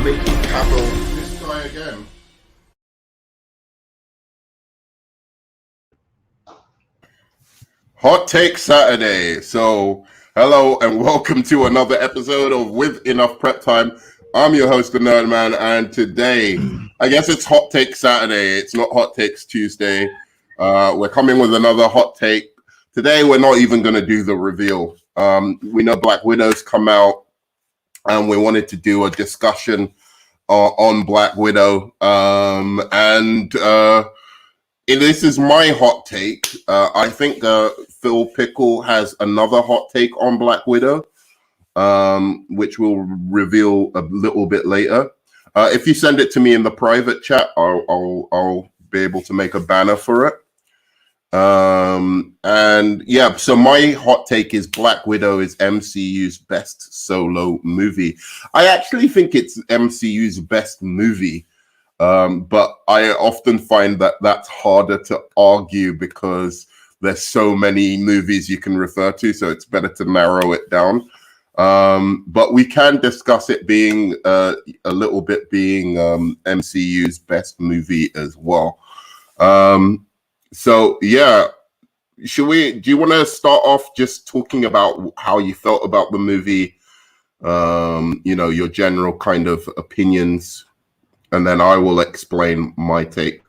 Mickey Cavill, this guy again. Hot Take Saturday. So, hello and welcome to another episode of With Enough Prep Time. I'm your host, the Nerd Man, and today, I guess it's Hot Take Saturday. It's not Hot Takes Tuesday. We're coming with another hot take. Today, we're not even going to do the reveal. We know Black Widow's come out, and we wanted to do a discussion on Black Widow. This is my hot take. I think Phil Pickle has another hot take on Black Widow, which we'll reveal a little bit later. If you send it to me in the private chat, I'll be able to make a banner for it. So my hot take is Black Widow is MCU's best solo movie. I actually think it's MCU's best movie. But I often find that that's harder to argue because there's so many movies you can refer to, so it's better to narrow it down. But we can discuss it being a little bit being MCU's best movie as well. Do you want to start off just talking about how you felt about the movie? Your general kind of opinions. And then I will explain my take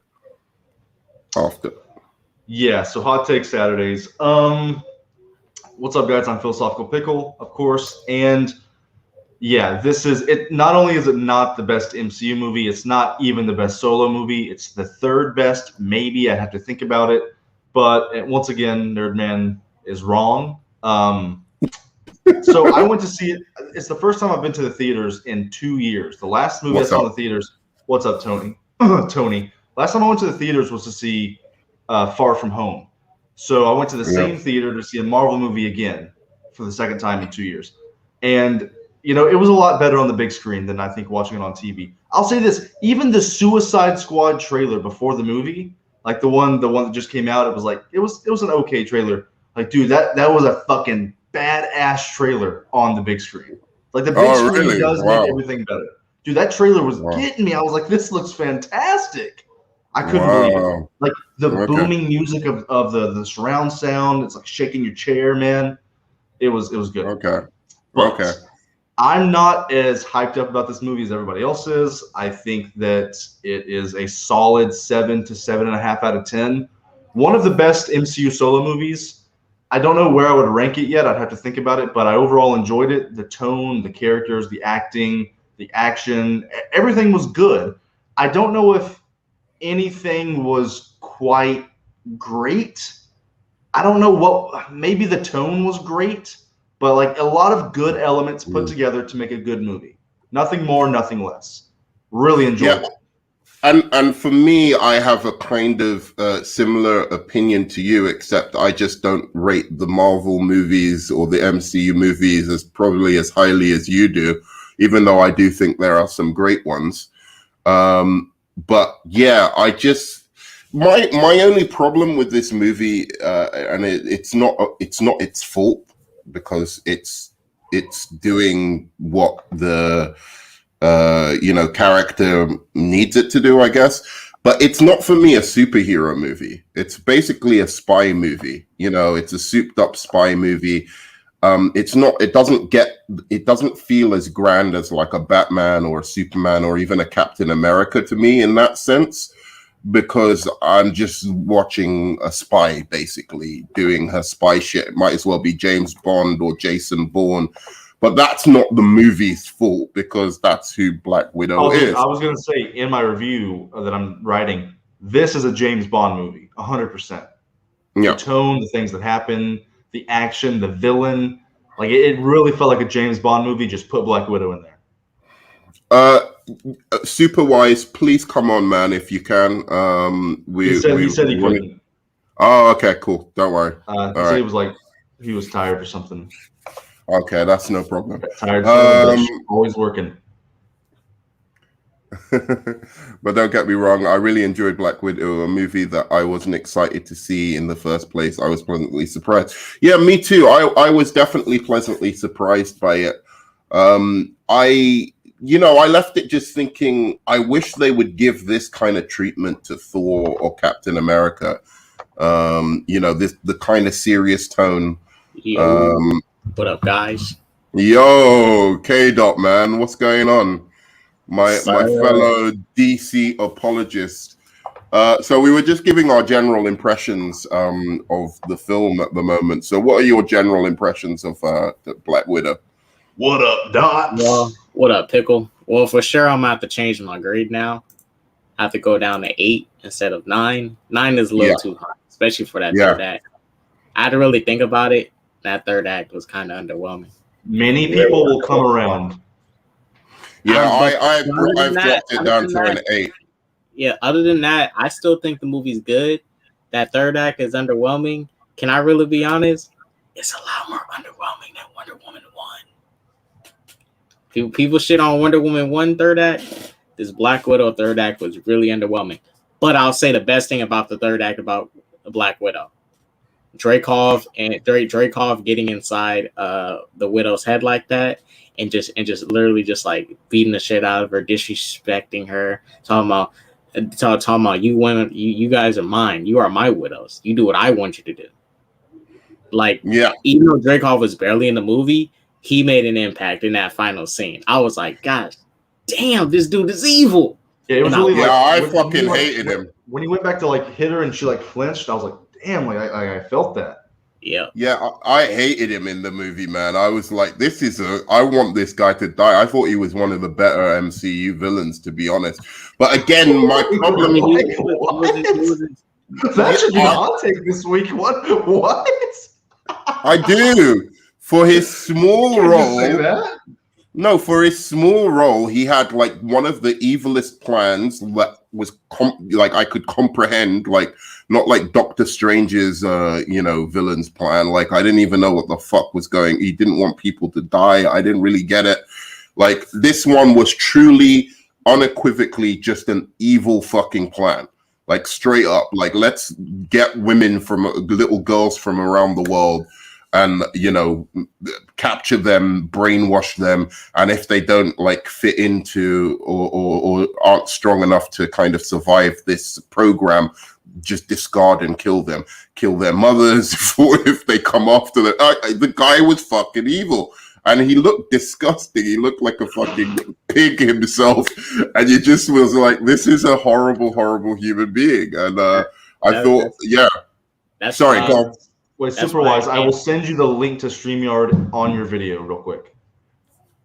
after. Yeah, so Hot Take Saturdays. What's up, guys? I'm Philosophical Pickle, of course. And yeah, this is it. Not only is it not the best MCU movie, it's not even the best solo movie. It's the third best, maybe. I'd have to think about it. But once again, Nerdman is wrong. So I went to see it. It's the first time I've been to the theaters in 2 years. The last movie I saw in the theaters. What's up, Tony? Tony. Last time I went to the theaters was to see Far From Home. So I went to the same theater to see a Marvel movie again for the second time in 2 years. And, it was a lot better on the big screen than I think watching it on TV. I'll say this, even the Suicide Squad trailer before the movie, like the one that just came out, it was an okay trailer. Like, dude, that was a fucking badass trailer on the big screen. Like the big screen does make everything better. Dude, that trailer was getting me. I was like, this looks fantastic. I couldn't believe it. Like the booming music of the surround sound. It's like shaking your chair, man. It was good. Okay. But I'm not as hyped up about this movie as everybody else is. I think that it is a solid 7 to 7.5 out of 10. One of the best MCU solo movies. I don't know where I would rank it yet. I'd have to think about it, but I overall enjoyed it. The tone, the characters, the acting, the action, everything was good. I don't know if anything was quite great. I don't know maybe the tone was great, but like a lot of good elements put together to make a good movie. Nothing more, nothing less. Really enjoyed it. And for me, I have a kind of similar opinion to you, except I just don't rate the Marvel movies or the MCU movies as probably as highly as you do, even though I do think there are some great ones. But yeah, my only problem with this movie, and it's not its fault because it's doing what the character needs it to do, I guess. But it's not for me a superhero movie. It's basically a spy movie. It's a souped up spy movie. It doesn't feel as grand as like a Batman or a Superman or even a Captain America to me in that sense, because I'm just watching a spy basically doing her spy shit. It might as well be James Bond or Jason Bourne. But that's not the movie's fault because that's who Black Widow is. I was going to say in my review that I'm writing, this is a James Bond movie, 100%. Yeah. The tone, the things that happen, the action, the villain. Like it really felt like a James Bond movie. Just put Black Widow in there. Superwise, please come on, man, if you can. He said he couldn't. Oh, okay, cool. Don't worry. He was like he was tired or something. Okay, that's no problem. Tired, always working. But don't get me wrong, I really enjoyed Black Widow, a movie that I wasn't excited to see in the first place. I was pleasantly surprised. Yeah, me too. I was definitely pleasantly surprised by it. I I left it just thinking, I wish they would give this kind of treatment to Thor or Captain America. The kind of serious tone. Yo, what up, guys? Yo, K Dot man, what's going on? My Sir. fellow DC apologist. So we were just giving our general impressions of the film at the moment. So what are your general impressions of the Black Widow? What up, Dots? Well, what up, Pickle? Well, for sure, I'm gonna have to change my grade now. I have to go down to 8 instead of 9. 9 is a little too high, especially for that third act. I had to really think about it. That third act was kind of underwhelming. Many people will come around. Yeah, I've dropped it down to an 8. Yeah, other than that, I still think the movie's good. That third act is underwhelming. Can I really be honest? It's a lot more underwhelming than Wonder Woman 1. People shit on Wonder Woman 1 third act. This Black Widow third act was really underwhelming. But I'll say the best thing about the third act about Black Widow. Dreykov getting inside the Widow's head like that and just literally just like beating the shit out of her, disrespecting her, talking about you women, you guys are mine. You are my widows. You do what I want you to do. Like, even though Dreykov was barely in the movie, he made an impact in that final scene. I was like, gosh, damn, this dude is evil. Yeah, it was really I fucking hated him. When he went back to like hit her and she like flinched, I was like, damn, like I felt that. Yeah. Yeah, I hated him in the movie, man. I was like, I want this guy to die. I thought he was one of the better MCU villains, to be honest. But again, my problem that should be a hot take this week. What? I do. For his small role. Say that? No, for his small role, he had like one of the evilest plans that was I could comprehend, like not like Doctor Strange's villain's plan. Like I didn't even know what the fuck was going. He didn't want people to die. I didn't really get it. Like this one was truly unequivocally just an evil fucking plan. Like straight up, like let's get women from little girls from around the world and capture them, brainwash them, and if they don't like fit into or aren't strong enough to kind of survive this program, just discard and kill them, kill their mothers if they come after them. The guy was fucking evil, and he looked disgusting. He looked like a fucking pig himself, and you just was like, this is a horrible, horrible human being. And I thought, sorry, go on. Wait, Superwise, I will send you the link to StreamYard on your video real quick.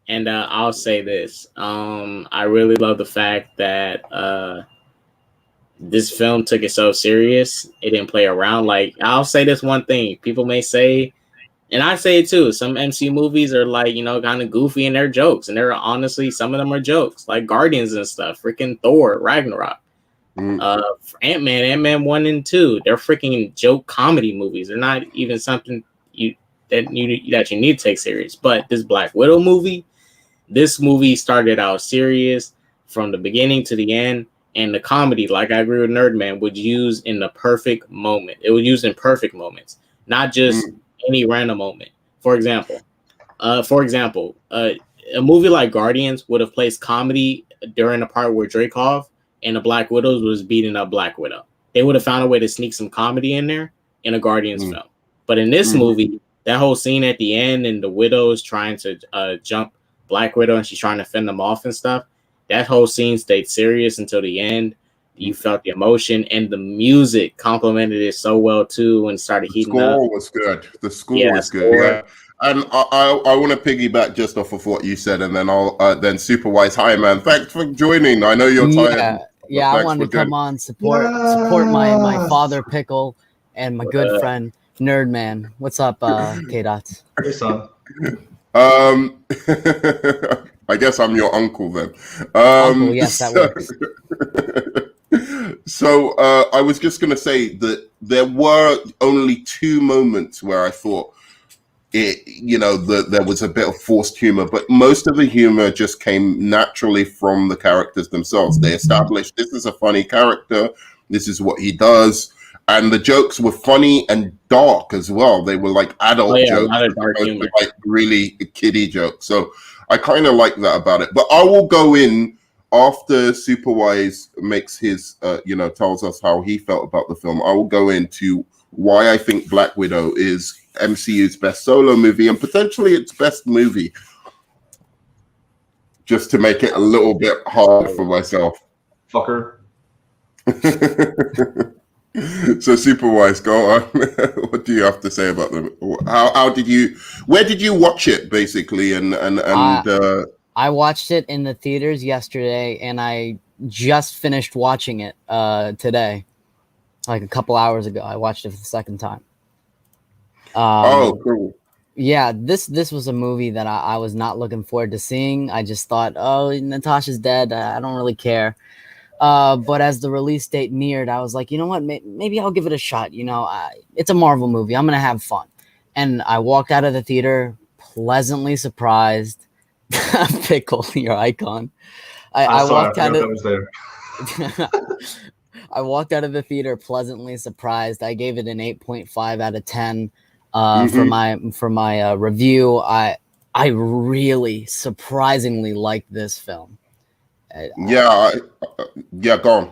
And I'll say this. I really love the fact that this film took itself serious. It didn't play around. Like, I'll say this one thing. People may say, and I say it too, some MCU movies are like, kind of goofy in their jokes. And they're honestly, some of them are jokes. Like Guardians and stuff. Freaking Thor, Ragnarok. Ant-Man 1 and 2, they're freaking joke comedy movies. They're not even something that you need to take serious. But this Black Widow movie, this movie started out serious from the beginning to the end, and the comedy, like I agree with Nerdman, would use in the perfect moment. It would use in perfect moments, not just any random moment. For example, a movie like Guardians would have placed comedy during the part where Dreykov and the Black Widows was beating up Black Widow. They would have found a way to sneak some comedy in there in a Guardians film. But in this movie, that whole scene at the end and the Widow's trying to jump Black Widow and she's trying to fend them off and stuff, that whole scene stayed serious until the end. You felt the emotion, and the music complemented it so well too and started heating up. The score was good. Yeah. And I want to piggyback just off of what you said, and then I'll then Superwise. Hi, man. Thanks for joining. I know you're tired. Yeah, I wanted to come on support my father Pickle and my good friend Nerdman. What's up, K-Dots? Hey, son. I guess I'm your uncle then. Uncle, yes, that works. So I was just going to say that there were only 2 moments where I thought there was a bit of forced humor, but most of the humor just came naturally from the characters themselves. They established this is a funny character, this is what he does, and the jokes were funny and dark as well. They were like adult a jokes, lot of dark humor. like really kiddie jokes. So I kind of like that about it. But I will go in after Superwise makes his, tells us how he felt about the film. I will go into why I think Black Widow is MCU's best solo movie and potentially its best movie, just to make it a little bit hard for myself. Fucker. So Superwise, go on. What do you have to say about them? Where did you watch it basically? I watched it in the theaters yesterday, and I just finished watching it today, like a couple hours ago. I watched it for the second time. Cool. Yeah, this was a movie that I was not looking forward to seeing. I just thought, oh, Natasha's dead. I don't really care. But as the release date neared, I was like, you know what? Maybe I'll give it a shot. It's a Marvel movie. I'm going to have fun. And I walked out of the theater pleasantly surprised. Pickle, your icon. I walked out of the theater pleasantly surprised. I gave it an 8.5 out of 10 for my review. I really surprisingly liked this film. Go on.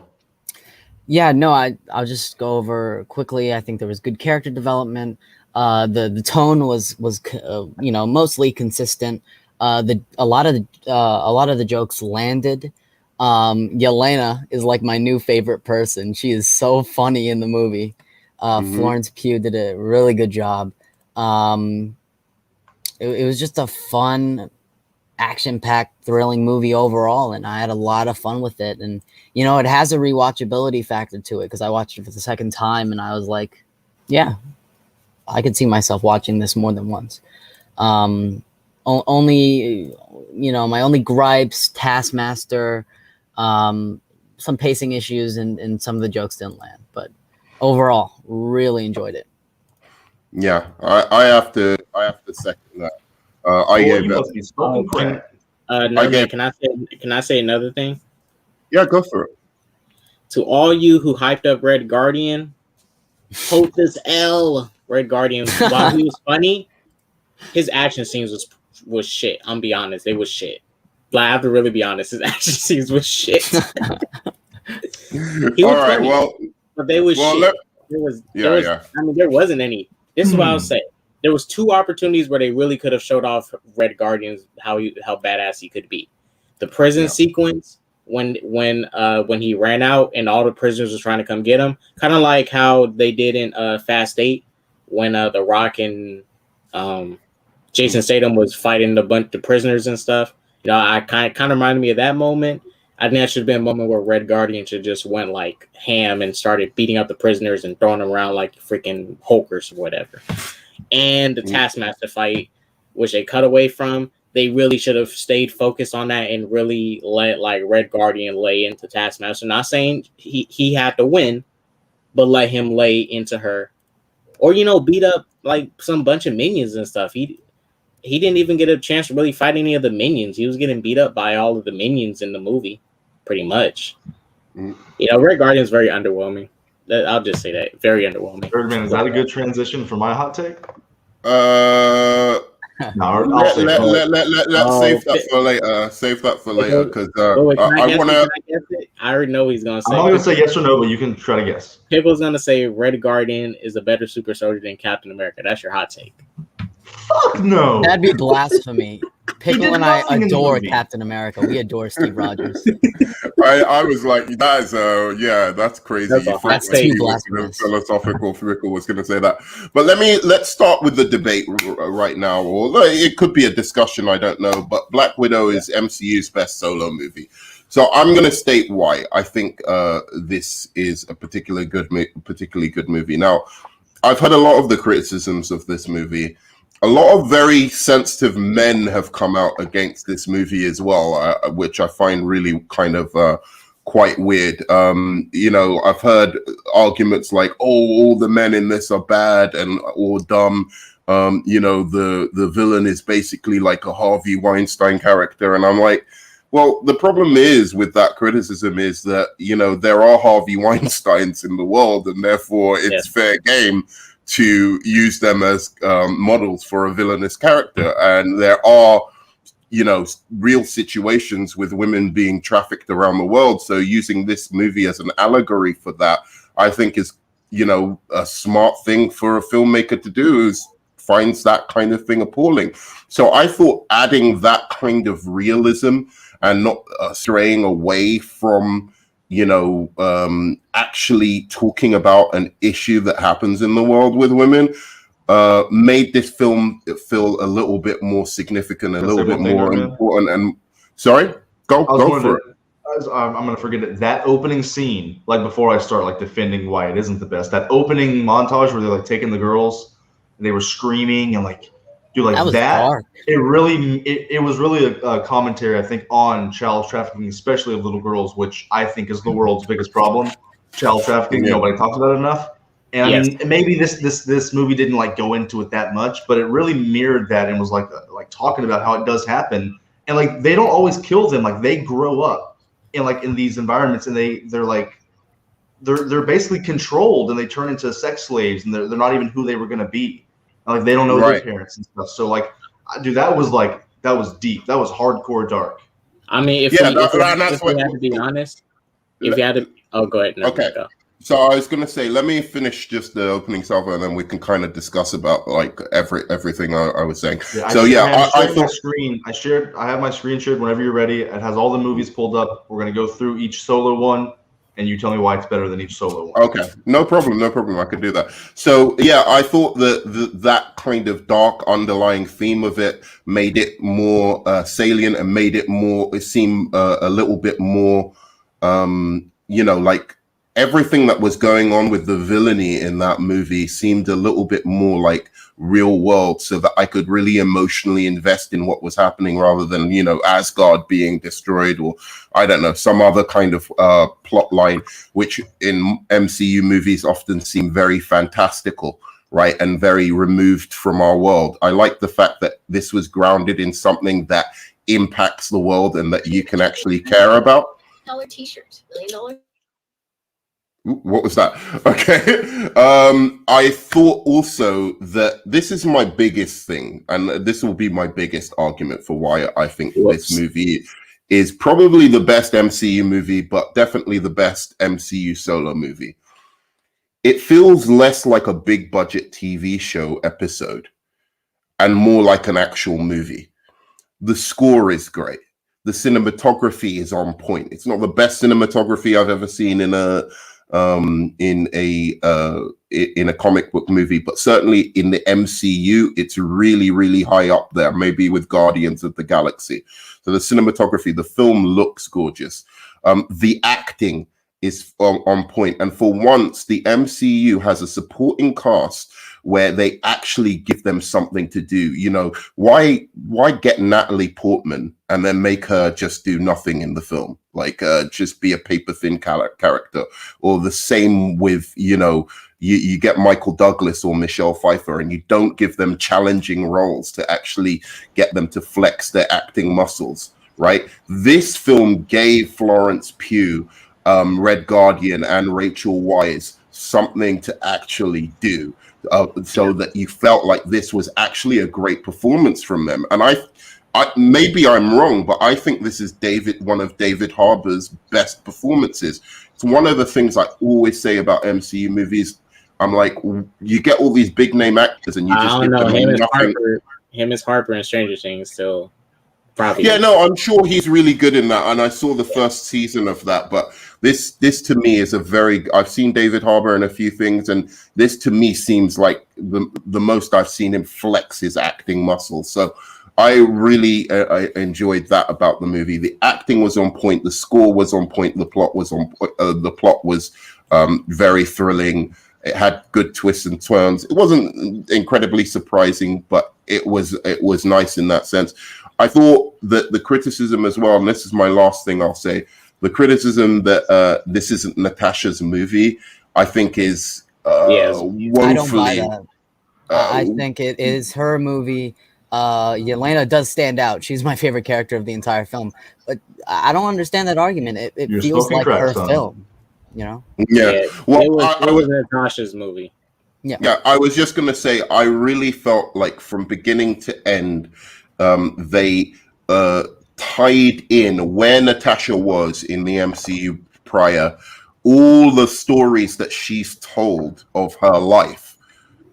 Yeah, no, I'll just go over quickly. I think there was good character development. The tone was mostly consistent. A lot of the jokes landed. Yelena is like my new favorite person. She is so funny in the movie. Florence Pugh did a really good job. It was just a fun, action-packed, thrilling movie overall, and I had a lot of fun with it. And it has a rewatchability factor to it because I watched it for the second time, and I was like, yeah, I could see myself watching this more than once. Only, my only gripes, Taskmaster, some pacing issues, and some of the jokes didn't land. But overall, really enjoyed it. Yeah, I have to second that. You must be smoking crack. Can I say another thing? Yeah, go for it. To all you who hyped up Red Guardian, hope this L Red Guardian, while he was funny, his action scenes was shit. I'm be honest, they was shit. Like, I have to really be honest, his action scenes was shit. He was funny, but they was shit. There wasn't any. This is what I'll say. There was 2 opportunities where they really could have showed off Red Guardians how badass he could be. The prison sequence when he ran out and all the prisoners was trying to come get him, kind of like how they did in Fast 8 when The Rock and Jason Statham was fighting a bunch of prisoners and stuff. I kind of reminded me of that moment. I think that should have been a moment where Red Guardian should just went like ham and started beating up the prisoners and throwing them around like freaking Hulkers or whatever. And the Taskmaster fight, which they cut away from, they really should have stayed focused on that and really let like Red Guardian lay into Taskmaster. Not saying he had to win, but let him lay into her, or beat up like some bunch of minions and stuff. He didn't even get a chance to really fight any of the minions. He was getting beat up by all of the minions in the movie, pretty much. Red Guardian is very underwhelming. I'll just say that, very underwhelming. Birdman, is that a good transition for my hot take? Let's save that for later. Save that for later because I want to. I already know he's gonna say. I'm not gonna say yes or no, but you can try to guess. Pickle's gonna say Red Guardian is a better super soldier than Captain America. That's your hot take. Fuck no. That'd be blasphemy. Pickle and I adore Captain America. We adore Steve Rogers. I was like, that is that's crazy. That's too blasphemous. Philosophical. Rickle was going to say that. But let's start with the debate right now, or it could be a discussion. I don't know. But Black Widow is MCU's best solo movie. So I'm going to state why I think this is a particularly good movie. Now, I've had a lot of the criticisms of this movie. A lot of very sensitive men have come out against this movie as well, which I find really kind of quite weird. I've heard arguments like, "Oh, all the men in this are bad and or dumb." The villain is basically like a Harvey Weinstein character, and I'm like, Well, the problem is with that criticism is that, you know, there are Harvey Weinsteins in the world, and therefore it's fair game to use them as models for a villainous character. And there are, you know, real situations with women being trafficked around the world. So using this movie as an allegory for that, I think is, you know, a smart thing for a filmmaker to do, is finds that kind of thing appalling. So I thought adding that kind of realism and not straying away from, you know, actually talking about an issue that happens in the world with women, made this film feel a little bit more significant, a little bit more important. And sorry, go for it. I'm going to forget it. That opening scene, like before I start like defending why it isn't the best, that opening montage where they're like taking the girls and they were screaming and like, dude, like that dark. It was really a commentary, I think, on child trafficking, especially of little girls, which I think is the world's biggest problem. Child trafficking, nobody talks about it enough. And I mean, maybe this movie didn't like go into it that much, but it really mirrored that and was like talking about how it does happen. And like they don't always kill them, like they grow up in these environments, and they're basically controlled, and they turn into sex slaves, and they're not even who they were gonna be. And, like they don't know their parents and stuff. So like, dude, that was deep. That was hardcore dark. I mean, if we had to be honest, if you had to, go ahead. Okay. Go. So I was going to say, let me finish just the opening salvo, and then we can kind of discuss about like everything I was saying. I have my screen shared whenever you're ready. It has all the movies pulled up. We're going to go through each solo one, and you tell me why it's better than each solo one. Okay, no problem. I could do that. So yeah, I thought that kind of dark underlying theme of it made it more salient and made it seem a little bit more, you know, like everything that was going on with the villainy in that movie seemed a little bit more like real world, so that I could really emotionally invest in what was happening, rather than, you know, Asgard being destroyed, or I don't know, some other kind of plot line, which in MCU movies often seem very fantastical, right, and very removed from our world. I like the fact that this was grounded in something that impacts the world and that you can actually care about. T-shirt, $1 million. What was that? Okay. I thought also that this is my biggest thing, and this will be my biggest argument for why I think this movie is probably the best MCU movie, but definitely the best MCU solo movie. It feels less like a big budget TV show episode and more like an actual movie. The score is great. The cinematography is on point. It's not the best cinematography I've ever seen in a comic book movie, but certainly in the MCU, it's really, really high up there, maybe with Guardians of the Galaxy. So the cinematography, the film looks gorgeous. The acting is on point. And for once, the MCU has a supporting cast where they actually give them something to do. You know, why get Natalie Portman and then make her just do nothing in the film? Like just be a paper thin character. Or the same with, you know, you get Michael Douglas or Michelle Pfeiffer, and you don't give them challenging roles to actually get them to flex their acting muscles, right? This film gave Florence Pugh, Red Guardian, and Rachel Weisz something to actually do, so that you felt like this was actually a great performance from them. And I maybe I'm wrong, but I think this is one of David Harbour's best performances. It's one of the things I always say about MCU movies. I'm like, you get all these big name actors, and you just give them nothing. Him as Harper in Stranger Things still. Probably. Yeah, no, I'm sure he's really good in that, and I saw the first season of that. But this to me is I've seen David Harbour in a few things, and this to me seems like the most I've seen him flex his acting muscles. So I really I enjoyed that about the movie. The acting was on point, the score was on point, the plot was very thrilling. It had good twists and turns. It wasn't incredibly surprising, but it was nice in that sense. I thought that the criticism as well, and this is my last thing I'll say, the criticism that this isn't Natasha's movie, I think is woefully. I don't buy that. I think it is her movie. Yelena does stand out. She's my favorite character of the entire film. But I don't understand that argument. It You're feels smoking like crack, her son. film, you know? Yeah. Well, it was Natasha's movie. Yeah, I was just gonna say, I really felt like from beginning to end, they tied in where Natasha was in the MCU prior, all the stories that she's told of her life,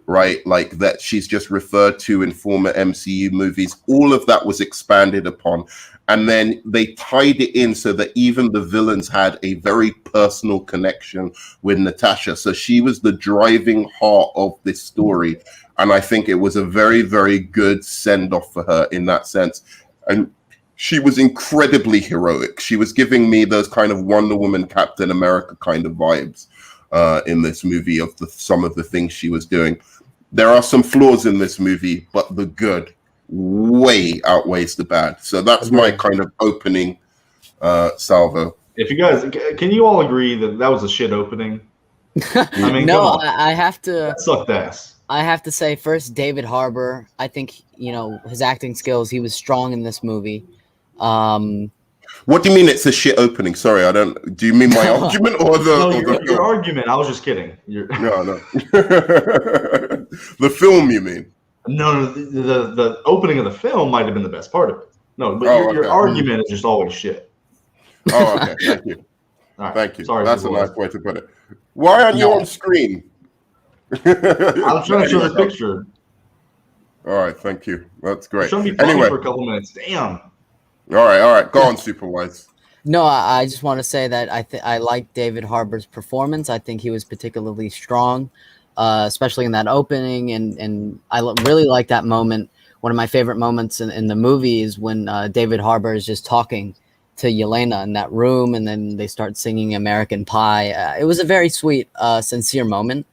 right? Like that she's just referred to in former MCU movies. All of that was expanded upon. And then they tied it in so that even the villains had a very personal connection with Natasha. So she was the driving heart of this story. And I think it was a very, very good send off for her in that sense. And she was incredibly heroic. She was giving me those kind of Wonder Woman, Captain America kind of vibes in this movie of some of the things she was doing. There are some flaws in this movie, but the good way outweighs the bad. So that's my kind of opening salvo. If you guys, can you all agree that that was a shit opening? I mean, No, come on. I have to. That sucked ass. I have to say first, David Harbour. I think his acting skills. He was strong in this movie. What do you mean it's a shit opening? Sorry, I don't. Do you mean my argument or your argument? I was just kidding. No. The film, you mean? No, the opening of the film might have been the best part of it. No, but your argument is just always shit. Oh, okay. Thank you. All right. Thank you. Sorry, that's a nice way to put it. Why aren't you on screen? I'm trying to show the picture. All right, thank you. That's great. Show me funny for a couple minutes. Damn. All right. Go on, Superwise. No, I just want to say that I like David Harbour's performance. I think he was particularly strong, especially in that opening, and I really like that moment. One of my favorite moments in the movie is when David Harbour is just talking to Yelena in that room, and then they start singing American Pie. It was a very sweet, sincere moment.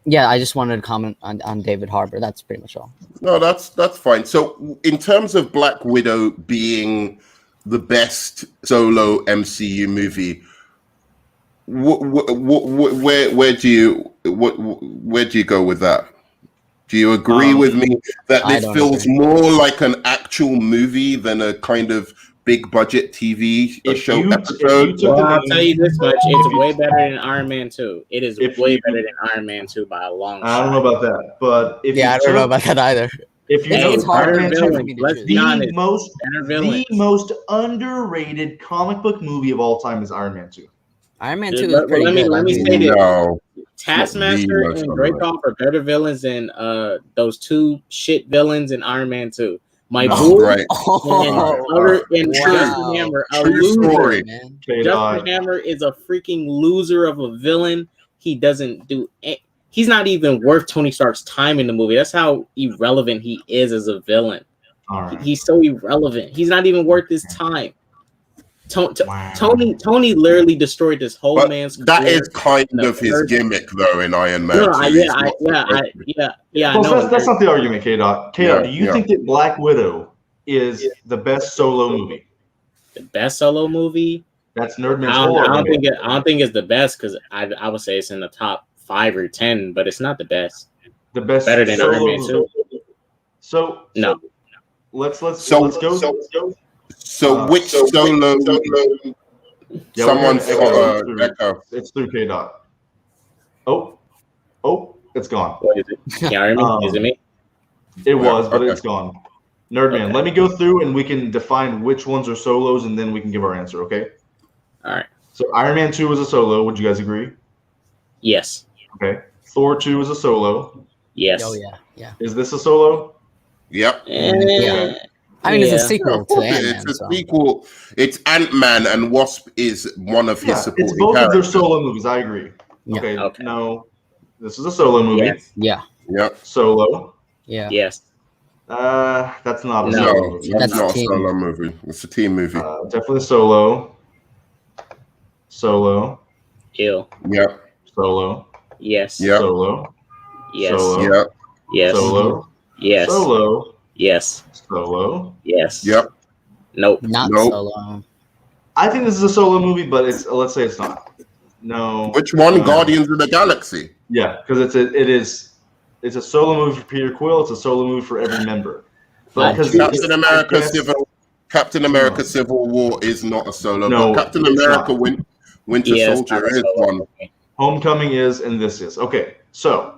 Yeah, I just wanted to comment on David Harbour. That's pretty much all. No, that's fine. So, in terms of Black Widow being the best solo MCU movie, where do you go with that? Do you agree with me that this feels more like an actual movie than a kind of big budget TV show episode? Well, I'll tell you this much: it's way better than Iron Man 2. It is way better than Iron Man 2 by a long shot. I don't know about that, but I don't know about that either. If you know, it's hard the most underrated comic book movie of all time is Iron Man 2. Iron Man 2 is pretty good. Let me say this. No, Taskmaster and Dreykov are better villains than those two shit villains in Iron Man 2. My Bull and Justin Hammer, a loser. Justin Hammer is a freaking loser of a villain. He doesn't do he's not even worth Tony Stark's time in the movie. That's how irrelevant he is as a villain. Right. He's so irrelevant. He's not even worth his time. Tony literally destroyed this whole man's career. That is kind of his gimmick, though, in Iron Man. Yeah. Well, that's not the argument, K-Dot. K-Dot, do you think that Black Widow is the best solo movie? The best solo movie? That's Nerdman's I don't think it's the best because I would say it's in the top 5 or 10, but it's not the best. The best, better than Iron Man 2. So no. Let's go. So which solo? Someone's echo. It's through K-Dot. Oh, it's gone. What is it? Can you hear me? Is it me? It was, but it's gone. Nerdman, let me go through and we can define which ones are solos, and then we can give our answer. Okay. All right. So Iron Man 2 was a solo. Would you guys agree? Yes. Okay. Thor 2 is a solo. Yes. Oh yeah. Is this a solo? Yep. Yeah. I mean, it's a sequel to Ant-Man. It's a sequel. It's Ant-Man, and Wasp is one of his supporting it's both characters. of their solo movies. I agree. Yeah. Okay. No, this is a solo movie. Yes. Yeah. Yep. Solo. Yeah. Yes. That's not a No, solo movie. that's not a solo movie. It's a team movie. Definitely solo. Solo. Ew. Yep. Solo. Yes. Yep. Solo. Yes. Solo. Yep. Yes. Solo. Yes. Solo. Yes. Solo. Yes. Yep. Nope. Not Nope. solo. I think this is a solo movie, but let's say it's not. No. Which one? Guardians of the Galaxy. Yeah, because it's It's a solo movie for Peter Quill. It's a solo movie for every member. But because Captain America Civil War is not a solo. No, but Captain America Winter Soldier is one. Homecoming is, and this is. Okay, so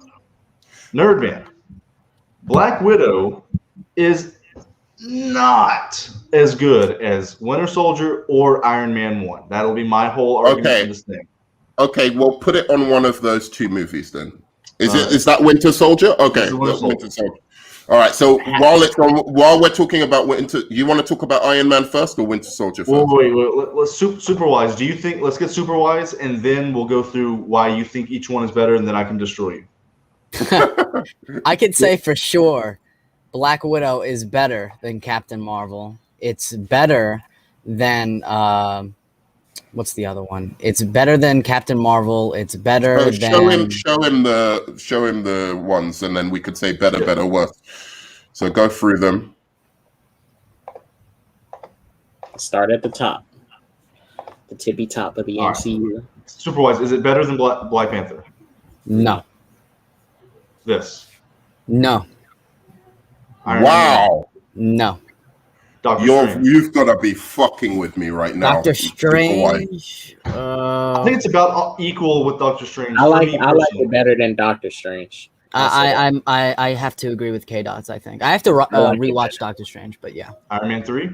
Nerdman. Black Widow is not as good as Winter Soldier or Iron Man 1. That'll be my whole argument for this thing. Okay, well, put it on one of those two movies then. Is that Winter Soldier? Okay, Winter Soldier. All right. So while we're talking about Winter, you want to talk about Iron Man first or Winter Soldier first? Wait. Let's super wise. Do you think? Let's get super wise, and then we'll go through why you think each one is better, and then I can destroy you. I could say for sure, Black Widow is better than Captain Marvel. It's better than what's the other one? It's better than Captain Marvel. It's better than show him the ones, and then we could say better, worse. So go through them. Start at the top, the tippy top of the MCU. Right. Superwise, is it better than Black Panther? No. This? No. Wow. No. You've got to be fucking with me right now. Doctor Strange. I think it's about equal with Doctor Strange. I like it better than Doctor Strange. I have to agree with K-Dots. I think I have to rewatch Doctor Strange, but yeah. Iron Man 3.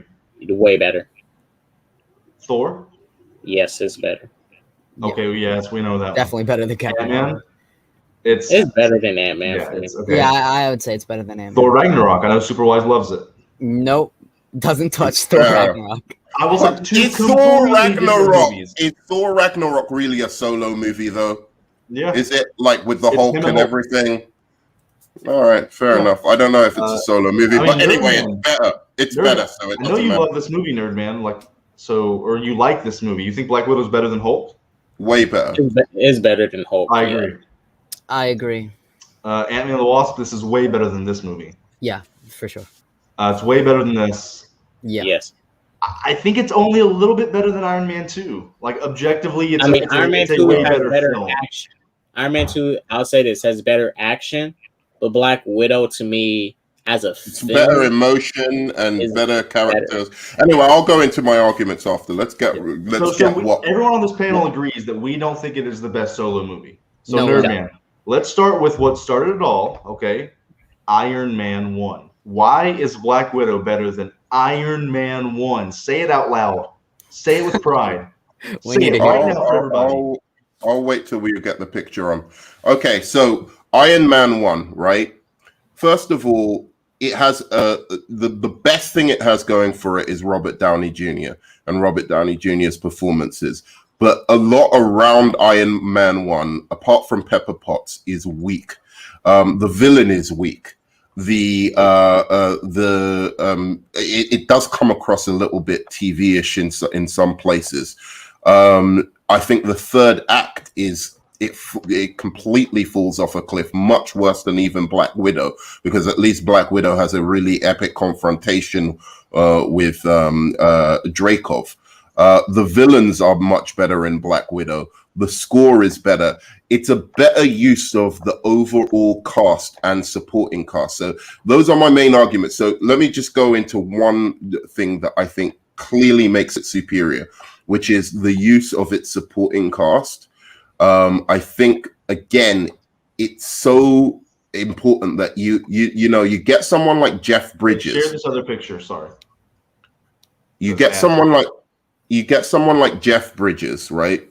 Way better. Thor. Yes, it's better. Okay, yes, we know that. Definitely better than Captain Ant-Man. It's better than Ant-Man for me. Okay. Yeah, I would say it's better than Ant-Man. Thor Ragnarok. I know Superwise loves it. Nope. Doesn't touch Thor Ragnarok. I was like, is Thor Ragnarok? Is Thor Ragnarok really a solo movie though? Yeah. Is it like with the Hulk and everything? All right, fair enough. I don't know if it's a solo movie, but anyway, it's better. It's better. So it I know you matter. love this movie, Nerdman. Or you like this movie. You think Black Widow's better than Hulk? Way better. It's better than Hulk. I agree. I agree. Ant-Man and the Wasp. This is way better than this movie. Yeah, for sure. It's way better than this. Yeah. Yes. I think it's only a little bit better than Iron Man 2. Like objectively, Iron Man 2 has better action. Iron Man 2, I'll say this, has better action, but Black Widow to me has better emotion and better characters. Anyway, I'll go into my arguments after. Everyone on this panel agrees that we don't think it is the best solo movie. So Nerdman, let's start with what started it all. Okay, Iron Man 1. Why is Black Widow better than Iron Man 1? Say it out loud. Say it with pride. Say it right now for everybody. I'll wait till we get the picture on. Okay, so Iron Man 1, right? First of all, it has the best thing it has going for it is Robert Downey Jr. and Robert Downey Jr.'s performances. But a lot around Iron Man 1, apart from Pepper Potts, is weak. The villain is weak. It does come across a little bit TV-ish in some places. I think the third act it completely falls off a cliff, much worse than even Black Widow, because at least Black Widow has a really epic confrontation with Dreykov. The villains are much better in Black Widow. The score is better. It's a better use of the overall cast and supporting cast. So those are my main arguments. So let me just go into one thing that I think clearly makes it superior, which is the use of its supporting cast. I think, again, it's so important that you get someone like Jeff Bridges. Share this other picture. Sorry. You get someone like Jeff Bridges, right?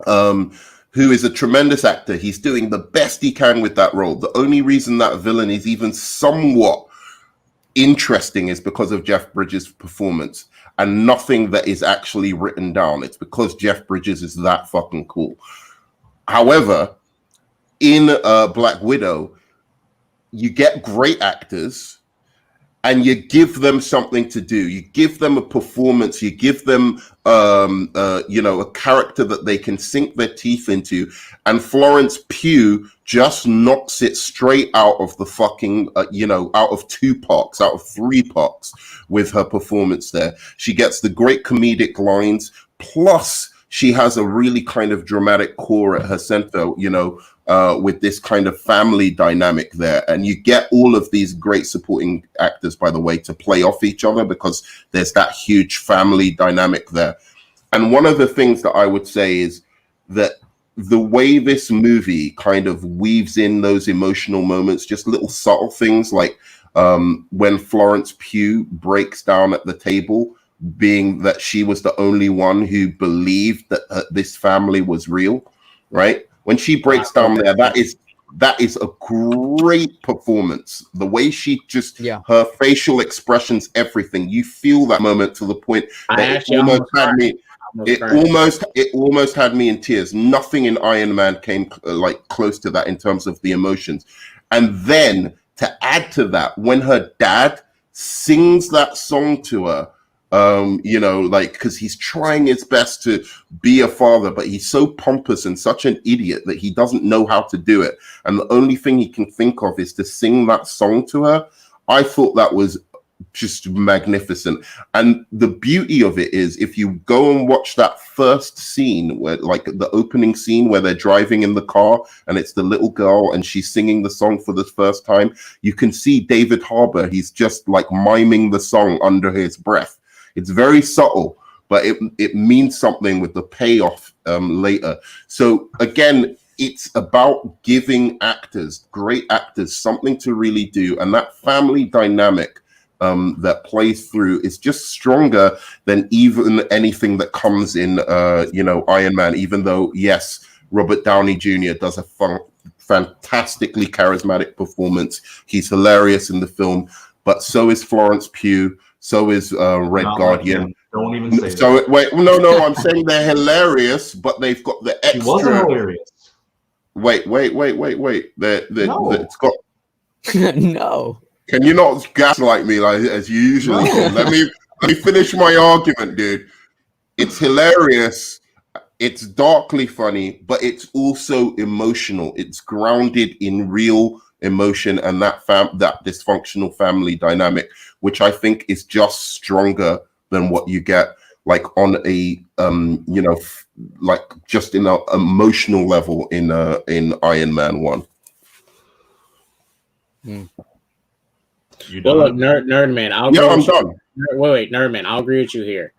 Who is a tremendous actor. He's doing the best he can with that role. The only reason that villain is even somewhat interesting is because of Jeff Bridges' performance, and nothing that is actually written down. It's because Jeff Bridges is that fucking cool. However, in Black Widow, you get great actors and you give them something to do. You give them a performance. You give them, a character that they can sink their teeth into. And Florence Pugh just knocks it straight out of the fucking, out of 2 parts, out of 3 parts with her performance there. She gets the great comedic lines, plus she has a really kind of dramatic core at her center, with this kind of family dynamic there. And you get all of these great supporting actors, by the way, to play off each other because there's that huge family dynamic there. And one of the things that I would say is that the way this movie kind of weaves in those emotional moments, just little subtle things like when Florence Pugh breaks down at the table, being that she was the only one who believed that this family was real, right? When she breaks down there, that is a great performance. The way she just, her facial expressions, everything, you feel that moment to the point that it almost had me. It almost had me in tears. Nothing in Iron Man came like close to that in terms of the emotions. And then to add to that, when her dad sings that song to her, you know, like, because he's trying his best to be a father, but he's so pompous and such an idiot that he doesn't know how to do it. And the only thing he can think of is to sing that song to her. I thought that was just magnificent. And the beauty of it is, if you go and watch that first scene where, like, the opening scene where they're driving in the car and it's the little girl and she's singing the song for the first time, you can see David Harbour. He's just like miming the song under his breath. It's very subtle, but it means something with the payoff later. So again, it's about giving actors, great actors, something to really do. And that family dynamic that plays through is just stronger than even anything that comes in, you know, Iron Man, even though, yes, Robert Downey Jr. does a fantastically charismatic performance. He's hilarious in the film, but so is Florence Pugh. So is Red Guardian. Like, don't even say so that. Wait, no, I'm saying they're hilarious, but they've got the extra. She wasn't hilarious. Wait. It's got. No. Can you not gaslight me like as you usually do? Let me finish my argument, dude. It's hilarious. It's darkly funny, but it's also emotional. It's grounded in real emotion and that dysfunctional family dynamic, which I think is just stronger than what you get like on a you know, like just in an emotional level in Iron Man 1. You done? Well, look, Nerd Man, I'm done. Wait, Nerd Man, I'll agree with you here.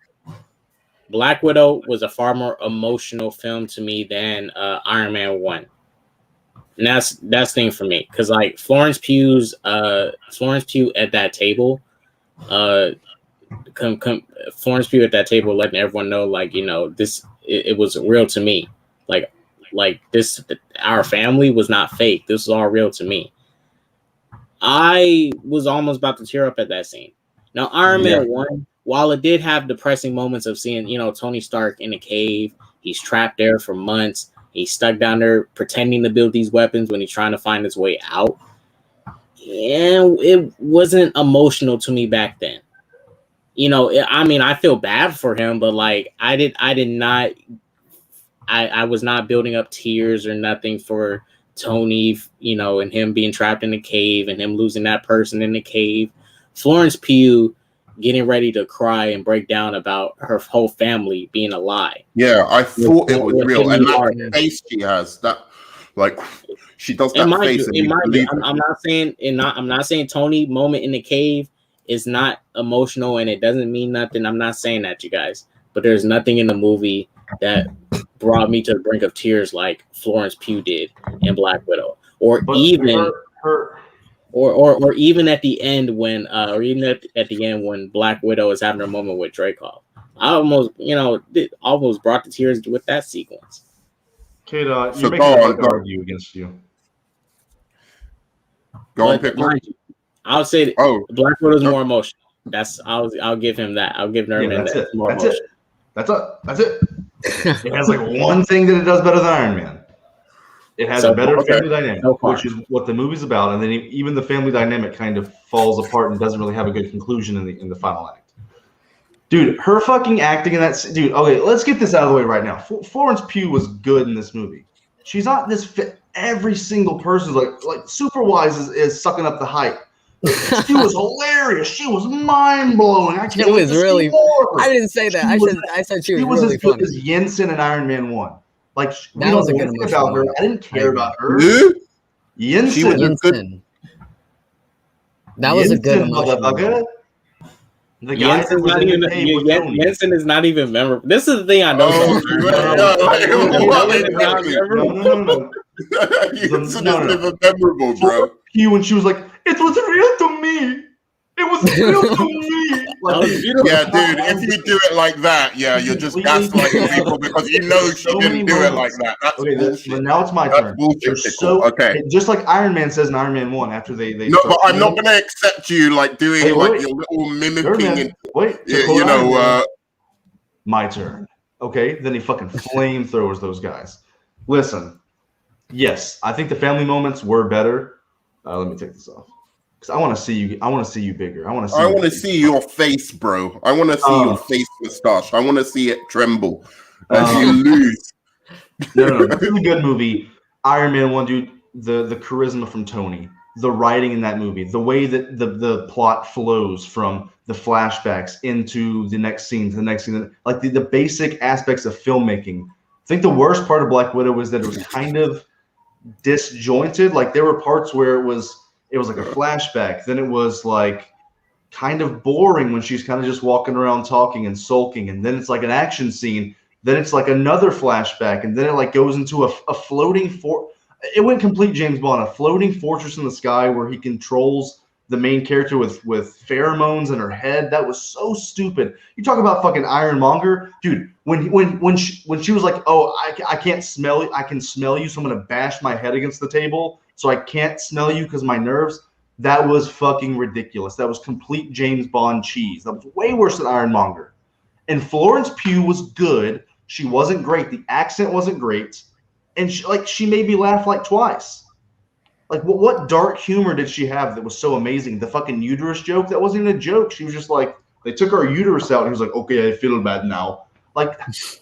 Black Widow was a far more emotional film to me than Iron Man 1. And that's the thing for me, because like Florence Pugh at that table, Florence Pugh at that table, letting everyone know, like, you know, this it was real to me, like this, our family was not fake. This was all real to me. I was almost about to tear up at that scene. Now, Iron Man 1, while it did have depressing moments of seeing, you know, Tony Stark in a cave, he's trapped there for months. He's stuck down there pretending to build these weapons when he's trying to find his way out. And it wasn't emotional to me back then. You know, I mean, I feel bad for him, but like I was not building up tears or nothing for Tony, you know, and him being trapped in the cave and him losing that person in the cave. Florence Pugh getting ready to cry and break down about her whole family being a lie. Yeah, I thought it was real. And that face she has, that, like, she does that face. I'm not saying Tony moment in the cave is not emotional and it doesn't mean nothing. I'm not saying that, you guys. But there's nothing in the movie that brought me to the brink of tears like Florence Pugh did in Black Widow, or even at the end when when Black Widow is having her moment with Dreykov. I almost, you know, almost brought the tears with that sequence. Kate, you're making a argue against you. Go on, Pickle. I'll say Black Widow is more emotional. I'll give him that. I'll give Nerman that. More emotional. That's it. It has like one thing that it does better than Iron Man. It has a better family dynamic, which is what the movie's about. And then even the family dynamic kind of falls apart and doesn't really have a good conclusion in the final act. Dude, her fucking acting in that. Dude, okay, let's get this out of the way right now. Florence Pugh was good in this movie. She's not this fit. Every single person, like Superwise is sucking up the hype. She was hilarious. She was mind blowing. I can't. It was really. I didn't say that. I said she was really funny. As Jensen and Iron Man 1. Like we That don't was a know good anything emotional about her. moment. I didn't I care agree. about her. Who? Jensen. She was a good. Jensen. That was a good Jensen, emotional motherfucker. moment. The guy that Jensen's was not in even the cave with Tony. Jensen is not even memorable. This is the thing I know. Oh, Jensen is not exactly. memorable. No. Jensen No. is never memorable, bro. Q when she was like, "It was real to me. It was real to me." That was beautiful. Yeah, dude, if you do it like that, yeah, you're just gaslighting people because you know she didn't do it like that. That's bullshit. But now it's my That's turn. bullshit, They're Pickle. Okay. just like Iron Man says in Iron Man 1 after they No, start but I'm not shooting. going to accept you like doing Hey, like wait. your little Iron mimicking Man, and wait, to you quote Iron Man, know. my turn. Okay, then he fucking flamethrowers those guys. Listen, yes, I think the family moments were better. Let me take this off because I want to see you. I want to see you bigger. I want to see your face, bro. I want to see your face moustache. I want to see it tremble as you lose. No. This is a good movie. Iron Man 1, dude. The charisma from Tony, the writing in that movie, the way that the plot flows from the flashbacks into the next scene to the next scene, like the basic aspects of filmmaking. I think the worst part of Black Widow was that it was kind of disjointed. Like there were parts where it was like a flashback, then it was like kind of boring when she's kind of just walking around talking and sulking, and then it's like an action scene, then it's like another flashback, and then it like goes into a floating it went complete James Bond, a floating fortress in the sky where he controls the main character with pheromones in her head. That was so stupid. You talk about fucking Ironmonger, dude. When she was like, "Oh, I can't smell you. I can smell you, so I'm gonna bash my head against the table, so I can't smell you because my nerves." That was fucking ridiculous. That was complete James Bond cheese. That was way worse than Ironmonger. And Florence Pugh was good. She wasn't great. The accent wasn't great. And she made me laugh like twice. Like what dark humor did she have that was so amazing? The fucking uterus joke, that wasn't even a joke. She was just like, they took her uterus out and he was like, "Okay, I feel bad now." Like,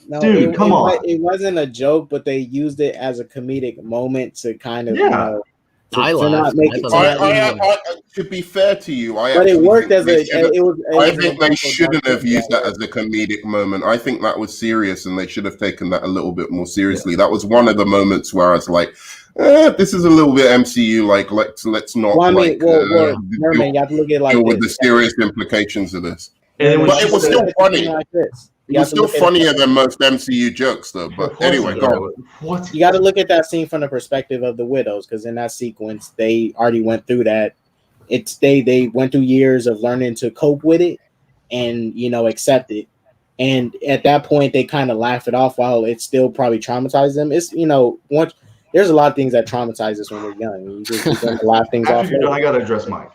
no, dude, come on. It wasn't a joke, but they used it as a comedic moment to kind of, I laughed. To be fair to you, but it worked as I think they shouldn't have used that as a comedic moment. I think that was serious, and they should have taken that a little bit more seriously. Yeah. That was one of the moments where I was like, "This is a little bit MCU. Like, let's not." Well, I mean, Merman, you have to look at deal with the serious implications of this. But it was still funny. Like this. It was still funnier than most MCU jokes, though. But anyway, go on. What? You got to look at that scene from the perspective of the widows, because in that sequence, they already went through that. They went through years of learning to cope with it and, accept it. And at that point, they kind of laugh it off while it still probably traumatizes them. It's, once there's a lot of things that traumatize us when we're young. You just laugh things off. I got to address Mike.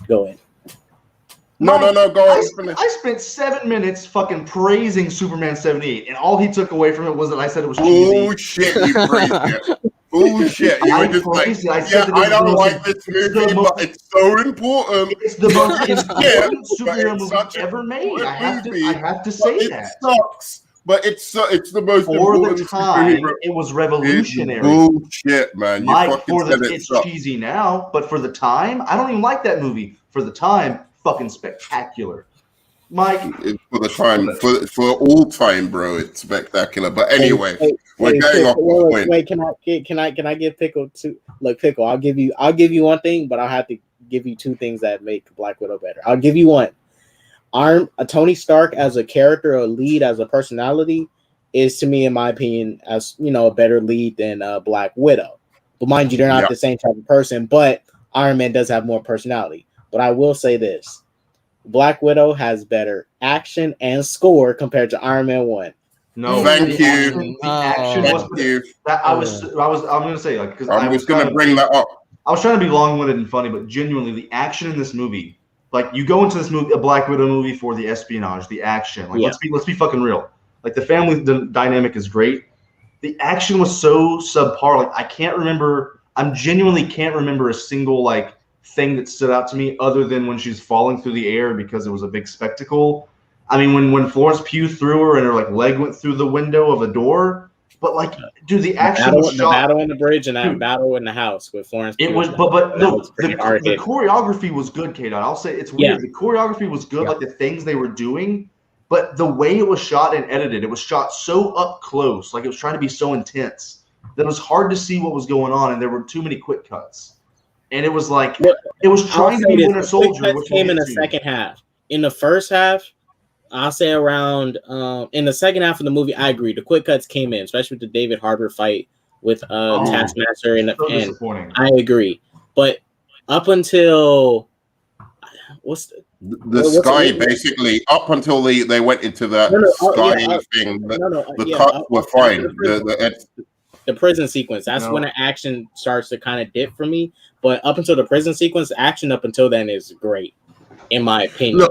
Go ahead. No, go on. I spent 7 minutes fucking praising Superman 78, and all he took away from it was that I said it was cheesy. Oh, shit, you praised it. Oh, shit. You were just like, I don't like this movie, but it's so important. It's the most important superhero movie ever made. I have to say that. It sucks. But it's the most important. For the time, it was revolutionary. Bullshit, man. Mike, it's cheesy now, but for the time, I don't even like that movie. For the time, fucking spectacular. Mike, for the time, for all time, bro, it's spectacular. But anyway, we're getting off the point. Wait, can I give Pickle two? Look, Pickle, I'll give you one thing, but I'll have to give you two things that make Black Widow better. I'll give you one. Tony Stark as a character, a lead, as a personality, is, to me, in my opinion, as a better lead than Black Widow. But mind you, they're not the same type of person. But Iron Man does have more personality. But I will say this: Black Widow has better action and score compared to Iron Man 1. No, thank you. I'm gonna say, like, because I was gonna bring that up. I was trying to be long-winded and funny, but genuinely, the action in this movie, like, you go into this movie, a Black Widow movie, for the espionage, the action. Like, let's be fucking real. Like, the family dynamic is great. The action was so subpar. Like, I genuinely can't remember a single thing that stood out to me other than when she's falling through the air because it was a big spectacle. I mean, when Florence Pugh threw her and her leg went through the window of a door, but dude, the action was the battle on the bridge and that battle in the house with Florence Pugh. It was, the choreography was good, K-Dot. I'll say it's weird. The choreography was good, like the things they were doing. But the way it was shot and edited, it was shot so up close, like it was trying to be so intense that it was hard to see what was going on, and there were too many quick cuts. And it was like it was trying to be Winter Soldier, which came in the second half. In the first half, I'll say around in the second half of the movie, I agree. The quick cuts came in, especially with the David Harbour fight with Taskmaster in the end. I agree. But up until Sky basically up until they went into that Sky thing, the cuts were fine. The prison sequence, that's when the action starts to kind of dip for me. But up until the prison sequence, action up until then is great, in my opinion.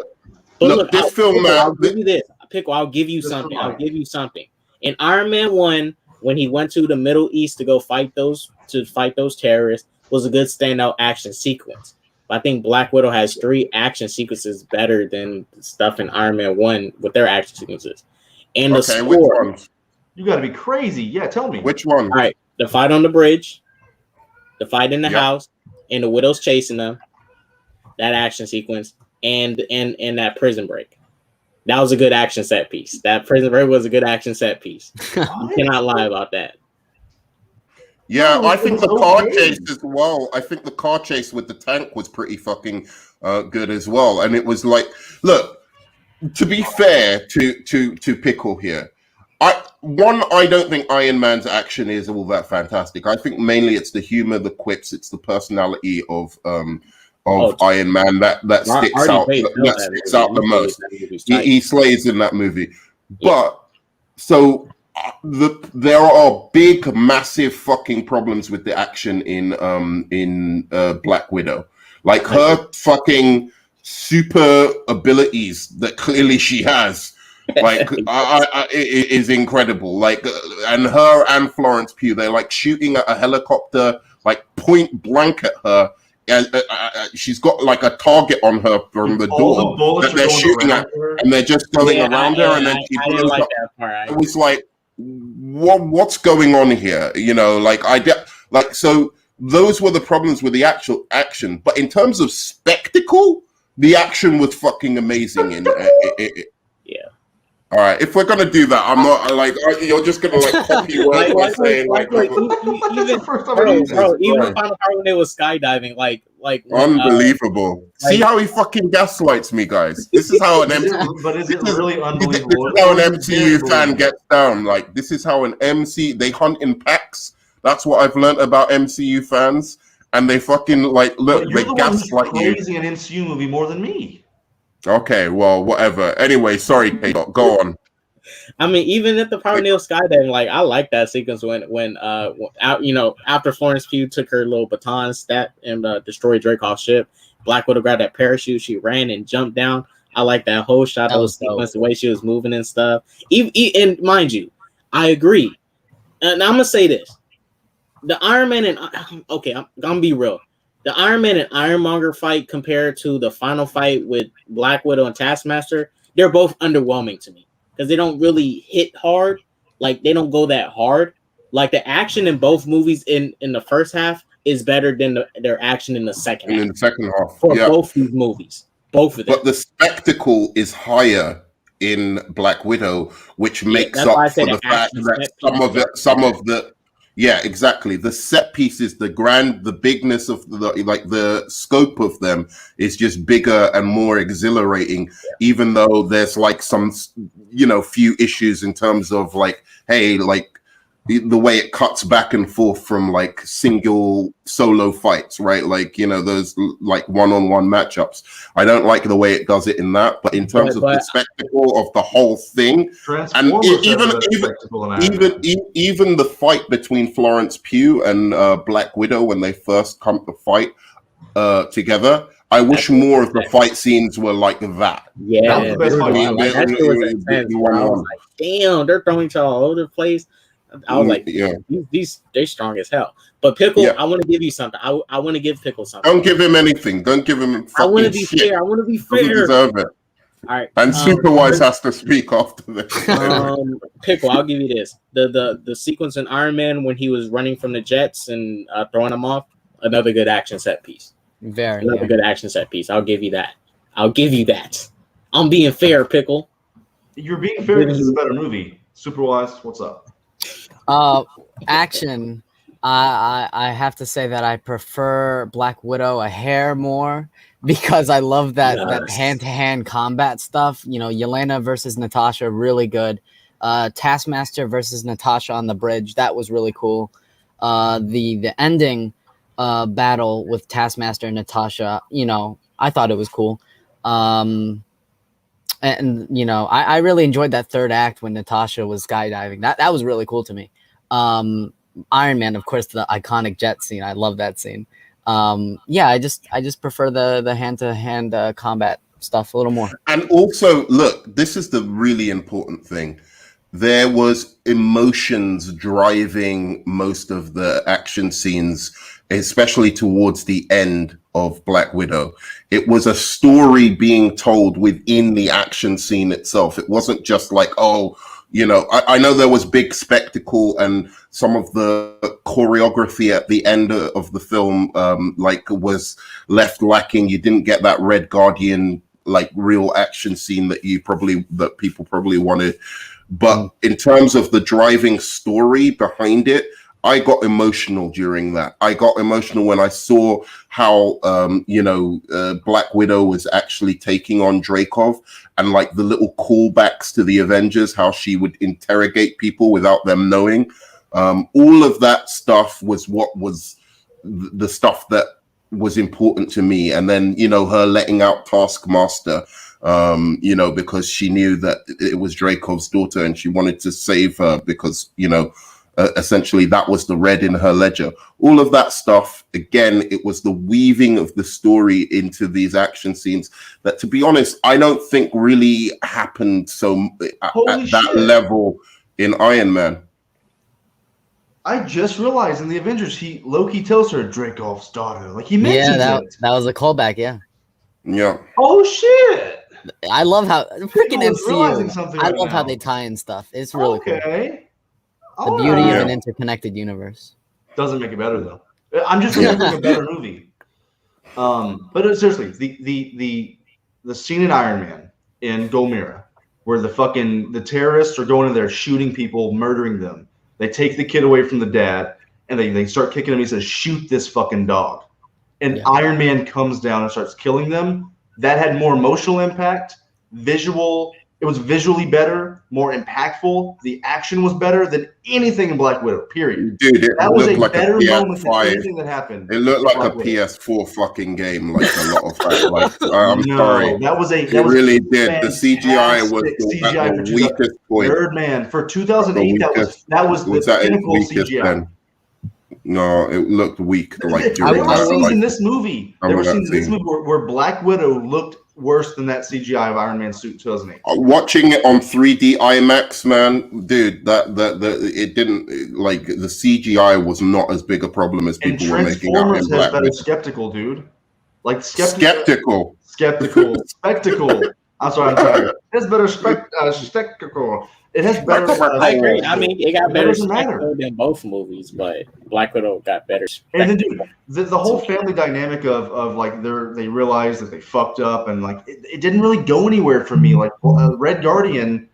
Look, this film, I'll give you this. Pickle, I'll give you something. I'll give you something. In Iron Man 1, when he went to the Middle East to go fight those terrorists, was a good standout action sequence. But I think Black Widow has 3 action sequences better than stuff in Iron Man 1 with their action sequences. And the score. Which ones? You got to be crazy. Yeah, tell me. Which one? All right, the fight on the bridge, the fight in the house, and the Widow's chasing them. That action sequence, and that prison break. That was a good action set piece. That prison break was a good action set piece. You cannot lie about that. Yeah, I think the car chase as well. I think the car chase with the tank was pretty fucking good as well. And it was like, look, to be fair to Pickle here, I don't think Iron Man's action is all that fantastic. I think mainly it's the humor, the quips, it's the personality of Iron Man that sticks out. That sticks out the most. He slays in that movie, but so there are big, massive fucking problems with the action in Black Widow, like her fucking super abilities that clearly she has. Like it is incredible. Like and her and Florence Pugh, they're like shooting at a helicopter, like point blank at her. She's got like a target on her from the door that they're shooting at, and they're just going around her, and then she blows up. It was like, what's going on here? You know, like so those were the problems with the actual action. But in terms of spectacle, the action was fucking amazing. Yeah. All right, if we're gonna do that, I'm not like you're just gonna like copy what we're saying. Even Final Part when they was skydiving, like unbelievable. See how he fucking gaslights me, guys. This is how an really unbelievable? This is how an MCU fan gets down. Like this is how they hunt in packs. That's what I've learned about MCU fans, and they fucking like look. They gaslight you. Praising an MCU movie more than me. Okay, well, whatever. Anyway, sorry, Kate, go on. I mean, even at the Power Nail skydiving, like I like that sequence when after Florence Pugh took her little baton step and destroyed Dreykov's ship, Black Widow grabbed that parachute, she ran and jumped down. I like that whole shot, that sequence, the way she was moving and stuff. And mind you, I agree. And I'm gonna say this: the Iron Man and I'm gonna be real. The Iron Man and Ironmonger fight compared to the final fight with Black Widow and Taskmaster, they're both underwhelming to me because they don't really hit hard. Like they don't go that hard. Like the action in both movies in the first half is better than their action in the second half. In the second half, for both these movies, both of them. But the spectacle is higher in Black Widow, which makes up for the fact that some of the. Yeah, exactly. The set pieces, the bigness of the scope of them is just bigger and more exhilarating, even though there's like some, few issues in terms of like, hey, like the way it cuts back and forth from like single solo fights, right? Like, those like one-on-one matchups. I don't like the way it does it in that, but in terms of the spectacle of the whole thing, and even the fight between Florence Pugh and Black Widow when they first come to fight together, I wish more of the fight scenes were like that. Yeah, that was the best fight. I was like, damn, they're throwing each other all over the place. I was like, they're strong as hell. But Pickle, I want to give you something. I want to give Pickle something. Don't give him anything. Don't give him. I want to be fair. I want to be fair. He deserve it. All right. And Superwise has to speak after this. Pickle, I'll give you this. The sequence in Iron Man when he was running from the jets and throwing them off. Another good action set piece. Another good action set piece. I'll give you that. I'm being fair, Pickle. You're being fair because it's a better movie. Superwise, what's up? Action. I have to say that I prefer Black Widow a hair more because I love that hand-to-hand combat stuff. You know, Yelena versus Natasha, really good. Taskmaster versus Natasha on the bridge, that was really cool. The ending battle with Taskmaster and Natasha, you know, I thought it was cool. And you know, I really enjoyed that third act when Natasha was skydiving. That was really cool to me. Iron Man, of course, the iconic jet scene. I love that scene. Yeah, I just prefer the hand-to-hand combat stuff a little more. And also, look, this is the really important thing. There was emotions driving most of the action scenes, especially towards the end of Black Widow. It was a story being told within the action scene itself. It wasn't just like, oh, you know, I know there was big spectacle and some of the choreography at the end of the film, like was left lacking. You didn't get that Red Guardian, like real action scene that people probably wanted. But in terms of the driving story behind it, I got emotional during that. I got emotional when I saw how, Black Widow was actually taking on Dreykov, and like the little callbacks to the Avengers, how she would interrogate people without them knowing. All of that stuff was what was the stuff that was important to me. And then, you know, her letting out Taskmaster, because she knew that it was Dreykov's daughter and she wanted to save her because, essentially that was the red in her ledger. All of that stuff, again, it was the weaving of the story into these action scenes that, to be honest, I don't think really happened at that level in Iron Man. I just realized in the Avengers, Loki tells her Dreykov's daughter. Like, he mentions it. That was a callback, yeah. Yeah. Oh, shit! I love how freaking MCU. I love now. how they tie in stuff. It's really cool. The All beauty right. of an interconnected universe. Doesn't make it better though. I'm just remembering a better movie. But seriously, the scene in Iron Man in Gomera where the terrorists are going in there shooting people, murdering them. They take the kid away from the dad and they start kicking him. He says, "Shoot this fucking dog." And Iron Man comes down and starts killing them. That had more emotional impact, it was visually better, more impactful. The action was better than anything in Black Widow, period. Dude, that was a like better moment than PS5. anything that happened. It looked like a PS4 fucking game, like a lot of that. Like, I'm sorry. That really did. The CGI was the weakest point. Birdman for 2008. That was the pinnacle CGI. Then. No, it looked weak. Like there were scenes in this movie. Where Black Widow looked worse than that CGI of Iron Man suit 2008. Watching it on 3D IMAX, man, dude, it didn't, like, the CGI was not as big a problem as people were making out in Black Widow. Skeptical, dude. Like skeptical. Spectacle. I'm sorry. It's better spectacle. It has better. I agree. I mean, it got better spectacle than both movies, but Black Widow got better spectacle. And then, dude, the whole family dynamic of like they realized that they fucked up, and like it didn't really go anywhere for me. Like Red Guardian,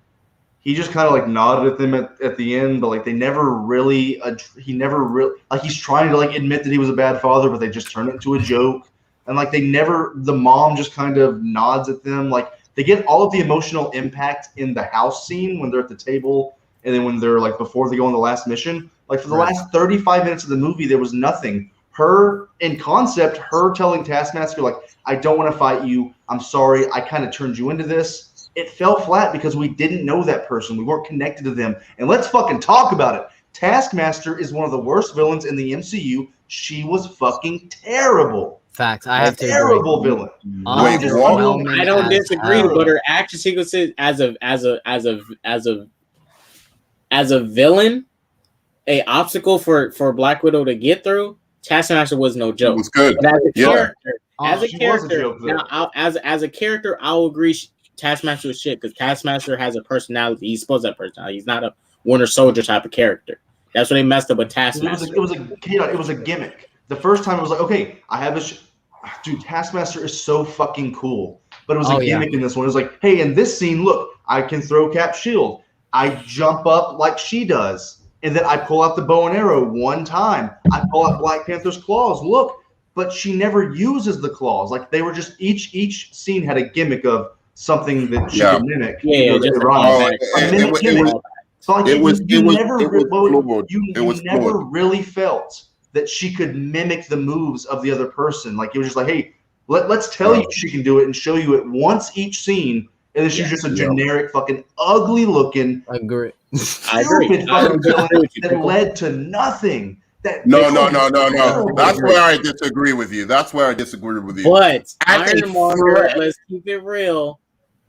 he just kind of like nodded at them at the end, but like he never really like he's trying to like admit that he was a bad father, but they just turn it into a joke, and like the mom just kind of nods at them like. They get all of the emotional impact in the house scene when they're at the table, and then when they're like before they go on the last mission. Like for the last 35 minutes of the movie, there was nothing. Her telling Taskmaster like, "I don't want to fight you. I'm sorry. I kind of turned you into this." It fell flat because we didn't know that person. We weren't connected to them. And let's fucking talk about it. Taskmaster is one of the worst villains in the MCU. She was fucking terrible. Facts. I have to terrible agree. villain. I don't disagree, but her action sequences as a villain, a obstacle for Black Widow to get through. Taskmaster was no joke. It was good. But as a character, I'll agree. Taskmaster was shit because Taskmaster has a personality. He's supposed to have personality. He's not a Winter Soldier type of character. That's what they messed up with Taskmaster. It was a gimmick. The first time it was like, okay, I have this. Dude, Taskmaster is so fucking cool. But it was a gimmick in this one. It was like, hey, in this scene, look, I can throw Cap shield. I jump up like she does. And then I pull out the bow and arrow one time. I pull out Black Panther's claws. Look, but she never uses the claws. Like they were just each scene had a gimmick of something that she could mimic. Yeah, just you never really felt that she could mimic the moves of the other person. Like it was just like, hey, let's tell you she can do it and show you it once each scene. And then she's just a generic, fucking ugly looking, I agree. stupid fucking villain that led to nothing. No. That's where I disagree with you. But Ironmonger, let's keep it real.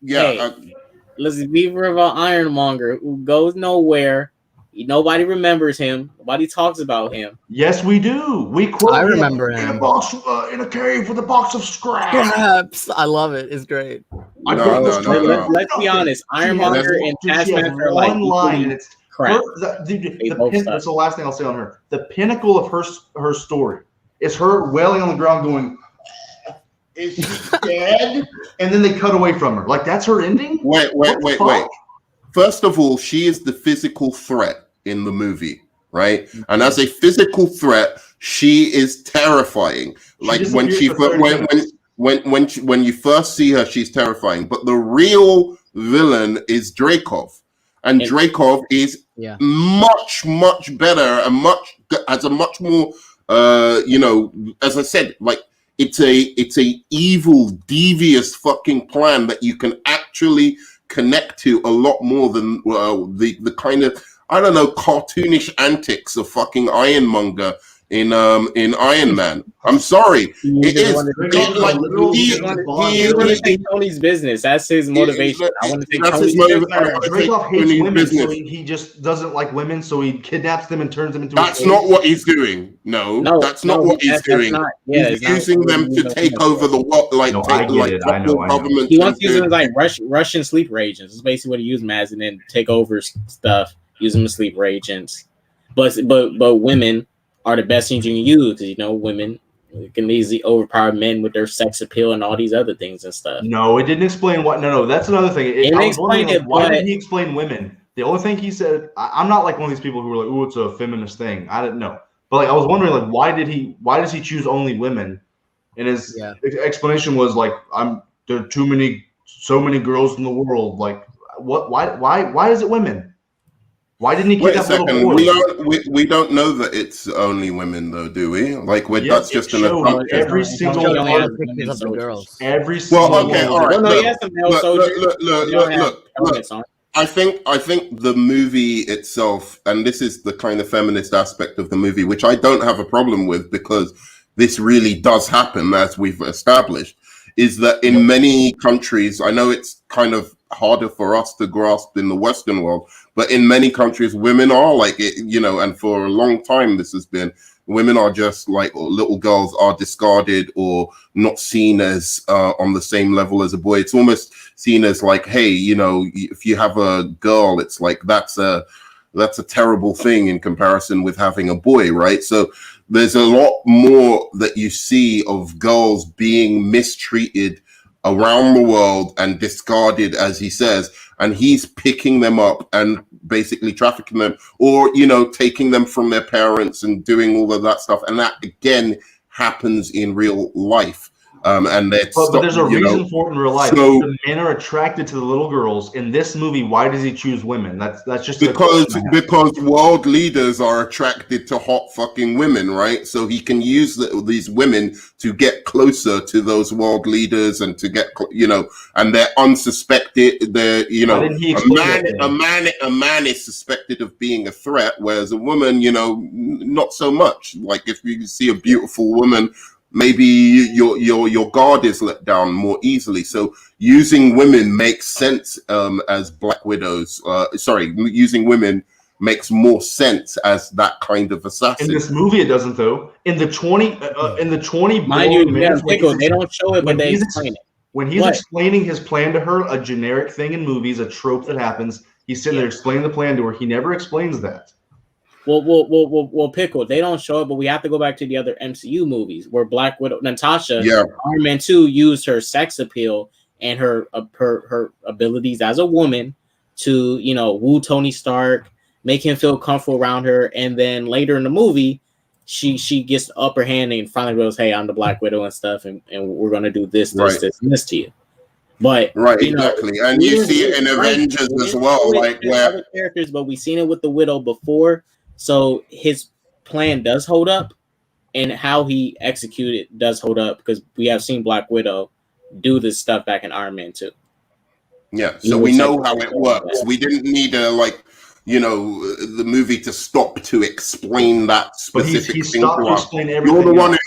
Yeah. Hey, let's be real about Ironmonger, who goes nowhere. Nobody remembers him. Nobody talks about him. Yes, we do. We quote I remember him. in a box, in a cave with a box of scraps. I love it. It's great. Let's be honest. Ironmonger and Taskmaster are like one line, and it's crap. That's the last thing I'll say on her. The pinnacle of her story is her wailing on the ground, going, "Is she dead?" And then they cut away from her. Like that's her ending. Wait. First of all, she is the physical threat in the movie, right? And as a physical threat, she is terrifying. Like when you first see her, she's terrifying. But the real villain is Dreykov, and Dreykov is much better and has a much more, as I said, like it's a evil, devious fucking plan that you can actually connect to a lot more than the kind of, I don't know, cartoonish antics of fucking Ironmonger in Iron Man. I'm sorry, it is. He want to take Tony's business. That's his motivation. I want to take Tony's business. Dreykov hates women, so he just doesn't like women, so he kidnaps them and turns them into. That's not what he's doing. No, that's not what he's doing. He's using them to take over the world, government. He wants to use them as like Russian sleeper agents. It's basically what he used them as, and then take over stuff. Use them as sleeper agents. But women are the best things you can use, because women can easily overpower men with their sex appeal and all these other things and stuff. No, it didn't explain what. No, that's another thing. Why did he explain women? The only thing he said, I'm not like one of these people who were like, "Oh, it's a feminist thing." I didn't know, but like I was wondering, like, why does he choose only women? And his explanation was like, there are so many girls in the world. Like, what? Why is it women? Why didn't he Wait a second. We don't know that it's only women, though, do we? Like, that's just an assumption. Every single pictures of the girls. Every single. Well, okay, all right. Look. I think the movie itself, and this is the kind of feminist aspect of the movie, which I don't have a problem with, because this really does happen, as we've established, is that in many countries, I know it's kind of harder for us to grasp in the Western world, but in many countries, women are like it, and for a long time this has been, women are just like, little girls are discarded or not seen as on the same level as a boy. It's almost seen as like, hey, if you have a girl, it's like that's a terrible thing in comparison with having a boy, right? So there's a lot more that you see of girls being mistreated around the world and discarded, as he says, and he's picking them up and basically trafficking them, or taking them from their parents and doing all of that stuff. And that again happens in real life. And but there's a reason for it in real life. So, the men are attracted to the little girls. In this movie, why does he choose women? That's just because world leaders are attracted to hot fucking women, right? So he can use these women to get closer to those world leaders and to get and they're unsuspected. They're a man is suspected of being a threat, whereas a woman, not so much. Like if you see a beautiful woman, maybe your guard is let down more easily. So using women makes sense as Black Widows. Using women makes more sense as that kind of assassin. In this movie, it doesn't though. In the 20 mind you, they don't show it, but they explain it. When he's explaining his plan to her, a generic thing in movies, a trope that happens, he's sitting there explaining the plan to her. He never explains that. Well, Pickle, they don't show it, but we have to go back to the other MCU movies where Black Widow, Natasha, Iron Man 2 used her sex appeal and her abilities as a woman to, you know, woo Tony Stark, make him feel comfortable around her, and then later in the movie, she gets the upper hand and finally goes, "Hey, I'm the Black Widow and stuff, and we're gonna do this, this, this, and this to you." But exactly, and you see it in Avengers as well, like where other characters, but we've seen it with the Widow before, so his plan does hold up, and how he executed does hold up because we have seen Black Widow do this stuff back in Iron Man 2. Yeah, so we know how it works. We didn't need the movie to stop to explain that specific thing to us. You're the one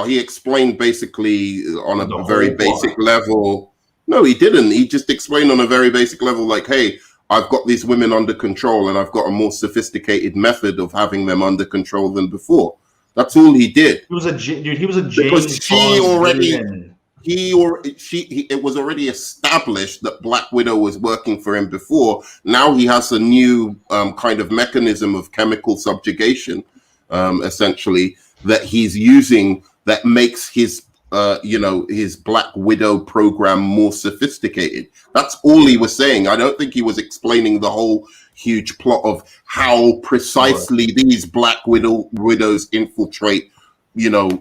he explained basically on a very basic level. No, he didn't. He just explained on a very basic level, like, hey, I've got these women under control and I've got a more sophisticated method of having them under control than before. That's all he did. He was a James because Bond it was already established that Black Widow was working for him before. Now he has a new kind of mechanism of chemical subjugation, essentially, that he's using that makes his his Black Widow program more sophisticated. That's all he was saying. I don't think he was explaining the whole huge plot of how precisely these Black widows infiltrate,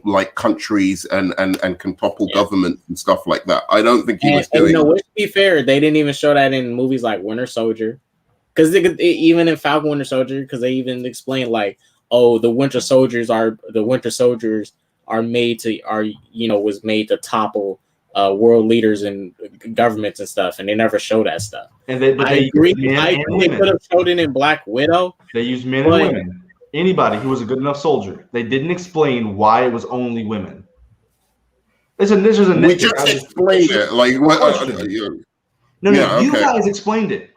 like countries and can topple governments and stuff like that. I don't think he was doing. To be fair, they didn't even show that in movies like Winter Soldier, because even in Falcon Winter Soldier, because they even explain like, oh, the Winter Soldiers was made to topple world leaders and governments and stuff, and they never show that stuff. And I agree. They could have showed it in Black Widow. They used men and women. Anybody who was a good enough soldier. They didn't explain why it was only women. We just explained it. Like what? You guys explained it.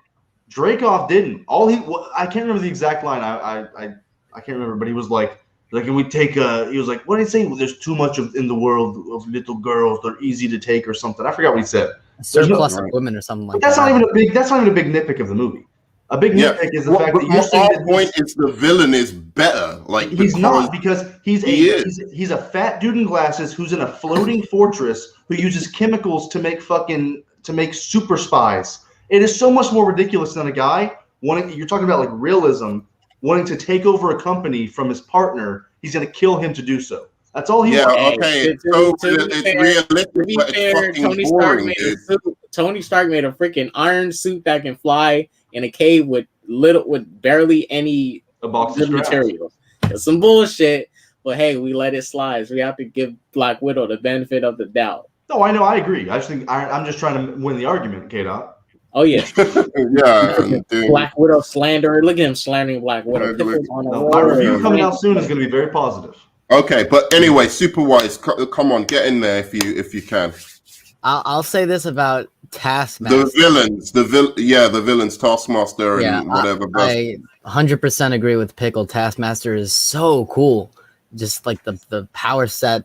Dreykov didn't. I can't remember the exact line. I can't remember, but he was like, can we take he was like, what did he say? Well, there's too much in the world of little girls. They're easy to take or something. I forgot what he said. Surplus of women or something like that. That's not even a big nitpick of the movie. A big nitpick is the fact that you're saying that point is the villain is better. Like he's not, because he's a fat dude in glasses who's in a floating fortress who uses chemicals to make super spies. It is so much more ridiculous than a guy you're talking about like realism, wanting to take over a company from his partner. He's going to kill him to do so. That's all he wants. Okay. It's realistic, but it's fucking boring, dude. Tony Stark made a freaking iron suit that can fly in a cave with barely any material. It's some bullshit, but hey, we let it slide. So we have to give Black Widow the benefit of the doubt. No, I know, I agree. I just think I'm just trying to win the argument, K-Dot. Oh yeah, dude. Black Widow slander. Look at him slandering Black Widow. My review coming out soon is going to be very positive. Okay, but anyway, Superwise, come on, get in there if you can. I'll say this about Taskmaster. The villains, Taskmaster and whatever. I 100% agree with Pickle. Taskmaster is so cool. Just like the power set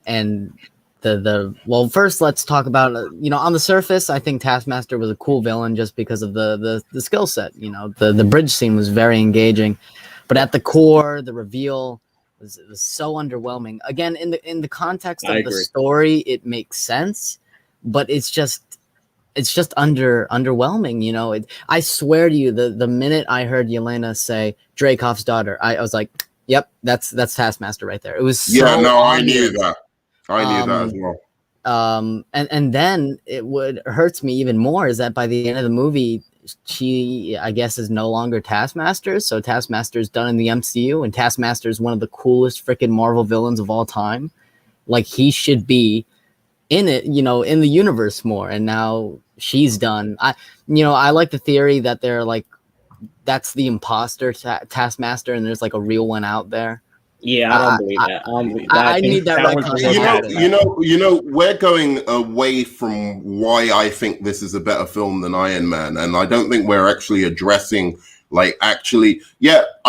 and well, first let's talk about on the surface, I think Taskmaster was a cool villain just because of the skill set. The bridge scene was very engaging, but at the core, the reveal was so underwhelming. Again, in the context of the story, it makes sense, but it's just underwhelming. I swear to you, the minute I heard Yelena say Dreykov's daughter, I was like, yep, that's Taskmaster right there. It was so I knew that. I knew that as well. And then hurts me even more is that by the end of the movie, she, I guess, is no longer Taskmaster. So Taskmaster is done in the MCU, and Taskmaster is one of the coolest freaking Marvel villains of all time. Like, he should be in it, in the universe more. And now she's done. I like the theory that they're like, that's the imposter Taskmaster, and there's like a real one out there. Yeah, I don't believe that. I need that retcon. We're going away from why I think this is a better film than Iron Man, and I don't think we're actually addressing I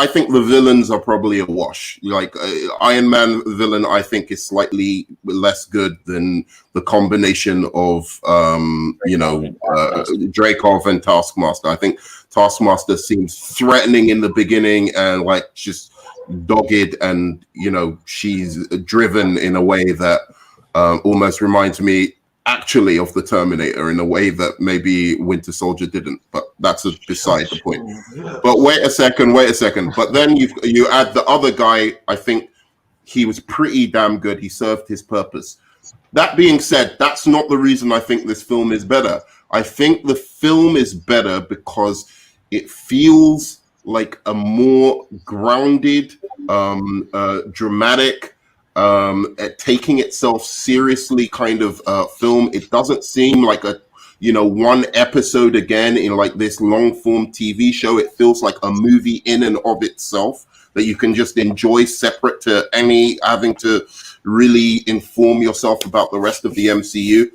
think the villains are probably a wash. Like Iron Man villain, I think is slightly less good than the combination of Dreykov and Taskmaster. I think Taskmaster seems threatening in the beginning and just dogged, and she's driven in a way that almost reminds me actually of the Terminator in a way that maybe Winter Soldier didn't, but that's beside the point. But wait a second. But then you add the other guy. I think he was pretty damn good. He served his purpose. That being said, that's not the reason I think this film is better. I think the film is better because it feels like a more grounded, dramatic, taking itself seriously kind of film. It doesn't seem like a one episode again in like this long form TV show. It feels like a movie in and of itself that you can just enjoy separate to any having to really inform yourself about the rest of the MCU.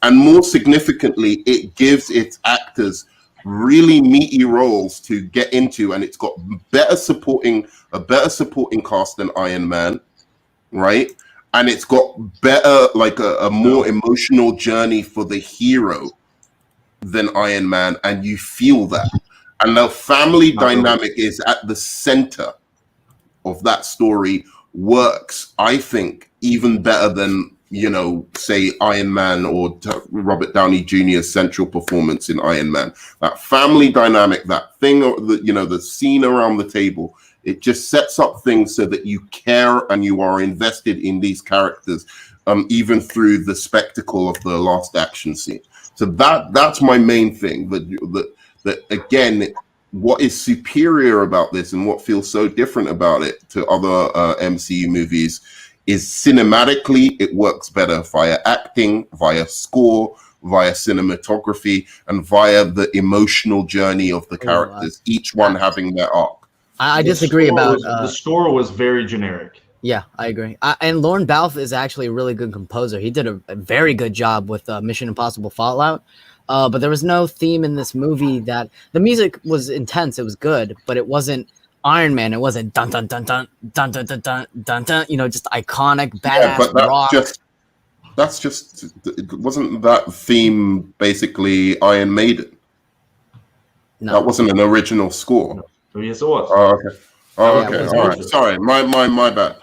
And more significantly, it gives its actors really meaty roles to get into, and it's got a better supporting cast than Iron Man, right? And it's got better, like a more emotional journey for the hero than Iron Man, and you feel that. And the family dynamic is at the center of that story, works, I think, even better than, say Iron Man or Robert Downey Jr.'s central performance in Iron Man. That family dynamic, that thing, the scene around the table, it just sets up things so that you care and you are invested in these characters, even through the spectacle of the last action scene. So that's my main thing. That again, what is superior about this and what feels so different about it to other MCU movies is cinematically it works better via acting, via score, via cinematography, and via the emotional journey of the characters, each one having their arc. I disagree about the score was very generic. Yeah, I agree. And Lorne Balfe is actually a really good composer. He did a very good job with Mission Impossible Fallout. But there was no theme in this movie that the music was intense. It was good, but it wasn't Iron Man. It wasn't dun dun dun dun dun dun dun dun dun dun. Just iconic badass but rock. That's just wasn't that theme basically Iron Maiden? No, that wasn't an original score. No. Yes, it was. Oh, okay. Oh, okay. Yeah, all right. Sorry, my bad.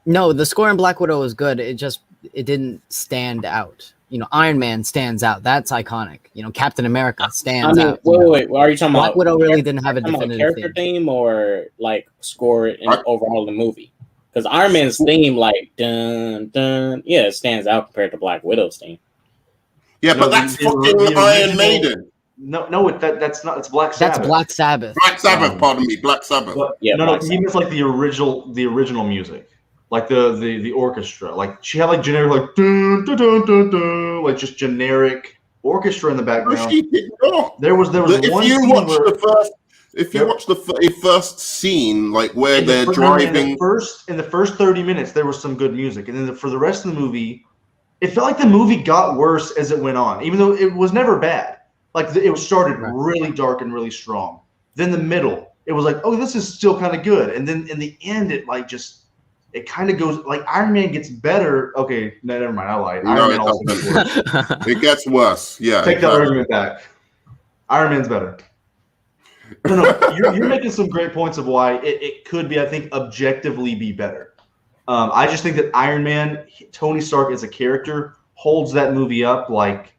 No, the score in Black Widow was good. It didn't stand out. Iron Man stands out. That's iconic. Captain America stands out. Wait. Are you talking Black about Widow really didn't have a definitive character theme or like score in overall the movie? Because Iron Man's theme, like dun dun, it stands out compared to Black Widow's theme. Yeah, but that's fucking Iron Maiden. No, that's not. It's Black Sabbath. That's Black Sabbath. Black Sabbath, pardon me, Black Sabbath. But, no, he means like the original music. Like the orchestra, like she had like generic, like dun, dun, dun, dun, dun, like just generic orchestra in the background. No, she did not. There was one. If you watch the first scene, like where they're driving, in the first 30 minutes, there was some good music, and then for the rest of the movie, it felt like the movie got worse as it went on, even though it was never bad. Like it started really dark and really strong. Then the middle, it was like, oh, this is still kind of good, and then in the end, it like just. It kind of goes like Iron Man gets better. Okay, no, never mind. I lied. Iron Man also gets worse. It gets worse. Yeah. Take that argument back. Iron Man's better. No, you're making some great points of why it could be, I think, objectively be better. I just think that Iron Man, Tony Stark as a character, holds that movie up. Like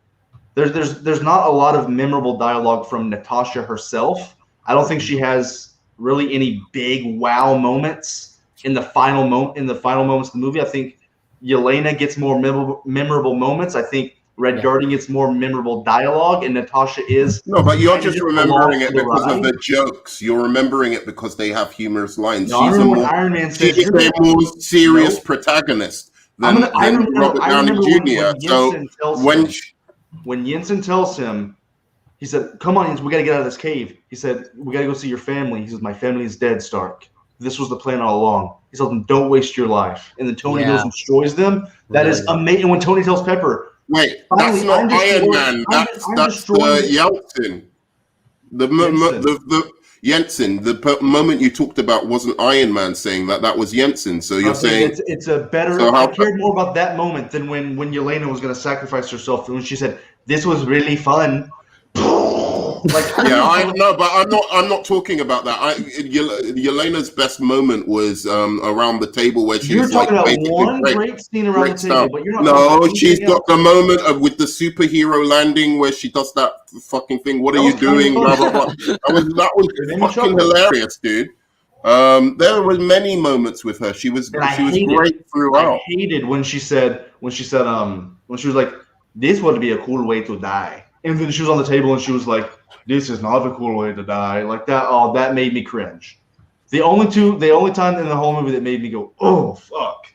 there's not a lot of memorable dialogue from Natasha herself. I don't think she has really any big wow moments. In the final moments of the movie, I think Yelena gets more memorable moments. I think Red Guardian gets more memorable dialogue, and Natasha is. No, but you're just remembering it because of the jokes. You're remembering it because they have humorous lines. No, she's Iron Man says she's a more serious protagonist than Robert Downey Jr. So when Jensen tells him, he said, "Come on, we got to get out of this cave." He said, "We got to go see your family." He says, "My family is dead, Stark. This was the plan all along." He tells them, "Don't waste your life." And then Tony goes and destroys them. That is amazing. And when Tony tells Pepper, "Wait, that's not Iron Man. That's Yeltsin." The Jensen. The moment you talked about wasn't Iron Man saying that was Jensen. So you're saying it's a better. So I cared more about that moment than when Yelena was going to sacrifice herself. When she said, "This was really fun." Like, Yeah, I know, but I'm not talking about that. Yelena's best moment was around the table where you're she's like talking about basically one great scene around the great table, stuff. but you're not talking No, about she's anything got else. the moment with the superhero landing where she does that fucking thing. What That are was you kind of doing? Blah blah blah. fun. That was It made me fucking chuckle. hilarious, dude. There were many moments with her. She was And I hated, great throughout. I hated when she was like, this would be a cool way to die. And then she was on the table and she was like, this is not a cool way to die. Like that, oh, that made me cringe. The only time in the whole movie that made me go, oh fuck.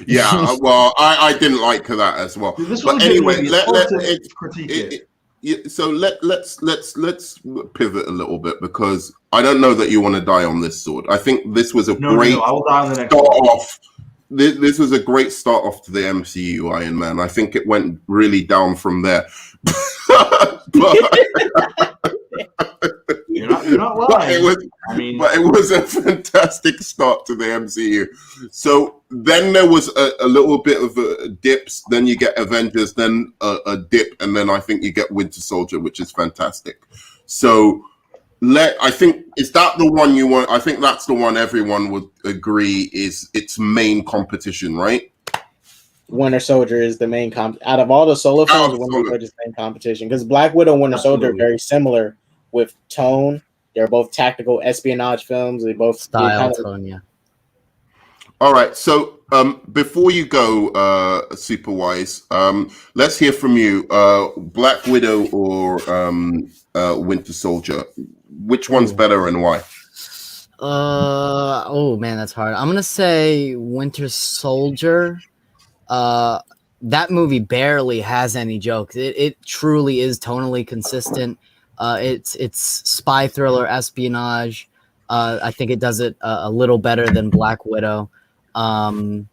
Yeah, well, I didn't like that as well. Dude, this was But a good anyway, movie. It's hard to critique it. so let's pivot a little bit because I don't know that you want to die on this sword. I think this was a great I will die on the next start one. off. This was a great start off to the MCU Iron Man. I think it went really down from there. You're not lying. But it was a fantastic start to the MCU. So then there was a little bit of a dips. Then you get Avengers, then a dip, and then I think you get Winter Soldier, which is fantastic. So I think, is that the one you want? I think that's the one everyone would agree is its main competition, right? Winter Soldier is the main out of all the solo films. Winter Soldier is the main competition because Black Widow and Winter Soldier are very similar with tone. They're both tactical espionage films. They both style tone, yeah. All right, so before you go, Superwise, let's hear from you. Black Widow or Winter Soldier? Which one's better and why? Oh man, that's hard. I'm gonna say Winter Soldier. That movie barely has any jokes. It truly is tonally consistent. It's spy thriller espionage. I think it does it a little better than Black Widow. But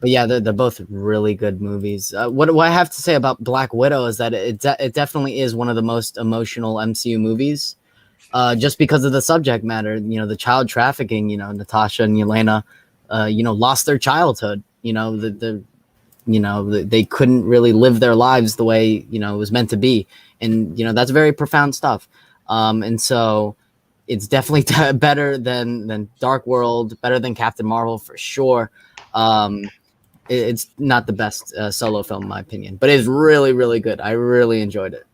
yeah, they're both really good movies. What I have to say about Black Widow is that it definitely is one of the most emotional MCU movies. Just because of the subject matter, you know, the child trafficking. You know, Natasha and Yelena, lost their childhood. You know, they couldn't really live their lives the way, it was meant to be. And, that's very profound stuff. And so it's definitely better than Dark World, better than Captain Marvel for sure. It's not the best solo film, in my opinion, but it's really, really good. I really enjoyed it.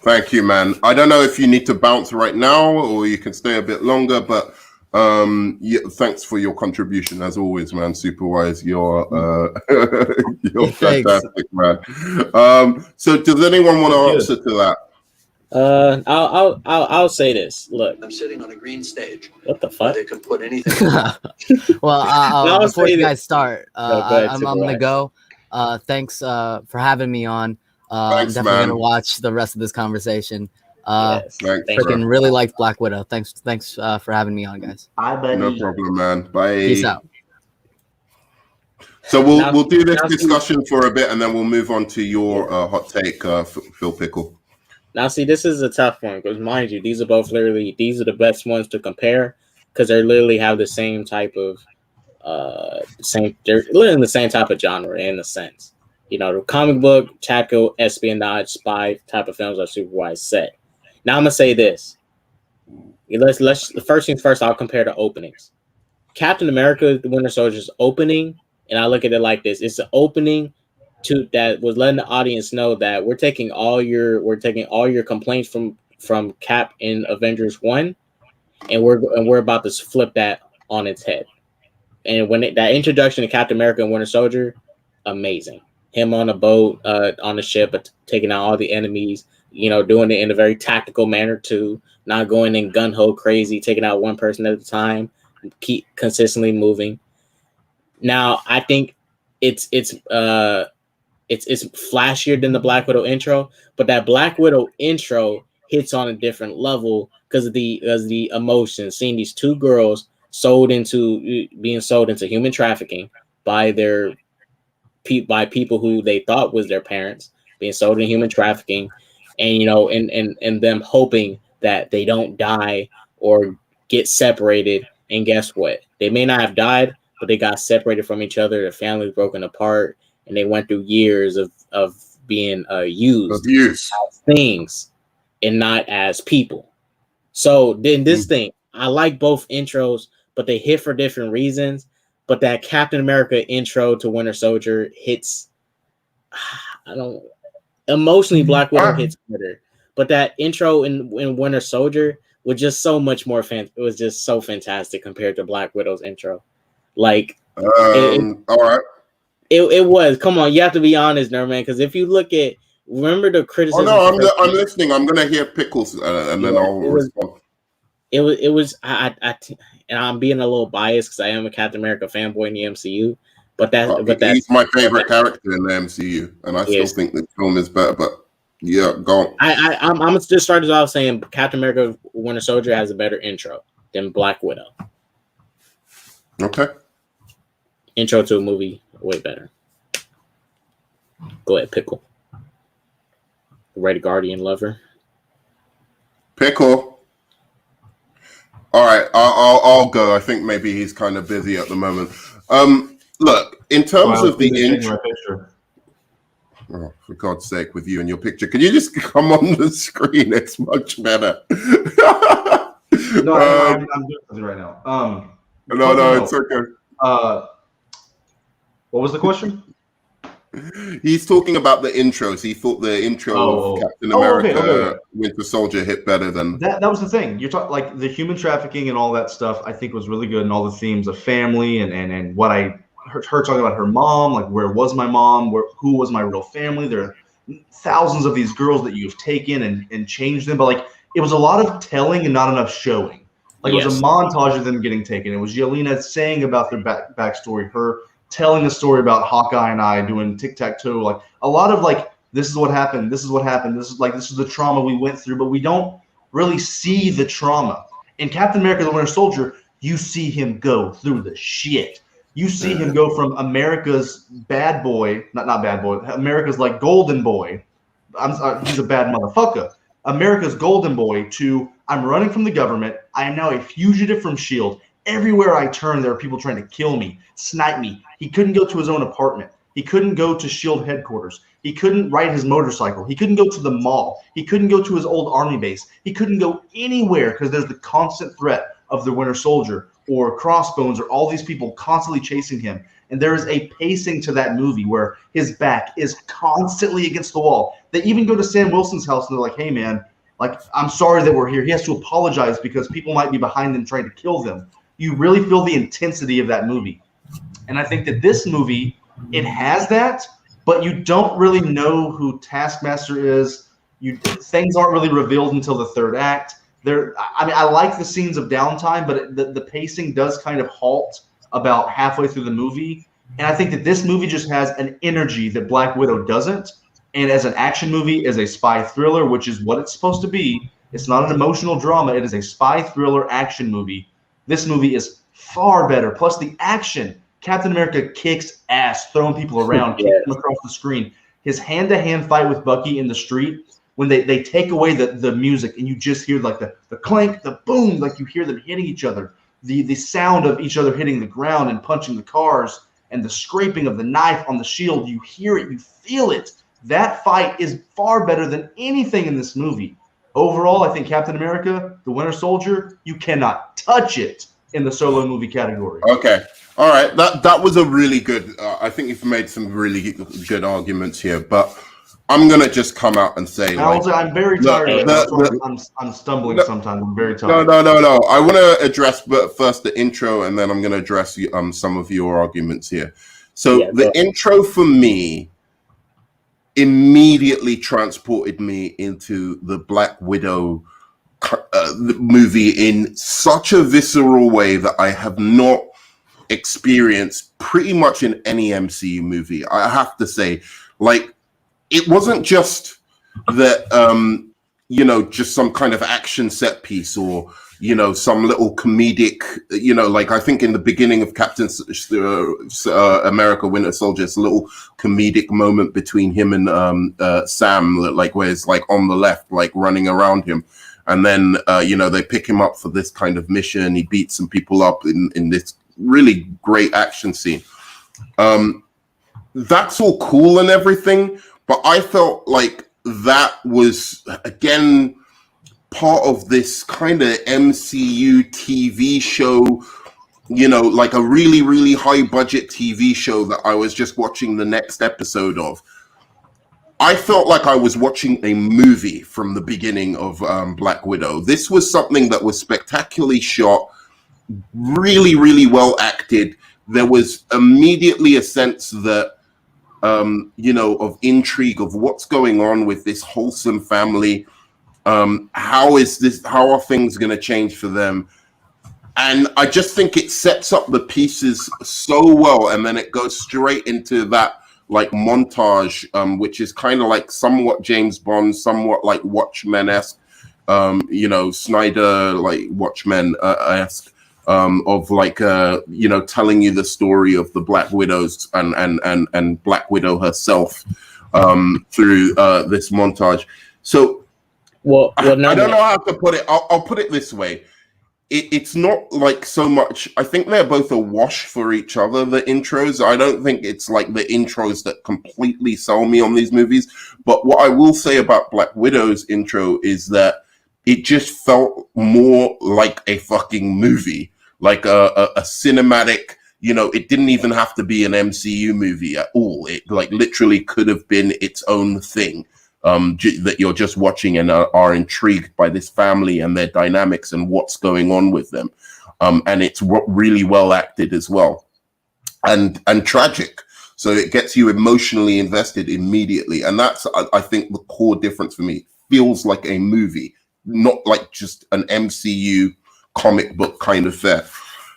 Thank you, man. I don't know if you need to bounce right now or you can stay a bit longer, but thanks for your contribution as always, man. Superwise, you're fantastic, man. So does anyone want to answer to that? I'll say this. Look, I'm sitting on a green stage. What the fuck? They could put anything. Well, before you guys start, I'm gonna go. Thanks for having me on. Thanks, I'm definitely gonna watch the rest of this conversation. Freaking really liked Black Widow. Thanks for having me on, guys. Bye, buddy. No problem, man. Bye. Peace out. So we'll do this discussion for a bit, and then we'll move on to your hot take, Phil Pickle. Now, see, this is a tough one because, mind you, these are the best ones to compare because they literally have the same type of they're literally in the same type of genre in a sense. The comic book, tactical, espionage, spy type of films are Superwise set. Now I'm gonna say this. Let's the first things first. I'll compare the openings. Captain America: The Winter Soldier's opening, and I look at it like this: it's an opening that was letting the audience know that we're taking all your complaints from Cap in Avengers 1, and we're about to flip that on its head. And when that introduction to Captain America and Winter Soldier, amazing. Him on a boat, on a ship, taking out all the enemies, doing it in a very tactical manner too, not going in gun-ho crazy, taking out one person at a time, keep consistently moving. Now, I think it's flashier than the Black Widow intro, but that Black Widow intro hits on a different level because of the emotion, seeing these two girls being sold into human trafficking by people who they thought was their parents, being sold in human trafficking, and and them hoping that they don't die or get separated. And guess what? They may not have died, but they got separated from each other. Their families broken apart, and they went through years of being used Abuse. as things and not as people. So then this thing, I like both intros, but they hit for different reasons. But that Captain America intro to Winter Soldier hits. I don't emotionally Black Widow hits better, but that intro in Winter Soldier was just so much more It was just so fantastic compared to Black Widow's intro. Like, all right. It was. Come on, you have to be honest, man. Because if you look at, remember the criticism. Oh no, I'm listening. I'm gonna hear Pickles, and then I'll respond. It was. And I'm being a little biased because I am a Captain America fanboy in the MCU. But he's my favorite character in the MCU, and I still think the film is better. But yeah, go on. I'm just started off saying Captain America: Winter Soldier has a better intro than Black Widow. Okay. Intro to a movie, way better. Go ahead, Pickle. Red Guardian lover. Pickle. All right, I'll go. I think maybe he's kind of busy at the moment. Look, in terms of the intro. Oh, for God's sake, with you and your picture, can you just come on the screen? It's much better. No, I'm doing something right now. No, it's okay. What was the question? He's talking about the intros. He thought the intro of Captain America Winter Soldier hit better than that. That was the thing. You're talking like the human trafficking and all that stuff. I think was really good, and all the themes of family and what I heard her talking about her mom, like where was my mom, who was my real family. There are thousands of these girls that you've taken and changed them, but like it was a lot of telling and not enough showing. Like it was a montage of them getting taken. It was Yelena saying about their backstory, her telling a story about Hawkeye and I doing tic-tac-toe, like a lot of like, this is what happened, this is what happened, this is the trauma we went through, but we don't really see the trauma. In Captain America: The Winter Soldier, you see him go through the shit. You see him go from America's bad boy, not bad boy, America's like golden boy. He's a bad motherfucker. America's golden boy to I'm running from the government. I am now a fugitive from S.H.I.E.L.D. Everywhere I turn, there are people trying to kill me, snipe me. He couldn't go to his own apartment. He couldn't go to S.H.I.E.L.D. headquarters. He couldn't ride his motorcycle. He couldn't go to the mall. He couldn't go to his old army base. He couldn't go anywhere because there's the constant threat of the Winter Soldier or Crossbones or all these people constantly chasing him. And there is a pacing to that movie where his back is constantly against the wall. They even go to Sam Wilson's house and they're like, hey, man, like, I'm sorry that we're here. He has to apologize because people might be behind them trying to kill them. You really feel the intensity of that movie. And I think that this movie, it has that, but you don't really know who Taskmaster is. Things aren't really revealed until the third act. I like the scenes of downtime, but the pacing does kind of halt about halfway through the movie. And I think that this movie just has an energy that Black Widow doesn't. And as an action movie, as a spy thriller, which is what it's supposed to be, it's not an emotional drama. It is a spy thriller action movie. This movie is far better. Plus the action. Captain America kicks ass, throwing people around, kicking them across the screen. His hand-to-hand fight with Bucky in the street, when they take away the music and you just hear like the clank, the boom, like you hear them hitting each other, the sound of each other hitting the ground and punching the cars, and the scraping of the knife on the shield, you hear it, you feel it. That fight is far better than anything in this movie. Overall, I think Captain America: The Winter Soldier, you cannot touch it in the solo movie category. Okay. All right. That was a really good, I think you've made some really good arguments here, but I'm going to just come out and say, I'm very tired. I'm stumbling sometimes. I'm very tired. No. I want to address first the intro, and then I'm going to address some of your arguments here. So the intro for me immediately transported me into the Black Widow movie in such a visceral way that I have not experienced pretty much in any MCU movie. I have to say, like, it wasn't just that, just some kind of action set piece or, some little comedic, like I think in the beginning of Captain America Winter Soldier, it's a little comedic moment between him and Sam, like where it's like on the left, like running around him. And then, they pick him up for this kind of mission. He beats some people up in this really great action scene. That's all cool and everything. But I felt like that was again part of this kind of MCU TV show, you know, like a really, really high budget TV show that I was just watching the next episode of. I felt like I was watching a movie from the beginning of Black Widow. This was something that was spectacularly shot, really, really well acted. There was immediately a sense that, you know, of intrigue of what's going on with this wholesome family. How are things going to change for them? And I just think it sets up the pieces so well, and then it goes straight into that like montage, which is kind of like somewhat James Bond, somewhat like Watchmen-esque, you know, Snyder like Watchmen-esque, of like you know, telling you the story of the Black Widows and Black Widow herself through this montage. So Well, I don't know how to put it. I'll put it this way. It's not like so much. I think they're both a wash for each other, the intros. I don't think it's like the intros that completely sell me on these movies. But what I will say about Black Widow's intro is that it just felt more like a fucking movie, like a cinematic, you know, it didn't even have to be an MCU movie at all. It like literally could have been its own thing. That you're just watching and are intrigued by this family and their dynamics and what's going on with them. And it's really well acted as well, and tragic. So it gets you emotionally invested immediately. And that's, I think, the core difference for me. It feels like a movie, not like just an MCU comic book kind of fare.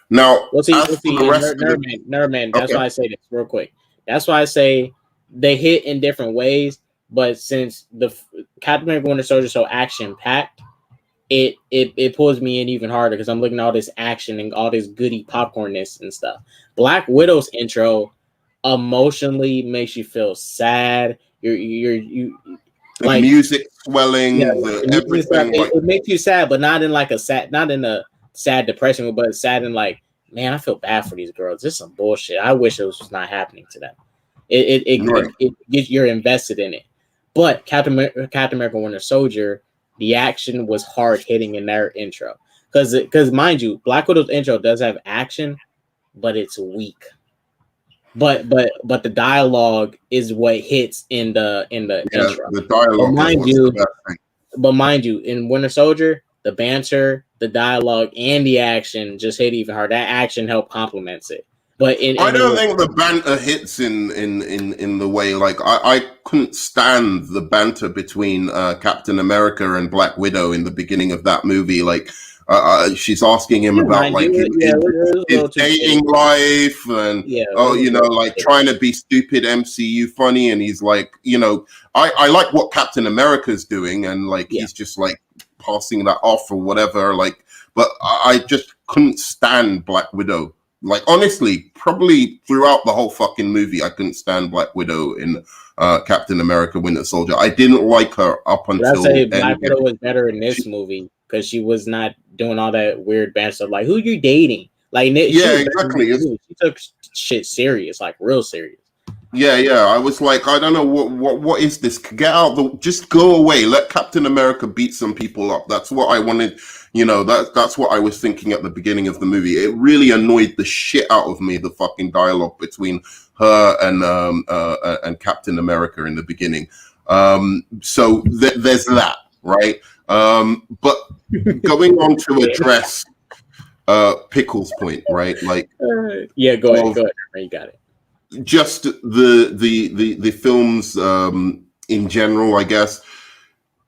Now, Nerdman, that's why I say this real quick. That's why I say they hit in different ways. But since the Captain America Winter Soldier is so action packed, it pulls me in even harder because I'm looking at all this action and all this goody popcornness and stuff. Black Widow's intro emotionally makes you feel sad. You the like music swelling, yeah, everything. It makes you sad, but not in like not in a sad depression, but sad in like, man, I feel bad for these girls. This is some bullshit. I wish it was not happening to them. It gets you're invested in it. But Captain America Winter Soldier, the action was hard hitting in their intro. Because mind you, Black Widow's intro does have action, but it's weak. But the dialogue is what hits in the intro. The dialogue. But mind you, in Winter Soldier, the banter, the dialogue, and the action just hit even harder. That action helped complements it. But I don't think the banter hits in the way, like I couldn't stand the banter between Captain America and Black Widow in the beginning of that movie. Like she's asking him about like his dating life and you know, like trying to be stupid MCU funny, and he's like, you know, I like what Captain America's doing, and like he's just like passing that off or whatever. Like, but I just couldn't stand Black Widow. Like, honestly, probably throughout the whole fucking movie, I couldn't stand Black Widow in Captain America Winter Soldier. I didn't like her up until... I say Black Widow was better in this movie because she was not doing all that weird bad stuff. Like, who you dating? Like, exactly. She took shit serious, like real serious. Yeah. I was like, I don't know what is this? Get out! Just go away. Let Captain America beat some people up. That's what I wanted. You know, that's what I was thinking at the beginning of the movie. It really annoyed the shit out of me, the fucking dialogue between her and Captain America in the beginning. So there's that, right? But going on to address Pickle's point, right? Like, go ahead. You got it. Just the films in general, I guess.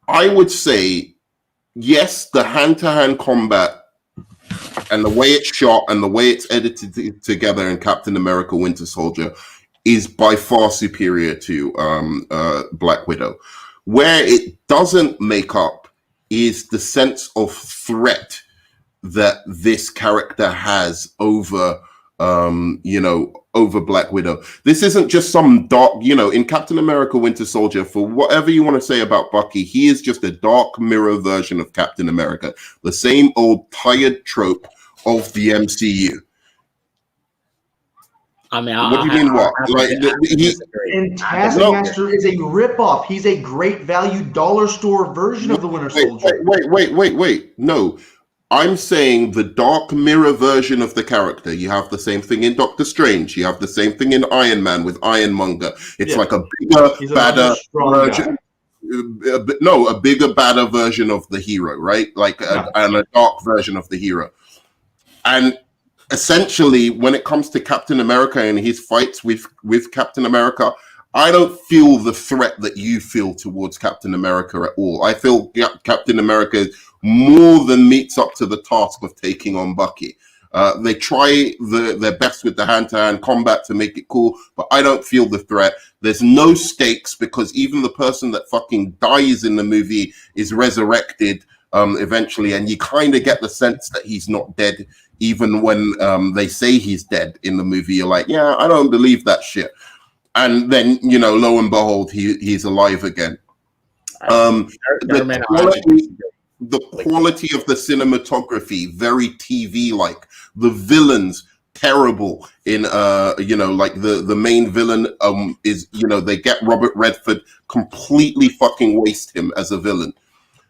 I would say, yes, the hand-to-hand combat and the way it's shot and the way it's edited together in Captain America Winter Soldier is by far superior to Black Widow. Where it doesn't make up is the sense of threat that this character has over over Black Widow. This isn't just some dark, in Captain America Winter Soldier, for whatever you want to say about Bucky, he is just a dark mirror version of Captain America. The same old tired trope of the MCU. I mean, What do you mean? What? Like And Taskmaster is a ripoff. He's a great value dollar store version of the Winter Soldier. Wait. No, I'm saying the Dark Mirror version of the character. You have the same thing in Doctor Strange. You have the same thing in Iron Man with Ironmonger. It's like a bigger, badder version. A bigger, badder version of the hero, right? Like and a dark version of the hero. And essentially, when it comes to Captain America and his fights with Captain America, I don't feel the threat that you feel towards Captain America at all. I feel Captain America more than meets up to the task of taking on Bucky. They try their best with the hand-to-hand combat to make it cool, but I don't feel the threat. There's no stakes because even the person that fucking dies in the movie is resurrected eventually, and you kind of get the sense that he's not dead. Even when they say he's dead in the movie, you're like, yeah, I don't believe that shit. And then, lo and behold, he's alive again. The quality of the cinematography, very TV-like. The villains, terrible. In like the main villain is, they get Robert Redford, completely fucking waste him as a villain.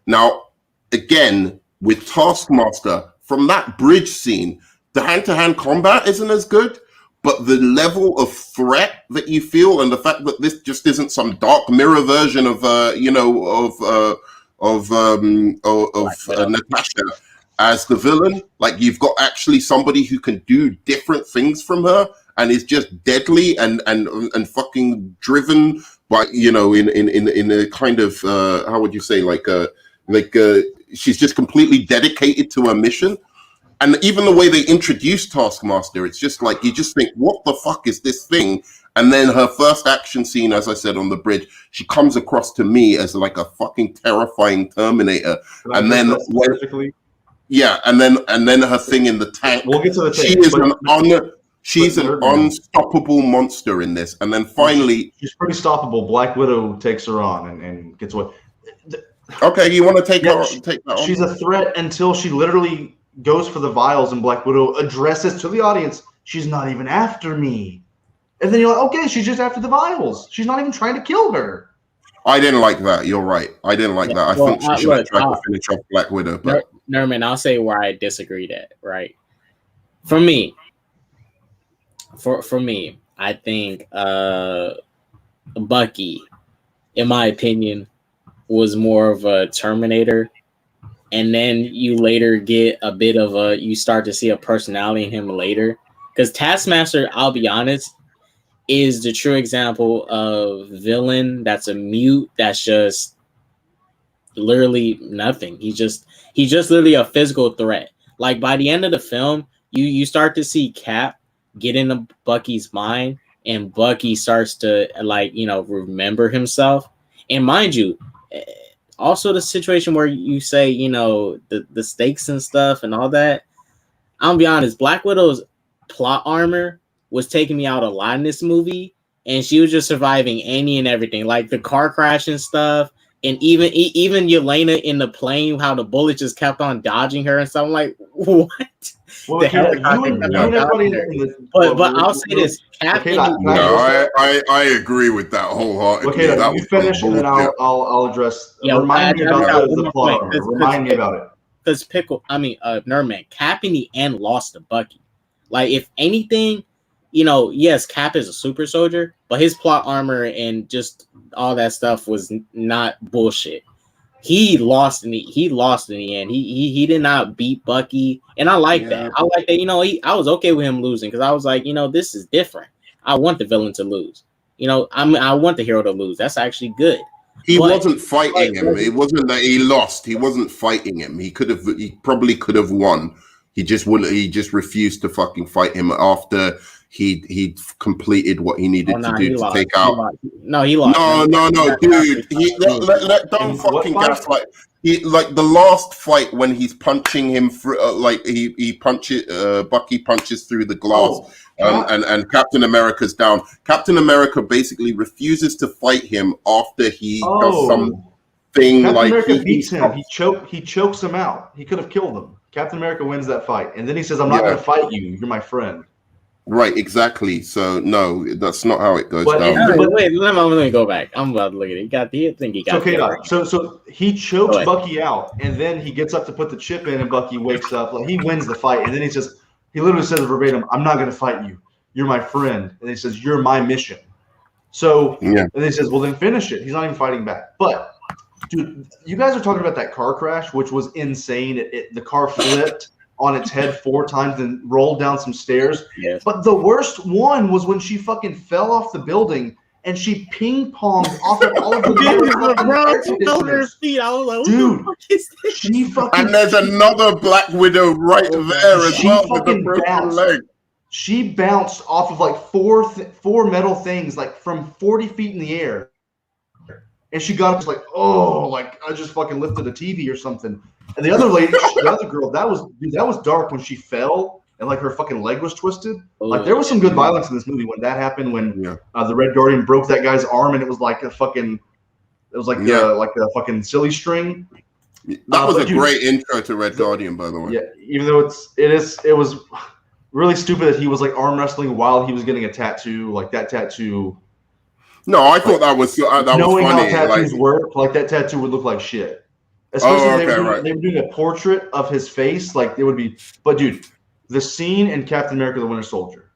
Now, again, with Taskmaster, from that bridge scene, the hand-to-hand combat isn't as good, but the level of threat that you feel and the fact that this just isn't some Dark Mirror version of Natasha as the villain, like you've got actually somebody who can do different things from her and is just deadly and fucking driven by in a kind of how would you say she's just completely dedicated to her mission. And even the way they introduce Taskmaster, it's just like you just think, what the fuck is this thing? And then her first action scene, as I said on the bridge, she comes across to me as like a fucking terrifying Terminator. And then and then her thing in the tank. We'll get to the tank. She's an unstoppable monster in this. And then finally, she's pretty stoppable. Black Widow takes her on and gets away. Okay, you want to take that on? She's a threat until she literally goes for the vials, and Black Widow addresses to the audience, she's not even after me. And then you're like, okay, she's just after the vials. She's not even trying to kill her. I didn't like that. You're right. I didn't like that. I think she should have tried to finish off Black Widow. But Nerman, I'll say where I disagreed at, right? For me, I think Bucky, in my opinion, was more of a Terminator. And then you later get a bit of you start to see a personality in him later. Because Taskmaster, I'll be honest, is the true example of villain that's a mute, that's just literally nothing. He's just literally a physical threat. Like by the end of the film, you start to see Cap get into Bucky's mind, and Bucky starts to remember himself. And mind you, also the situation where you say, the stakes and stuff and all that. I'll be honest, Black Widow's plot armor was taking me out a lot in this movie, and she was just surviving any and everything, like the car crash and stuff, and even Yelena in the plane, how the bullet just kept on dodging her and stuff. I'm like, what? Well, but I'll say this, Captain. I agree with that wholeheartedly. Okay, you finish, and then I'll address. Remind me about the plot. Remind me about it. Because Nerman, Cap in the end lost to Bucky. Like, if anything, yes, Cap is a super soldier, but his plot armor and just all that stuff was not bullshit. He lost in the end. He did not beat Bucky, and I like that. I like that. I was okay with him losing because I was like, this is different. I want the villain to lose. I want the hero to lose. That's actually good. He wasn't fighting him. It wasn't that he lost. He wasn't fighting him. He probably could have won. He just wouldn't. He just refused to fucking fight him after he'd completed what he needed to do to take out. He lost. No, dude. Don't fucking gaslight. Like the last fight when he's punching him through, he punches. Bucky punches through the glass, and Captain America's down. Captain America basically refuses to fight him after he does something. Captain America beats him. He chokes him out. He could have killed him. Captain America wins that fight, and then he says, "I'm not going to fight you. You're my friend." Right, exactly. So no, that's not how it goes But down. Wait, let me go back. I'm about to look at it. I think he got okay, the Doc. So he chokes Go ahead. Bucky out, and then he gets up to put the chip in, and Bucky wakes up. Like he wins the fight, and then he literally says verbatim, "I'm not going to fight you. You're my friend," and he says, "You're my mission." So Yeah. and he says, "Well, then finish it." He's not even fighting back. But dude, you guys are talking about that car crash, which was insane. The car flipped on its head 4 times, then rolled down some stairs. Yes. But the worst one was when she fucking fell off the building and she ping ponged off of all of the feet. I was like, dude, what the fuck is this? she fucking. And there's another Black Widow right there as She well with the fucking broken bounced. leg. She bounced off of like four metal things, like from 40 feet in the air. And she got up like, oh, like I just fucking lifted a TV or something. And the other lady, the other girl, that was dark when she fell and like her fucking leg was twisted. Like there was some good violence in this movie when that happened. When the Red Guardian broke that guy's arm and it was like a fucking, a fucking silly string. That was a great intro to Red Guardian, by the way. Yeah, even though it was really stupid that he was like arm wrestling while he was getting a tattoo, like that tattoo. No, I thought that was knowing funny. how tattoos work, like that tattoo would look like shit. Especially if they were doing a portrait of his face, like it would be. But dude, the scene in Captain America: The Winter Soldier,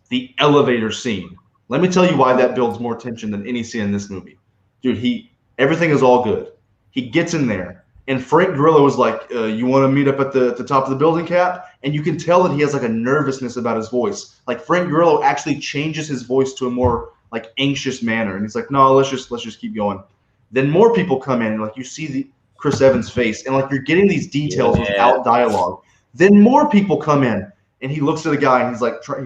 the elevator scene. Let me tell you why that builds more tension than any scene in this movie. Dude, everything is all good. He gets in there, and Frank Grillo was like, "You want to meet up at the top of the building, Cap?" And you can tell that he has like a nervousness about his voice. Like Frank Grillo actually changes his voice to a more like anxious manner, and he's like, "No, let's just keep going." Then more people come in, and like you see Chris Evans' face, and like you're getting these details without dialogue. Then more people come in, and he looks at the guy, and he's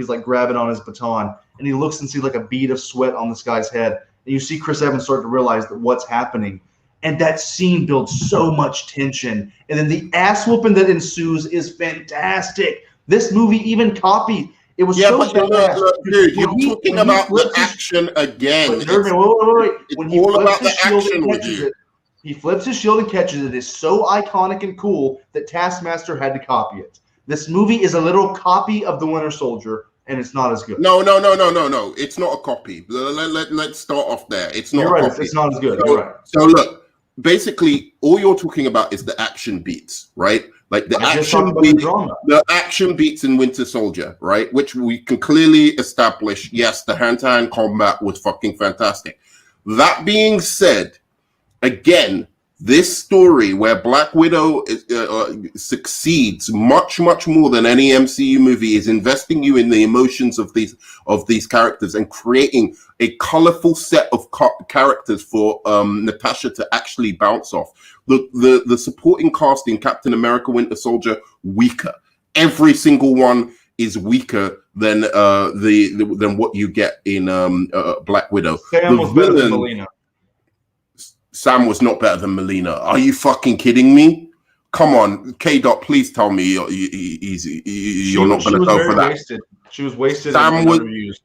like grabbing on his baton, and he looks and sees like a bead of sweat on this guy's head, and you see Chris Evans start to realize that what's happening, and that scene builds so much tension, and then the ass whooping that ensues is fantastic. This movie even copied. It was so badass. Dude, you're talking about the action again. Wait. When he flips his shield and catches it, he flips his shield and catches it. It's so iconic and cool that Taskmaster had to copy it. This movie is a little copy of The Winter Soldier, and it's not as good. No. It's not a copy. Let's start off there. It's not a copy. It's not as good. You're right. So look, basically, all you're talking about is the action beats, right? Like the action beats in Winter Soldier, right? Which we can clearly establish. Yes, the hand-to-hand combat was fucking fantastic. That being said, again, this story where Black Widow succeeds much more than any MCU movie is investing you in the emotions of these characters and creating a colorful set of characters for Natasha to actually bounce off. The supporting cast in Captain America: Winter Soldier, weaker. Every single one is weaker than than what you get in Black Widow. Sam was better than Melina. Sam was not better than Melina. Are you fucking kidding me? Come on, K-Dot, please tell me you're not going to go for that. Wasted. She was wasted. Sam was used.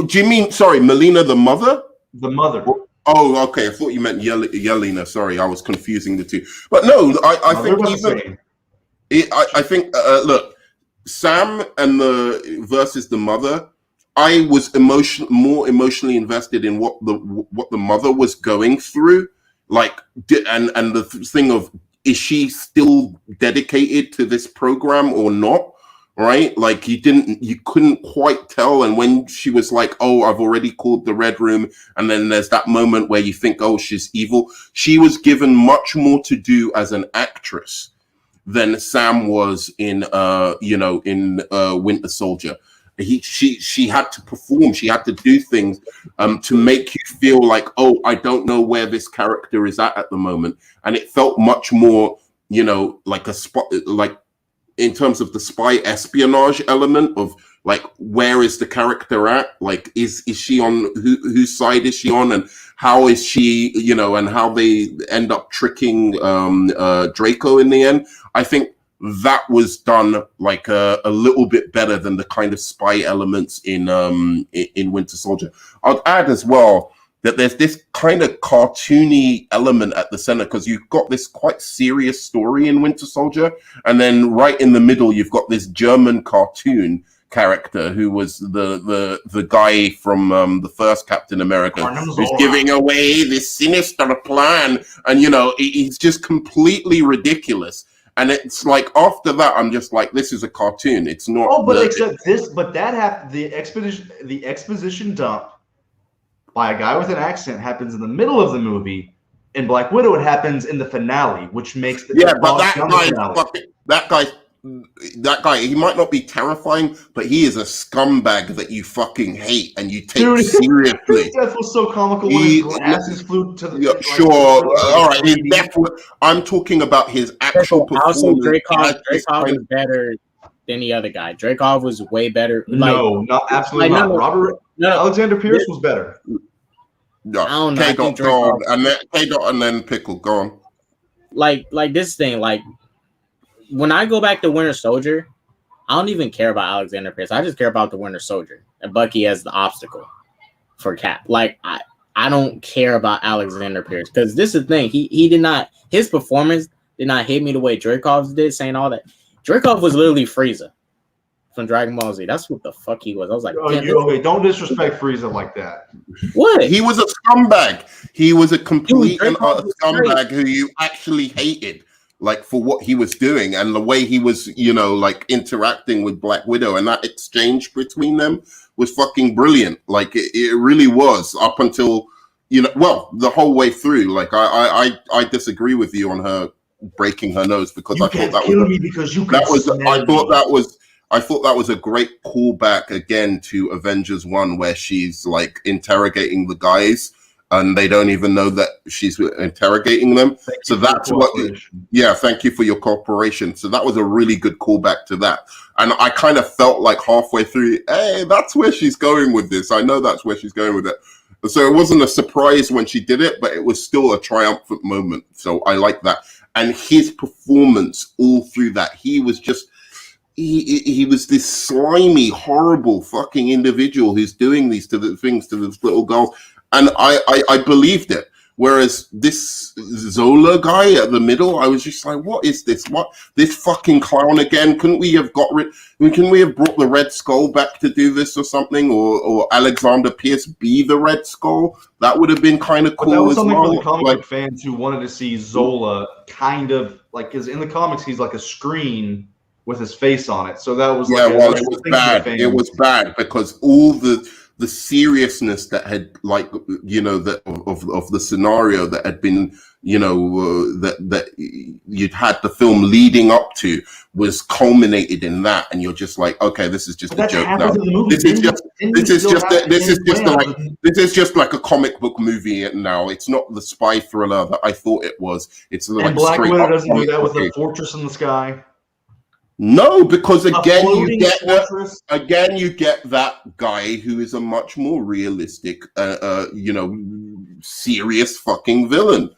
Do you mean, sorry, Melina the mother? The mother. Oh, okay. I thought you meant Yelena. Sorry, I was confusing the two. But no, I think look, Sam and versus the mother. I was more emotionally invested in what the mother was going through, like, and the thing of, is she still dedicated to this program or not? Right? Like you couldn't quite tell. And when she was like, "Oh, I've already called the Red Room," and then there's that moment where you think, "Oh, she's evil." She was given much more to do as an actress than Sam was in Winter Soldier. She had to perform. She had to do things to make you feel like, oh, I don't know where this character is at the moment. And it felt much more, like a spot, like in terms of the spy espionage element of like, where is the character at? Like, is she on whose side is she on? And how is she, and how they end up tricking Draco in the end? I think that was done like a little bit better than the kind of spy elements in Winter Soldier. I'd add as well that there's this kind of cartoony element at the center, because you've got this quite serious story in Winter Soldier, and then right in the middle you've got this German cartoon character who was the guy from the first Captain America who's giving away this sinister plan, and he's just completely ridiculous. And it's like after that, I'm just like, this is a cartoon. It's not. Oh, but that happened. The exposition dump by a guy with an accent happens in the middle of the movie. In Black Widow, it happens in the finale, which makes the but that guy, he might not be terrifying, but he is a scumbag that you fucking hate and you take seriously. His death was so comical when his glasses flew to the. All right. His death I'm talking about his actual performance. Also, Dreykov was better than the other guy. Dreykov was way better. No, absolutely not. Alexander Pierce was better. No, I don't know. Go on, and then Pickle, go on. Like this thing, when I go back to Winter Soldier, I don't even care about Alexander Pierce. I just care about the Winter Soldier and Bucky as the obstacle for Cap. I don't care about Alexander Pierce because this is the thing. His performance did not hit me the way Dreykov's did, saying all that. Dreykov was literally Frieza from Dragon Ball Z. That's what the fuck he was. I was like, okay, don't disrespect Frieza like that. What? He was a scumbag. He was a complete and utter scumbag who you actually hated. For what he was doing and the way he was, interacting with Black Widow, and that exchange between them was fucking brilliant. It really was up until, the whole way through. I disagree with you on her breaking her nose because I thought that was a great callback again to Avengers 1 where she's interrogating the guys. And they don't even know that she's interrogating them. So that's thank you for your cooperation. So that was a really good callback to that. And I kind of felt like halfway through, hey, that's where she's going with this. I know that's where she's going with it. So it wasn't a surprise when she did it, but it was still a triumphant moment. So I like that. And his performance all through that, he was just, he was this slimy, horrible fucking individual who's doing these things to this little girl. And I believed it. Whereas this Zola guy at the middle, I was just like, what is this? What? This fucking clown again? Couldn't we have brought the Red Skull back to do this or something? Or Alexander Pierce be the Red Skull? That would have been kind of cool. That was something for the comic book fans who wanted to see Zola kind of because in the comics, he's like a screen with his face on it. So that was it was bad. It was bad because all the seriousness that had of the scenario that had been that you'd had the film leading up to was culminated in that, and you're just like, okay, this is just a joke now. This is just like a comic book movie now. It's not the spy thriller that I thought it was. It's like Black Widow doesn't do that with a fortress in the sky. No, because again you get that guy who is a much more realistic, serious fucking villain.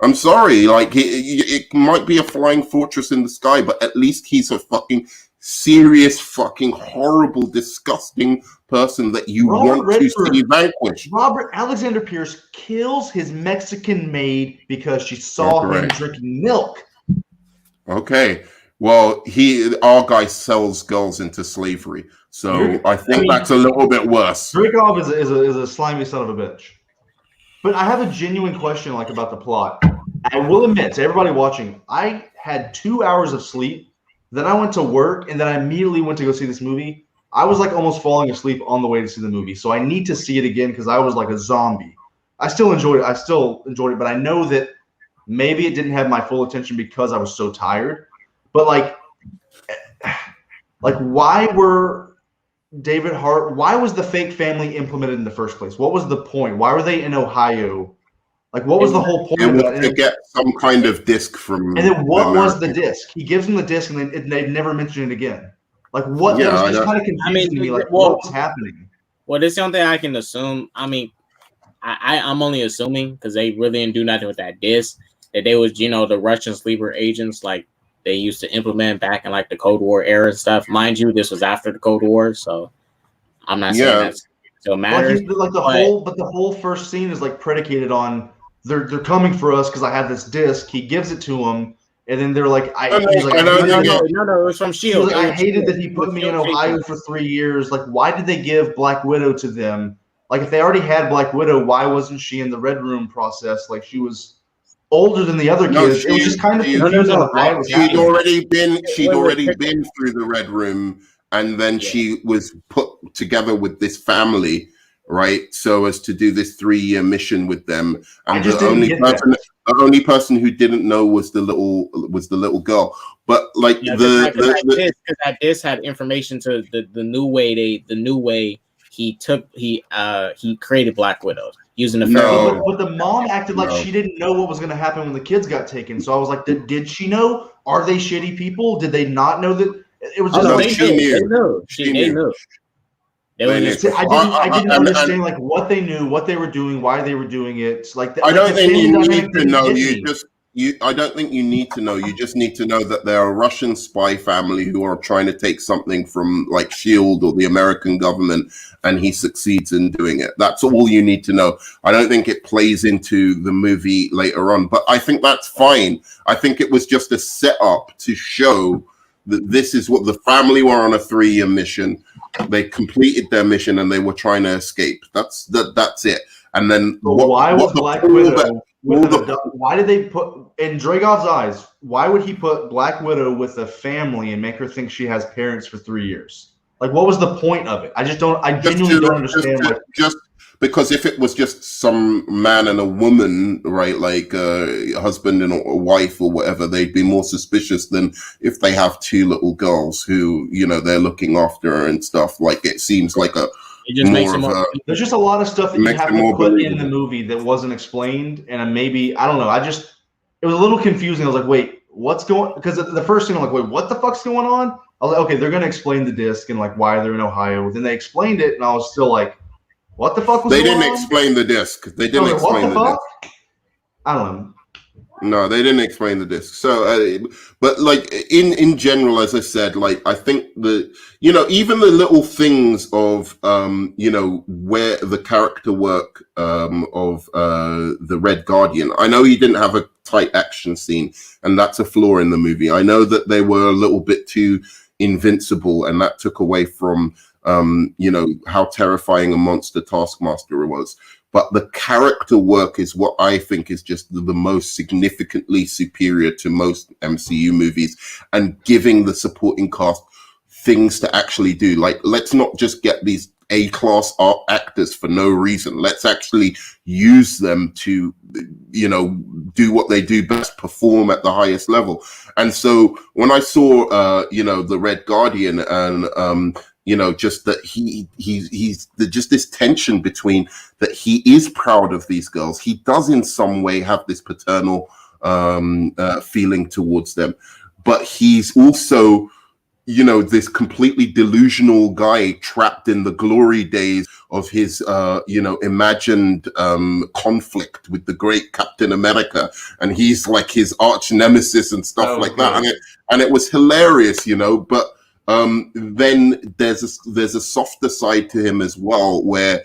I'm sorry, it might be a flying fortress in the sky, but at least he's a fucking serious, fucking horrible, disgusting person that you want to see vanquished. Robert Alexander Pierce kills his Mexican maid because she saw him drinking milk. Okay. Well, our guy sells girls into slavery, so I think that's a little bit worse. Dreykov is a slimy son of a bitch. But I have a genuine question, about the plot. I will admit to everybody watching, I had 2 hours of sleep. Then I went to work, and then I immediately went to go see this movie. I was almost falling asleep on the way to see the movie, so I need to see it again because I was like a zombie. I still enjoyed it, but I know that maybe it didn't have my full attention because I was so tired. But why were David Hart? Why was the fake family implemented in the first place? What was the point? Why were they in Ohio? What was the whole point of that? To get some kind of disc from. And then what was the disc? He gives them the disc, and they've never mentioned it again. What? Yeah, that was just kind of confusing to me. What was happening? Well, this is the only thing I can assume. I mean, I'm only assuming because they really didn't do nothing with that disc. That they was, the Russian sleeper agents they used to implement back in the Cold War era and stuff. Mind you, this was after the Cold War, so I'm not saying that still matters. The whole first scene is predicated on they're coming for us because I have this disc. He gives it to him, And then they're like, No, No, it was from She Shield. was like, It I was hated Shield. that he It was put me Shield in Ohio chasing. for 3 years. Like, why did they give Black Widow to them? Like, if they already had Black Widow, why wasn't she in the Red Room process? Like, she was older than the other No, kids. It was just kind of she- confusing No, of why it was she'd happening. already been Wait, through the Red Room, and then Yeah. she was put together with this family, right, so as to do this 3-year mission with them. I And just the didn't only get person that. the only person who didn't know was the little girl. But like Yeah, the because this had information to the new way he created Black Widows using the No. fairy. But the mom acted like No. she didn't know what was going to happen when the kids got taken. So I was like, did she know? Are they shitty people? Did they not know that? It was just no, like, she knew. They knew. She They knew. knew. They They were knew. just See, I didn't And- understand like what they knew, what they were doing, why they were doing it. Like I don't the think family you dynamic need to didn't know. hit me. I don't think you need to know. You just need to know that they're a Russian spy family who are trying to take something from like Shield or the American government, and he succeeds in doing it. That's all you need to know. I don't think it plays into the movie later on, but I think that's fine. I think it was just a setup to show that this is what the family were on a 3-year mission. They completed their mission and they were trying to escape. That's it. And then But why was Black Widow with all the- why did they put in Dragov's eyes? Why would he put Black Widow with a family and make her think she has parents for 3 years? Like, what was the point of it? I genuinely don't understand. Just because if it was just some man and a woman, right, like a husband and a wife or whatever, they'd be more suspicious than if they have 2 little girls who, they're looking after her and stuff. Like, it seems like it just makes it more. There's just a lot of stuff that you makes have it to more put in believable. the movie that wasn't explained, and maybe I don't know. It was a little confusing. I was like, wait, what's going? Because the first thing I'm like, wait, what the fuck's going on? I was like, okay, they're gonna explain the disc and like why they're in Ohio. Then they explained it, and I was still like, what the fuck was They going on? didn't explain the disc. They didn't What explain the the fuck? disc. I don't know. No, they didn't explain the disc. So, but like in general, as I said, like I think even the little things of where the character work of the Red Guardian. I know he didn't have a tight action scene, and that's a flaw in the movie. I know that they were a little bit too invincible, and that took away from how terrifying a monster Taskmaster was. But the character work is what I think is just the most significantly superior to most MCU movies, and giving the supporting cast things to actually do. Like, let's not just get these A-class actors for no reason. Let's actually use them to, do what they do best, perform at the highest level. And so when I saw, the Red Guardian and, just that he's just this tension between that he is proud of these girls. He does in some way have this paternal feeling towards them, but he's also, this completely delusional guy trapped in the glory days of his, imagined conflict with the great Captain America. And he's like his arch nemesis and stuff like that. And it was hilarious, but then there's a softer side to him as well, where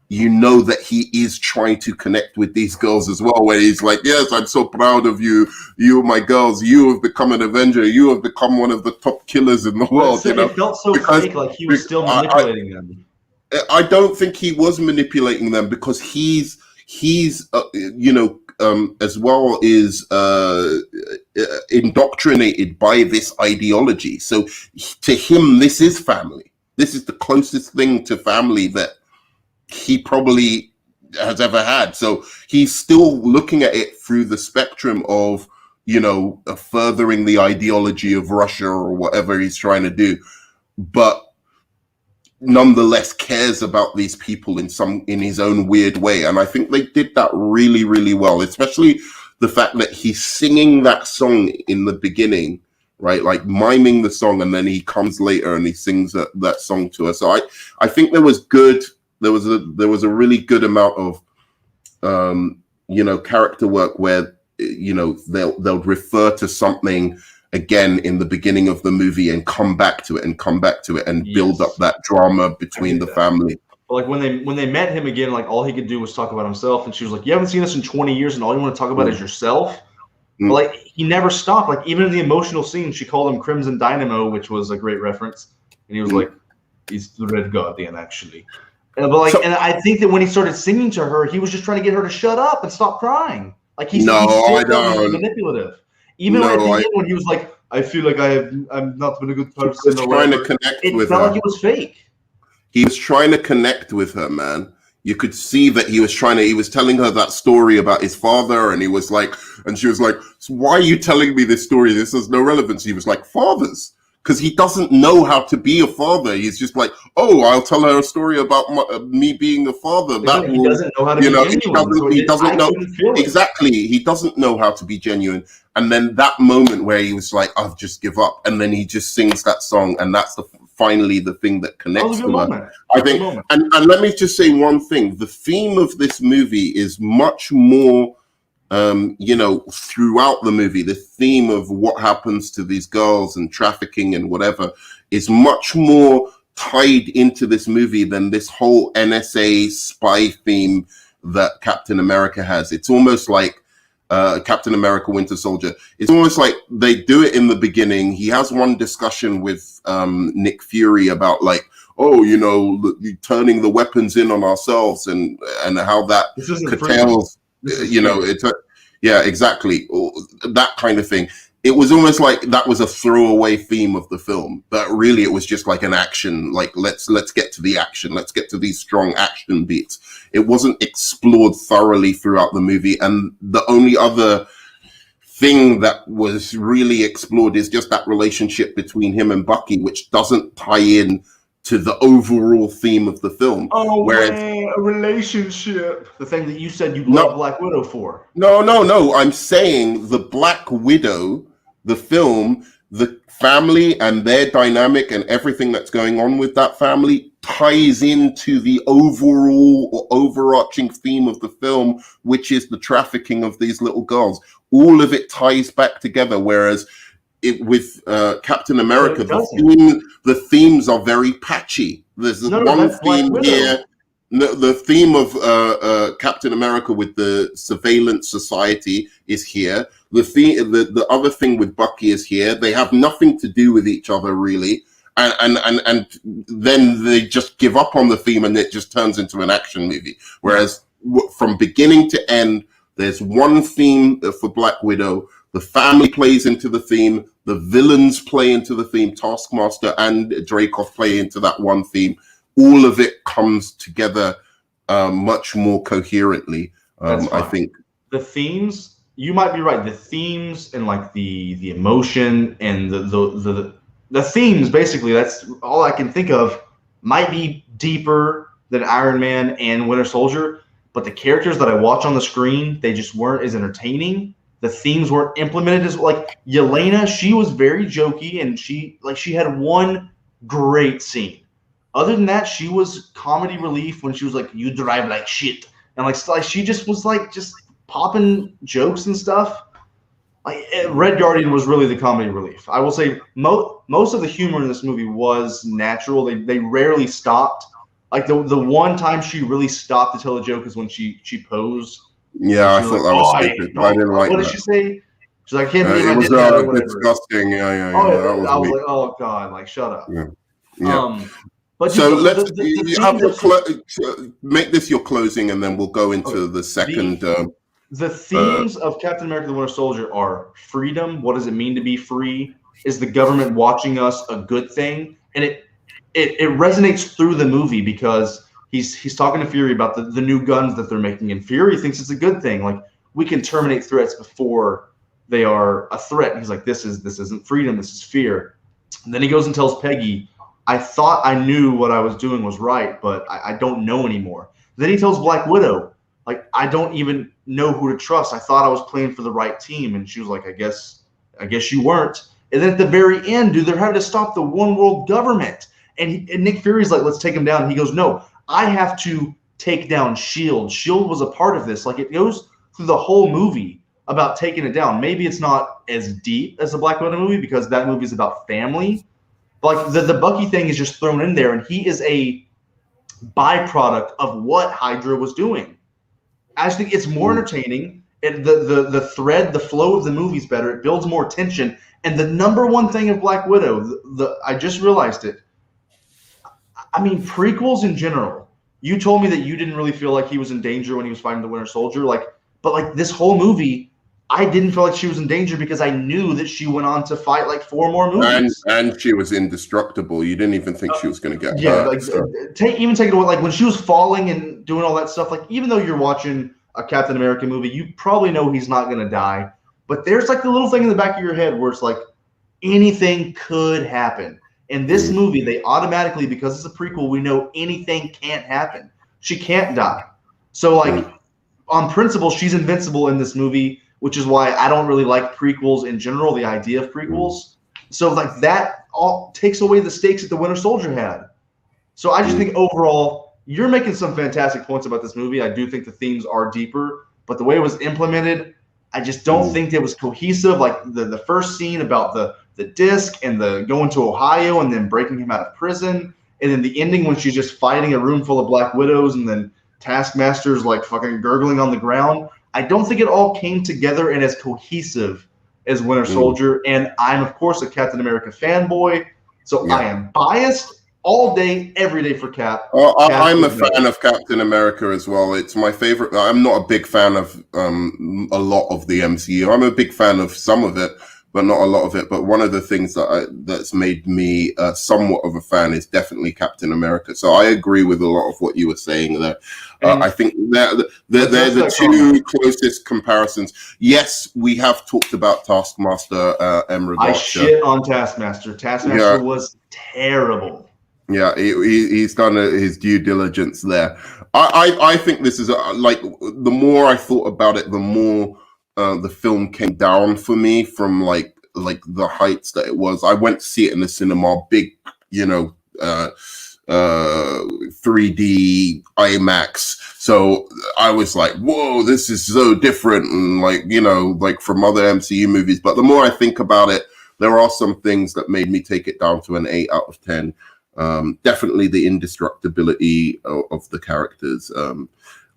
that he is trying to connect with these girls as well, where he's like, yes, I'm so proud of you, you my girls, you have become an Avenger, you have become one of the top killers in the world. It felt so fake, like he was still manipulating them. I don't think he was manipulating them, because he's as well is indoctrinated by this ideology. So to him, this is family. This is the closest thing to family that he probably has ever had. So he's still looking at it through the spectrum of, furthering the ideology of Russia or whatever he's trying to do, but nonetheless cares about these people in his own weird way. And I think they did that really, really well, especially the fact that he's singing that song in the beginning, right? Like miming the song, and then he comes later and he sings that song to us. So I think there was a really good amount of character work where they'll refer to something again in the beginning of the movie and come back to it and build up that drama between the family. Like when they met him again, like all he could do was talk about himself, and she was like, "You haven't seen us in 20 years, and all you want to talk about is yourself." But like he never stopped. Like even in the emotional scene, she called him Crimson Dynamo, which was a great reference. And he was like, "He's the Red Guardian, actually." But like, and I think that when he started singing to her, he was just trying to get her to shut up and stop crying. Like he still felt manipulative. Even at the end when he was like, "I feel like I'm not been a good person," or whatever, it felt like it was fake. He was trying to connect with her, man. You could see that he was telling her that story about his father, and he was like, and she was like, so why are you telling me this story? This has no relevance. He was like, fathers, because he doesn't know how to be a father. He's just like, oh, I'll tell her a story about me being a father. He doesn't know how to be genuine. He doesn't know exactly. He doesn't know how to be genuine. And then that moment where he was like, I'll just give up. And then he just sings that song. And that's finally the thing that connects to her. I think, and let me just say one thing. The theme of this movie is much more, throughout the movie, the theme of what happens to these girls and trafficking and whatever is much more tied into this movie than this whole NSA spy theme that Captain America has. It's almost like Captain America Winter Soldier. It's almost like they do it in the beginning. He has one discussion with Nick Fury about like, turning the weapons in on ourselves and how that curtails, yeah, exactly. That kind of thing. It was almost like that was a throwaway theme of the film, but really it was just like an action, like let's get to the action. Let's get to these strong action beats. It wasn't explored thoroughly throughout the movie. And the only other thing that was really explored is just that relationship between him and Bucky, which doesn't tie in to the overall theme of the film. Oh, man, a relationship. The thing that you said you love Black Widow for. No. I'm saying the Black Widow, the film, the family and their dynamic and everything that's going on with that family ties into the overall or overarching theme of the film, which is the trafficking of these little girls. All of it ties back together, whereas with Captain America, the themes are very patchy. There's one theme here. The theme of Captain America with the surveillance society is here. The other thing with Bucky is here. They have nothing to do with each other really, and then they just give up on the theme and it just turns into an action movie. Whereas from beginning to end, there's one theme for Black Widow. The family plays into the theme. The villains play into the theme. Taskmaster and Dreykov play into that one theme. All of it comes together much more coherently. I think the themes. You might be right. The themes and like the emotion and the themes. Basically, that's all I can think of. Might be deeper than Iron Man and Winter Soldier, but the characters that I watch on the screen, they just weren't as entertaining. The themes weren't implemented as like Yelena. She was very jokey and she had one great scene. Other than that, she was comedy relief when she was like, "You drive like shit," and like she just was like just popping jokes and stuff. Like Red Guardian was really the comedy relief. I will say most of the humor in this movie was natural. They rarely stopped. Like the one time she really stopped to tell a joke is when she posed. Yeah, I thought that was stupid. I didn't like that. What did she say? She's like, I can't believe it was disgusting. Yeah. I was like, oh god, like shut up. Yeah. But so let's make this your closing, and then we'll go into the second. The themes of Captain America: The Winter Soldier are freedom. What does it mean to be free? Is the government watching us a good thing? And it resonates through the movie because he's talking to Fury about the new guns that they're making, and Fury thinks it's a good thing. Like we can terminate threats before they are a threat. And he's like, this isn't freedom. This is fear. And then he goes and tells Peggy, I thought I knew what I was doing was right, but I don't know anymore. Then he tells Black Widow, like, I don't even know who to trust. I thought I was playing for the right team. And she was like, I guess you weren't. And then at the very end, dude, they're having to stop the one world government. And Nick Fury's like, let's take him down. And he goes, no, I have to take down S.H.I.E.L.D. S.H.I.E.L.D. was a part of this. Like, it goes through the whole movie about taking it down. Maybe it's not as deep as the Black Widow movie because that movie is about family. But like the Bucky thing is just thrown in there, and he is a byproduct of what Hydra was doing. I just think it's more entertaining. The thread, the flow of the movie is better. It builds more tension. And the number one thing of Black Widow, I just realized it. I mean, prequels in general. You told me that you didn't really feel like he was in danger when he was fighting the Winter Soldier. But this whole movie, I didn't feel like she was in danger because I knew that she went on to fight like 4 more movies. And she was indestructible. You didn't even think she was going to get hurt. Take it away. Like when she was falling and doing all that stuff, like even though you're watching a Captain America movie, you probably know he's not going to die. But there's like the little thing in the back of your head where it's like anything could happen. In this movie, they automatically, because it's a prequel, we know anything can't happen. She can't die. So on principle, she's invincible in this movie, which is why I don't really like prequels in general, the idea of prequels. So that all takes away the stakes that the Winter Soldier had. So I just think overall, you're making some fantastic points about this movie. I do think the themes are deeper, but the way it was implemented, I just don't think it was cohesive. Like the first scene about the disc and the going to Ohio and then breaking him out of prison. And then the ending when she's just fighting a room full of Black Widows and then Taskmaster's like fucking gurgling on the ground. I don't think it all came together and as cohesive as Winter Soldier. And I'm, of course, a Captain America fanboy. So I am biased all day, every day for Cap. I'm a fan of Captain America as well. It's my favorite. I'm not a big fan of a lot of the MCU. I'm a big fan of some of it, but not a lot of it. But one of the things that's made me somewhat of a fan is definitely Captain America. So I agree with a lot of what you were saying there. I think they're the two closest comparisons. Yes, we have talked about Taskmaster, Emra. I shit on Taskmaster. Taskmaster was terrible. Yeah, he's done his due diligence there. I think this is the more I thought about it, the more the film came down for me from like the heights that it was. I went to see it in the cinema, big, 3D IMAX. So I was like, whoa, this is so different, and from other MCU movies. But the more I think about it, there are some things that made me take it down to an 8 out of 10. Definitely the indestructibility of the characters.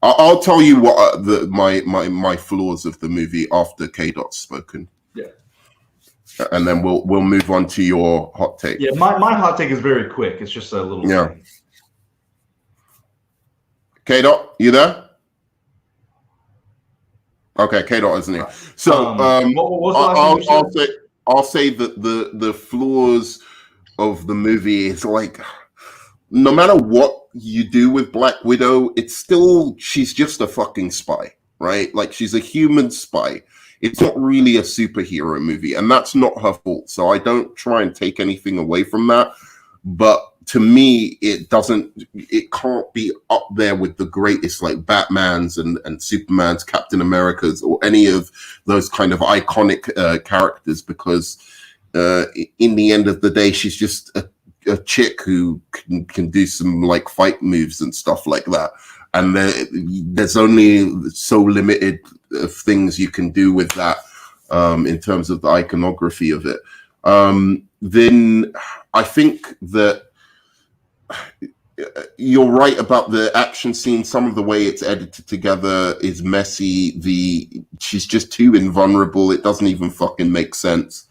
I'll tell you what my flaws of the movie after K-Dot's spoken. Yeah. And then we'll move on to your hot take. Yeah, my hot take is very quick. It's just a little thing. K-Dot, you there? Okay, K-Dot isn't here. So I'll say that the flaws of the movie is like, no matter what you do with Black Widow, she's just a fucking spy, right? Like, she's a human spy. It's not really a superhero movie, and that's not her fault. So I don't try and take anything away from that. But to me, it can't be up there with the greatest, like Batman's and Superman's, Captain America's, or any of those kind of iconic characters, because in the end of the day, she's just a chick who can do some like fight moves and stuff like that. And there's only so limited things you can do with that in terms of the iconography of it. Then I think that you're right about the action scene. Some of the way it's edited together is messy. She's just too invulnerable. It doesn't even fucking make sense.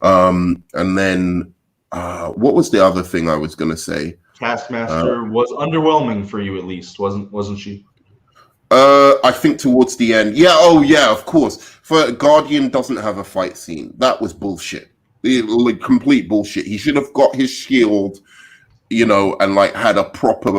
And then what was the other thing I was going to say? Taskmaster was underwhelming for you, at least, wasn't she? I think towards the end. Yeah, of course. For Guardian doesn't have a fight scene. That was bullshit. Like complete bullshit. He should have got his shield, and like had a proper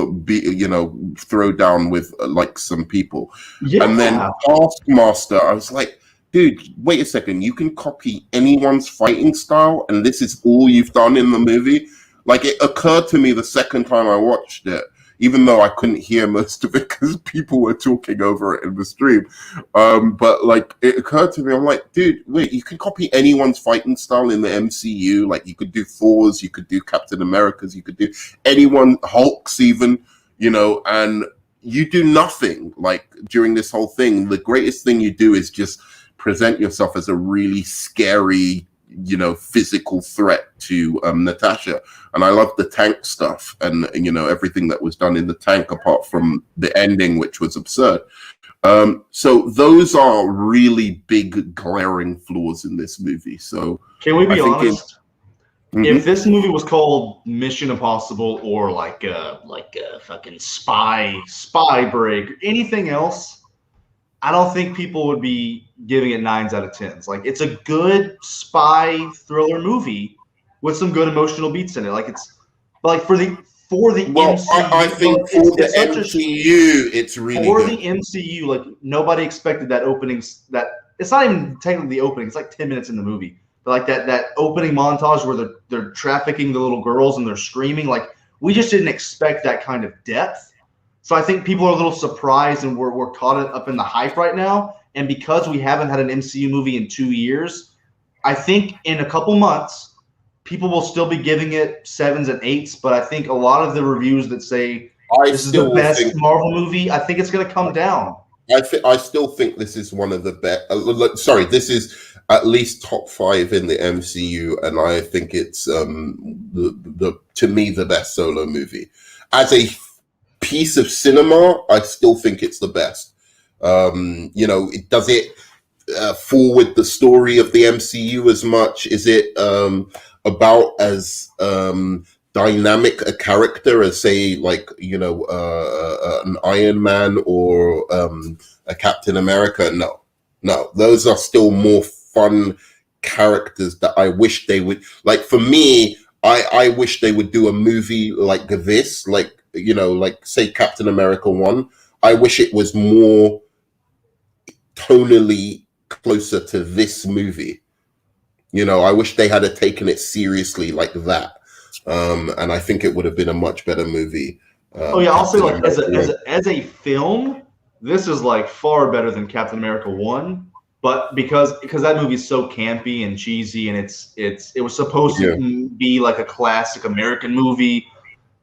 throw down with like some people. Yeah. And then Taskmaster, I was like, dude, wait a second. You can copy anyone's fighting style, and this is all you've done in the movie? Like, it occurred to me the second time I watched it, even though I couldn't hear most of it because people were talking over it in the stream. But like, it occurred to me, I'm like, dude, wait, you can copy anyone's fighting style in the MCU. Like, you could do Thor's, you could do Captain America's, you could do anyone, Hulk's even, and you do nothing. Like, during this whole thing, the greatest thing you do is just present yourself as a really scary, physical threat to Natasha. And I love the tank stuff and everything that was done in the tank, apart from the ending, which was absurd. So those are really big glaring flaws in this movie. So can we be I think honest? If this movie was called Mission Impossible or like a fucking spy break, anything else, I don't think people would be giving it 9s out of 10s. Like, it's a good spy thriller movie with some good emotional beats in it. Like, it's like for the well, MCU. I think for the MCU, it's really for good. the MCU. Like, nobody expected that opening. That it's not even technically the opening. It's like 10 minutes in the movie. But like that opening montage where they're trafficking the little girls and they're screaming. Like, we just didn't expect that kind of depth. So I think people are a little surprised, and we're caught up in the hype right now. And because we haven't had an MCU movie in 2 years, I think in a couple months, people will still be giving it 7s and 8s. But I think a lot of the reviews that say this is the best Marvel movie, I think it's going to come down. I still think this is one of the best. Sorry, this is at least top 5 in the MCU, and I think it's to me the best solo movie. As a piece of cinema, I still think it's the best. Does it forward the story of the MCU as much? Is it about as dynamic a character as, say, like, an Iron Man or a Captain America? No, those are still more fun characters that I wish they would, like, for me, I wish they would do a movie like this, like, like, say, Captain America 1. I wish it was more tonally closer to this movie. I wish they had taken it seriously like that. And I think it would have been a much better movie. I'll say, like, as a film, this is like far better than Captain America 1. But because that movie is so campy and cheesy, and it was supposed to be like a classic American movie.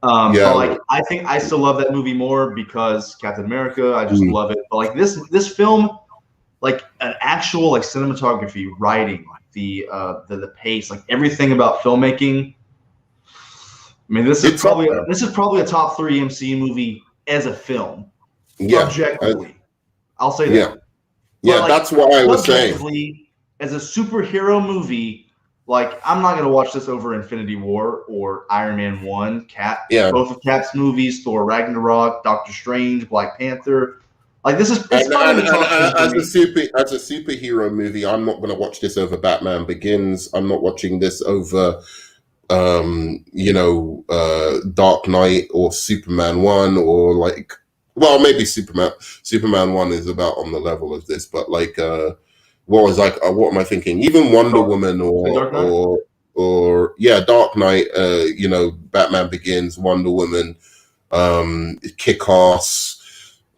But like, I think I still love that movie more because Captain America, I just love it. But like this film, like an actual like cinematography, writing, the pace, like everything about filmmaking. I mean, this is probably a top 3 MCU movie as a film. Yeah, objectively, I'll say that. Yeah, like, that's what I was saying. As a superhero movie, like, I'm not gonna watch this over Infinity War or Iron Man 1, both of Cap's movies, Thor Ragnarok, Doctor Strange, Black Panther. Like, this is as a superhero movie, I'm not gonna watch this over Batman Begins. I'm not watching this over Dark Knight or Superman 1, or like, well, maybe Superman 1 is about on the level of this, but like what am I thinking? Even Wonder Woman or Dark Knight, Batman Begins, Wonder Woman, Kick-Ass,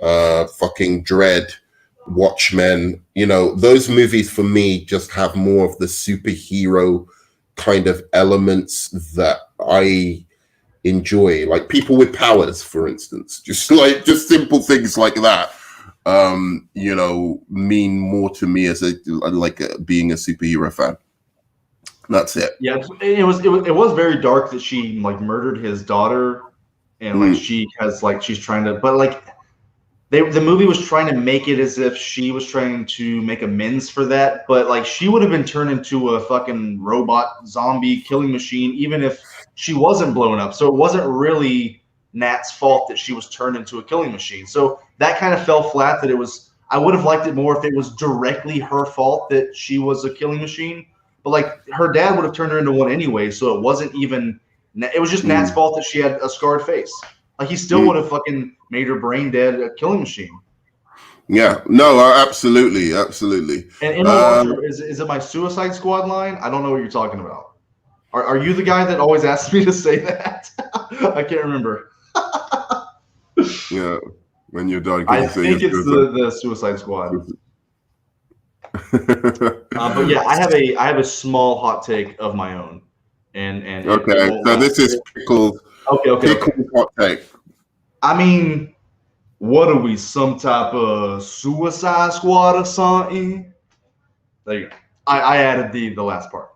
fucking Dread, Watchmen, those movies for me just have more of the superhero kind of elements that I enjoy, like people with powers, for instance, just simple things like that mean more to me as being a superhero fan. That's it. Yeah, it was very dark that she like murdered his daughter, and like she's trying to, but like the movie was trying to make it as if she was trying to make amends for that, but like she would have been turned into a fucking robot zombie killing machine even if she wasn't blown up. So it wasn't really Nat's fault that she was turned into a killing machine. So that kind of fell flat. I would have liked it more if it was directly her fault that she was a killing machine. But like, her dad would have turned her into one anyway, so it wasn't even. It was just Nat's fault that she had a scarred face. Like, he still would have fucking made her brain dead, a killing machine. Yeah, no, absolutely. And in Archer, is it my Suicide Squad line? I don't know what you're talking about. Are you the guy that always asks me to say that? I can't remember. Yeah, when you're done. I think it's the Suicide Squad. But yeah, I have a small hot take of my own, and okay. So this is Pickle's. Okay. Pickle's hot take. I mean, what are we, some type of Suicide Squad or something? There you go. I added the last part.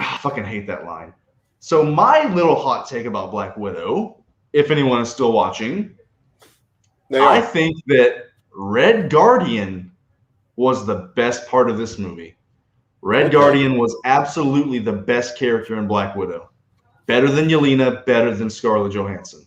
I fucking hate that line. So my little hot take about Black Widow, if anyone is still watching, I think that Red Guardian was the best part of this movie. Red Guardian was absolutely the best character in Black Widow. Better than Yelena, better than Scarlett Johansson.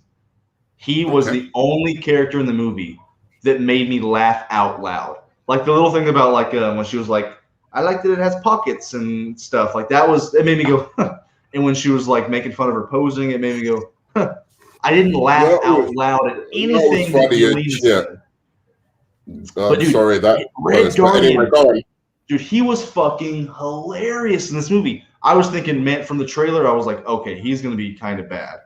He was the only character in the movie that made me laugh out loud. Like the little thing about like when she was like, I like that it has pockets and stuff. Like it made me go, huh. And when she was like making fun of her posing, it made me go, huh. I didn't laugh out loud at anything that Yelena said. But dude, sorry, that Red Guardian, dude, he was fucking hilarious in this movie. I was thinking, man, from the trailer, I was like, okay, he's gonna be kind of bad.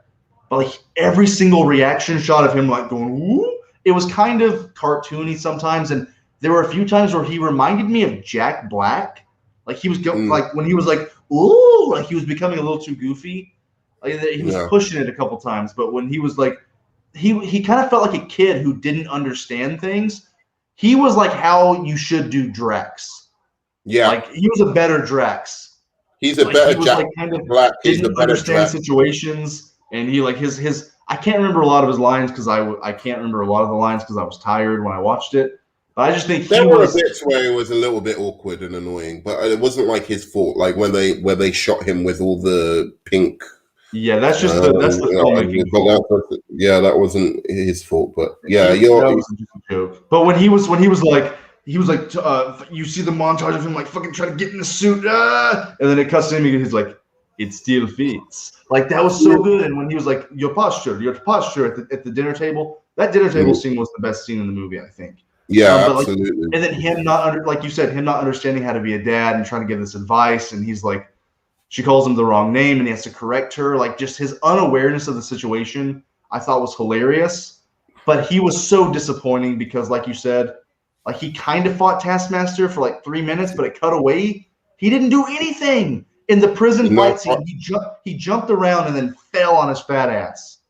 But like every single reaction shot of him like going, woo, it was kind of cartoony sometimes, and there were a few times where he reminded me of Jack Black. Like he was like when he was like, ooh, like he was becoming a little too goofy. Like he was pushing it a couple times, but when he was like, he kind of felt like a kid who didn't understand things. He was like how you should do Drax. Yeah, like he was a better Drax. He's a better Jack like kind of Black. He's didn't understand situations, and he like his. I can't remember a lot of his lines because I can't remember a lot of the lines because I was tired when I watched it. But I just think there were bits where it was a little bit awkward and annoying, but it wasn't like his fault. Like when they shot him with all the pink. Yeah, that's just that's the filmmaking. That wasn't his fault. But that was just a joke. But when he was like. He was like, you see the montage of him like fucking trying to get in the suit, and then it cuts to him and he's like, it still fits. Like that was so good. And when he was like, your posture at the dinner table, that dinner table scene was the best scene in the movie, I think. Yeah, absolutely. Like, and then him not like you said, him not understanding how to be a dad and trying to give this advice, and he's like, she calls him the wrong name and he has to correct her. Like just his unawareness of the situation, I thought was hilarious. But he was so disappointing because, like you said. Like he kind of fought Taskmaster for like 3 minutes, but it cut away. He didn't do anything in the prison fight scene. He jumped around and then fell on his fat ass.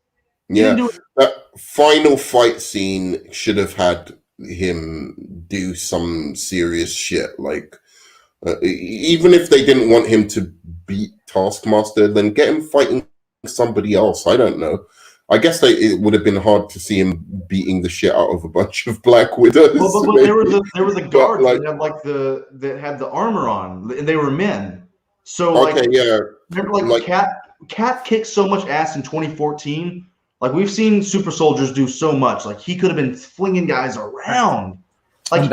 That final fight scene should have had him do some serious shit. Like even if they didn't want him to beat Taskmaster, then get him fighting somebody else. I don't know. I guess it would have been hard to see him beating the shit out of a bunch of Black Widows. Well, but there were the guards that had the armor on, and they were men. So remember Cat kicked so much ass in 2014. Like we've seen super soldiers do so much. Like he could have been flinging guys around. Like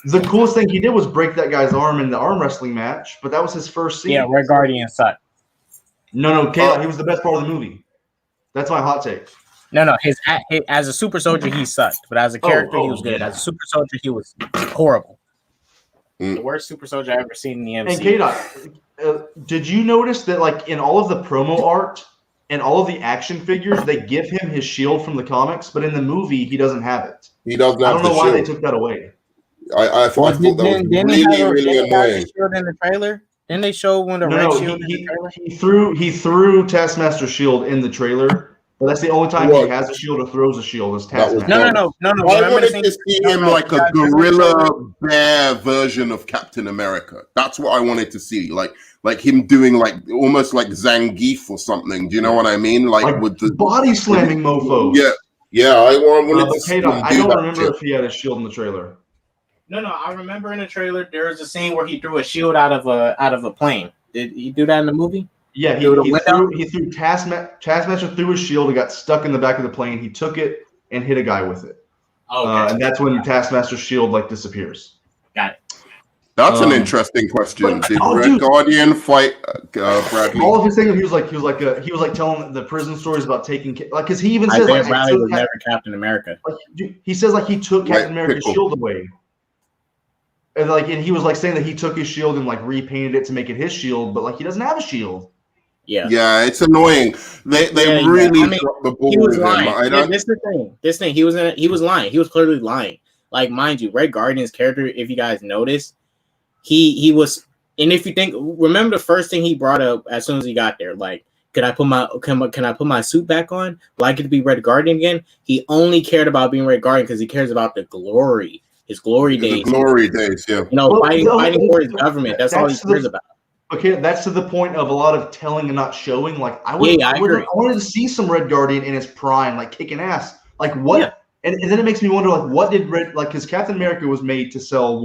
the coolest thing he did was break that guy's arm in the arm wrestling match, but that was his first scene. Yeah, Red Guardian sucked. No, he was the best part of the movie. That's my hot take. No. His as a super soldier, he sucked, but as a character, he was good. Yeah. As a super soldier, he was horrible. The worst super soldier I've ever seen in the MCU. And K-Dot, did you notice that, like, in all of the promo art and all of the action figures, they give him his shield from the comics, but in the movie, he doesn't have it. He doesn't have I don't know why they took that away. I thought that was really annoying. Shield in the trailer. Didn't they show when the red shield in the trailer? He threw Taskmaster's shield in the trailer, but that's the only time he has a shield or throws a shield is Taskmaster. No. I wanted to see him like a gorilla bear version of Captain America. That's what I wanted to see, like him doing like almost like Zangief or something. Do you know what I mean? Like with the body slamming mofos. Yeah. I wanted to see him do I don't remember if he had a shield in the trailer. No. I remember in the trailer there was a scene where he threw a shield out of a plane. Did he do that in the movie? Yeah, he threw Taskmaster threw his shield. It got stuck in the back of the plane. He took it and hit a guy with it. And that's when Taskmaster's shield like disappears. Got it. That's an interesting question. Did Red Guardian fight Bradley? All of his things, he was like telling the prison stories about taking because he even says like Bradley was never Captain America. Like, he says like he took Captain America's shield away. And he was like saying that he took his shield and like repainted it to make it his shield, but like he doesn't have a shield. Yeah, it's annoying. They really dropped the ball. He was lying. This thing. He was lying. He was clearly lying. Like, mind you, Red Guardian's character, if you guys notice, he was. And if you remember the first thing he brought up as soon as he got there, like, can I put my suit back on? Will I get to be Red Guardian again? He only cared about being Red Guardian because he cares about the glory. His glory days. Yeah. Fighting for his government. That's all he cares about. Okay, that's to the point of a lot of telling and not showing. Like I wanted to see some Red Guardian in his prime, like kicking ass. Like what And then it makes me wonder, like, what did Red, like, because Captain America was made to sell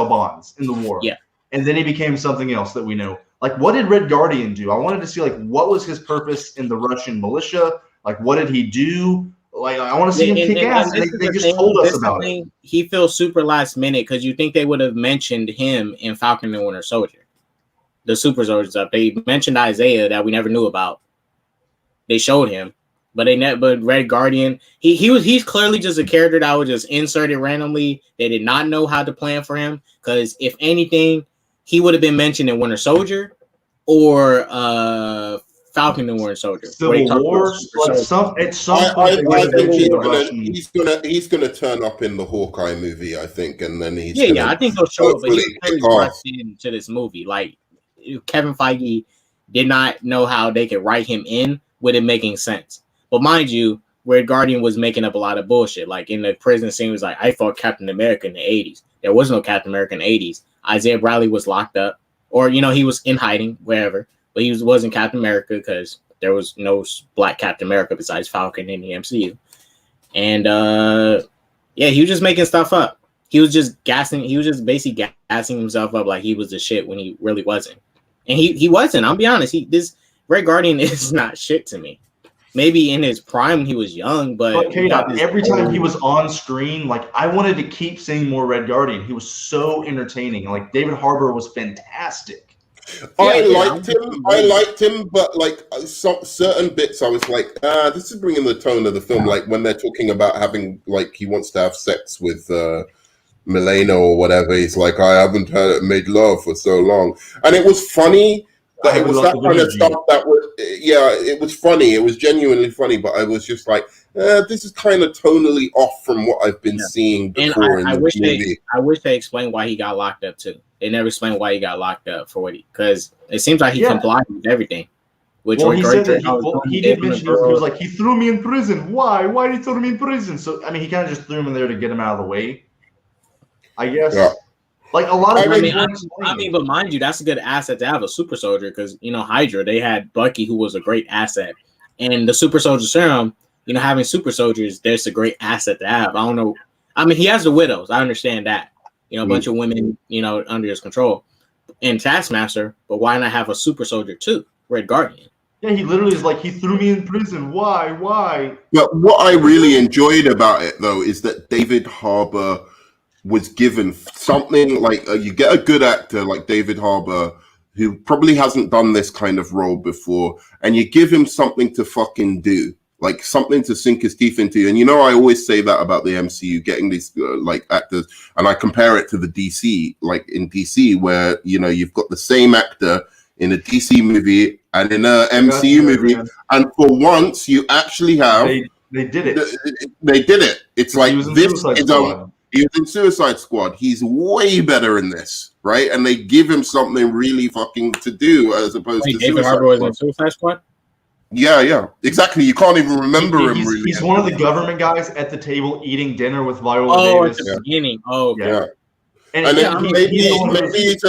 bonds in the war, Yeah. and then he became something else that we know. Like, what did Red Guardian do? I wanted to see, like, what was his purpose in the Russian militia? Like, what did he do? Like, I want to see him kick ass. And they just told us about it. He feels super last minute because you think they would have mentioned him in Falcon and Winter Soldier, the super soldier stuff. They mentioned Isaiah that we never knew about. They showed him. But but Red Guardian, he's clearly just a character that was just inserted randomly. They did not know how to plan for him because if anything, he would have been mentioned in Winter Soldier or Falcon and Winter Soldier. Civil War, like at some point, he's gonna turn up in the Hawkeye movie, I think, and then he's I think he'll show up. But he's rushed into this movie. Like Kevin Feige did not know how they could write him in with it making sense. But mind you, Red Guardian was making up a lot of bullshit. Like in the prison scene, was like, I fought Captain America in the 80s. There was no Captain America in the 80s. Isaiah Bradley was locked up. Or, he was in hiding, wherever. But he wasn't Captain America because there was no black Captain America besides Falcon in the MCU. And, he was just making stuff up. He was just gassing. He was just basically gassing himself up like he was the shit when he really wasn't. And he wasn't. I'll be honest. This Red Guardian is not shit to me. Maybe in his prime he was young, but every time he was on screen, like I wanted to keep seeing more Red Guardian. He was so entertaining. Like David Harbour was fantastic. I liked him, but like certain bits, I was like, this is bringing the tone of the film. Like when they're talking about having, like, he wants to have sex with Milena or whatever. He's like, I haven't made love for so long, and it was funny. But it was that kind of stuff that was, it was funny. It was genuinely funny, but I was just like, this is kind of tonally off from what I've been seeing before in the movie. I wish they explained why he got locked up too. They never explained why he got locked up for because it seems like he complied with everything. Which he said that he did mention he was like, he threw me in prison. Why? Why did he throw me in prison? So I mean, he kind of just threw him in there to get him out of the way, I guess. Yeah. Like a lot of but mind you, that's a good asset to have, a super soldier, because Hydra, they had Bucky, who was a great asset, and the super soldier serum, having super soldiers, there's a great asset to have. I don't know. I mean, he has the widows. I understand that. A bunch of women, under his control, and Taskmaster. But why not have a super soldier too, Red Guardian? Yeah, he literally is like, he threw me in prison. Why? But what I really enjoyed about it though is that David Harbour was given something like you get a good actor like David Harbour who probably hasn't done this kind of role before, and you give him something to fucking do, like something to sink his teeth into. And I always say that about the MCU, getting these like actors, and I compare it to the DC, like in DC where you've got the same actor in a DC movie and in a MCU movie, and for once you actually have they did it. They did it. It's like this is he was in Suicide Squad. He's way better in this, right? And they give him something really fucking to do as opposed to David Harbour was in Suicide Squad? Yeah, exactly. You can't even remember him really. He's one of the government guys at the table eating dinner with Viola Davis. At the beginning. Oh, okay. Yeah. And maybe he's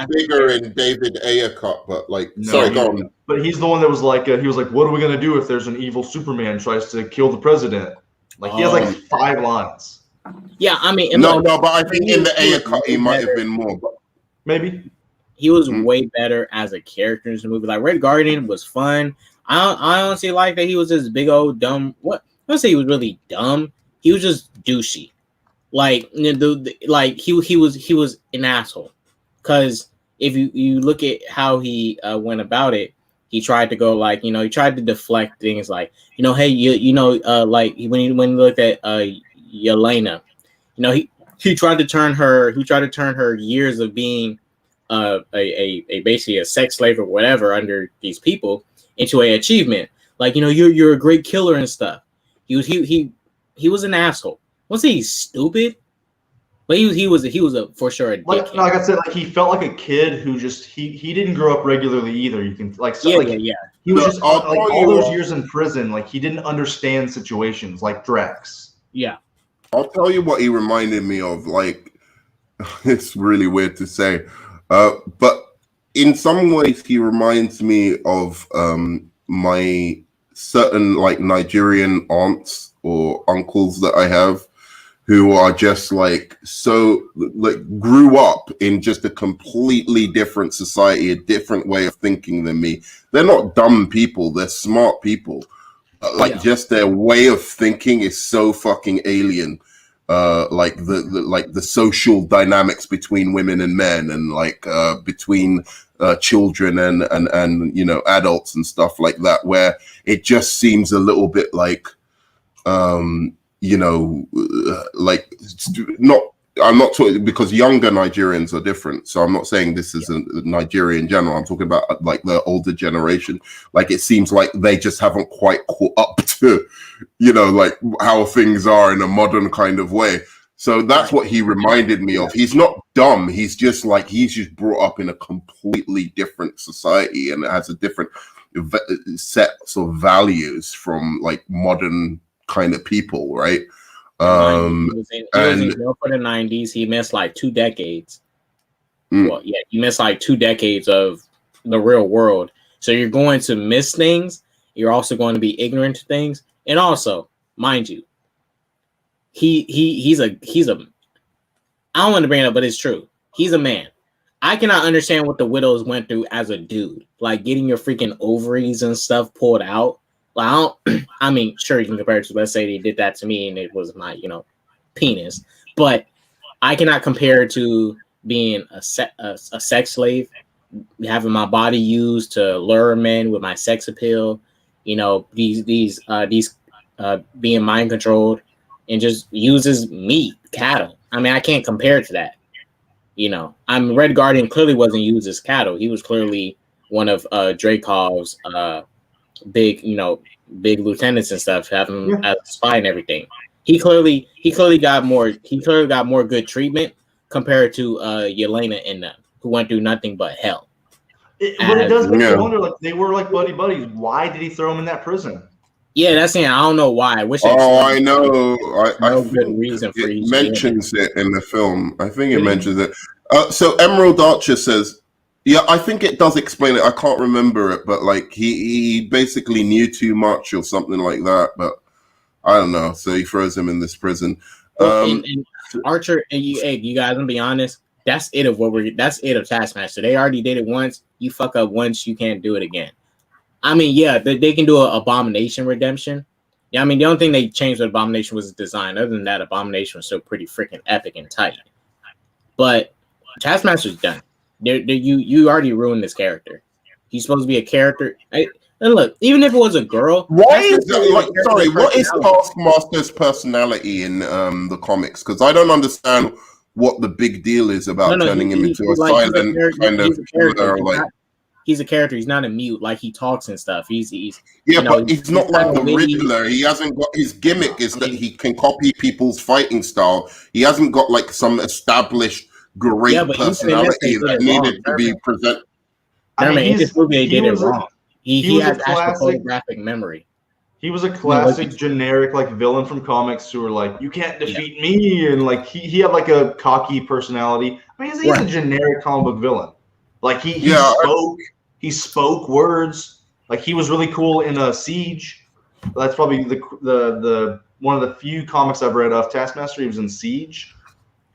bigger in David Ayer cut, but like, sorry, go on. But he's the one that was like, he was like, what are we gonna do if there's an evil Superman tries to kill the president? Like he has like 5 lines. Yeah, I mean, but I think in the Ayer cut he might have been more. But maybe he was way better as a character in the movie. Like Red Guardian was fun. I honestly like that he was this big old dumb. What I don't say he was really dumb. He was just douchey. Like he was an asshole. Because if you look at how he went about it, he tried to go like he tried to deflect things like hey like when you looked at Yelena, he tried to turn her years of being a basically a sex slave or whatever under these people into an achievement. Like you're a great killer and stuff. He was an asshole. I won't say he's stupid, but he was a for sure a like I said, like he felt like a kid who just he didn't grow up regularly either. You can he was just like all those years in prison, like he didn't understand situations like Drax. Yeah. I'll tell you what he reminded me of. Like, it's really weird to say, but in some ways he reminds me of my certain like Nigerian aunts or uncles that I have who are just like so like grew up in just a completely different society, a different way of thinking than me. They're not dumb people, they're smart people. Just their way of thinking is so fucking alien. Like the social dynamics between women and men, and like between children and you know, adults and stuff like that, where it just seems a little bit like you know, like not. I'm not talking because younger Nigerians are different. So I'm not saying this is a Nigeria in general. I'm talking about like the older generation. Like it seems like they just haven't quite caught up to, you know, like how things are in a modern kind of way. So that's what he reminded me of. He's not dumb. He's just brought up in a completely different society and it has a different sets of values from like modern kind of people, right? He was in for the 90s. He missed like 2 decades. Well, yeah, you missed like 2 decades of the real world. So you're going to miss things. You're also going to be ignorant to things. And also, mind you, he's a I don't want to bring it up, but it's true. He's a man. I cannot understand what the widows went through as a dude, like getting your freaking ovaries and stuff pulled out. Like, I mean, sure, you can compare it to, let's say they did that to me and it was my, you know, penis, but I cannot compare it to being a sex slave, having my body used to lure men with my sex appeal, you know, these being mind controlled and just uses meat, cattle. I mean, I can't compare it to that. You know, Red Guardian clearly wasn't used as cattle. He was clearly one of Dreykov's big lieutenants and stuff, having him as a spy and everything. He clearly got more good treatment compared to Yelena and them, who went through nothing but hell. But it does make you wonder, like they were like buddies. Why did he throw him in that prison? Yeah, that's it. I don't know why. I wish. I know. No good reason for it mentions it in the film. I think it mentions it. So Emerald Archer says, yeah, I think it does explain it. I can't remember it, but like he basically knew too much or something like that. But I don't know. So he throws him in this prison. And Archer, and you guys, I'm gonna be honest. That's it of Taskmaster. They already did it once. You fuck up once, you can't do it again. I mean, yeah, they can do an Abomination redemption. Yeah, I mean, the only thing they changed with Abomination was his design. Other than that, Abomination was still pretty freaking epic and tight. But Taskmaster's done. You already ruined this character. He's supposed to be a character. And look, even if it was a girl, why is what is Taskmaster's personality in the comics? Because I don't understand what the big deal is about turning him into a silent kind of killer. Like he's a character. He's not a mute. Like he talks and stuff. He's but he's not like the Riddler. He hasn't got his gimmick is that he can copy people's fighting style. He hasn't got like some established great personality that needed to be presented. I mean, in this movie they did it wrong. He has actual photographic memory. He was a classic generic like villain from comics who were like, you can't defeat me, and like he had like a cocky personality. I mean, he's a generic comic book villain. Like he spoke words. Like he was really cool in Siege. That's probably the one of the few comics I've read of Taskmaster. He was in Siege,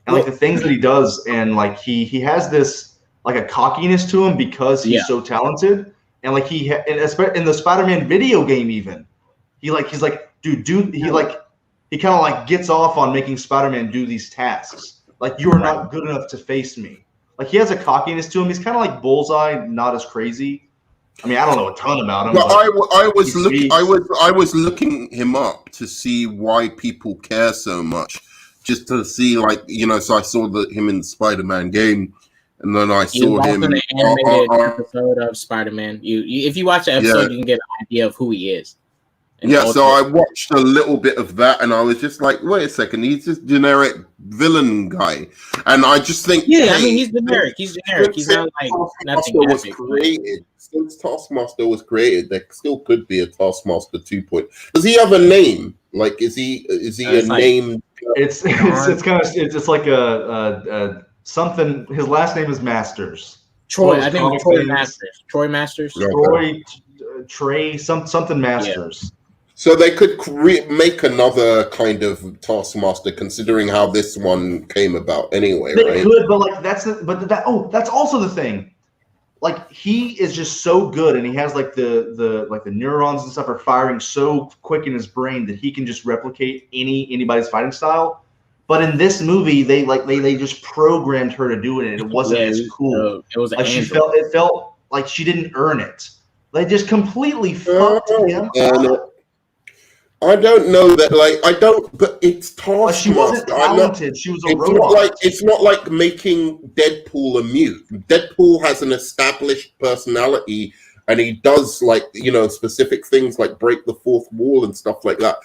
and like the things that he does, and like he has this like a cockiness to him because he's so talented, and like in the Spider-Man video game even. He kind of like gets off on making Spider-Man do these tasks. Like, you are not good enough to face me. Like, he has a cockiness to him. He's kind of like Bullseye, not as crazy. I mean, I don't know a ton about him. But I was looking him up to see why people care so much, just to see like, you know. So I saw him in the Spider-Man game, and then I saw him in the animated episode of Spider-Man. If you watch the episode, you can get an idea of who he is. So I watched a little bit of that, and I was just like, "Wait a second, he's just generic villain guy." And I just think, I mean, he's generic. He's generic. He's not like nothing epic. Since Taskmaster was created, there still could be a Taskmaster 2.0. Does he have a name? Like, is he a name? It's like a something. His last name is Masters. Troy. I think Troy Masters. Troy Masters. Troy. Trey something Masters. So they could make another kind of Taskmaster, considering how this one came about. Anyway, They right? could, but like that's also the thing. Like he is just so good, and he has like the neurons and stuff are firing so quick in his brain that he can just replicate anybody's fighting style. But in this movie, they just programmed her to do it, and it wasn't as cool. It was like it felt like she didn't earn it. They just completely fucked him up. I don't know that, like, I don't, but it's Taskmaster. She wasn't talented. She was a robot. It's not like making Deadpool a mute. Deadpool has an established personality, and he does, like, specific things like break the fourth wall and stuff like that.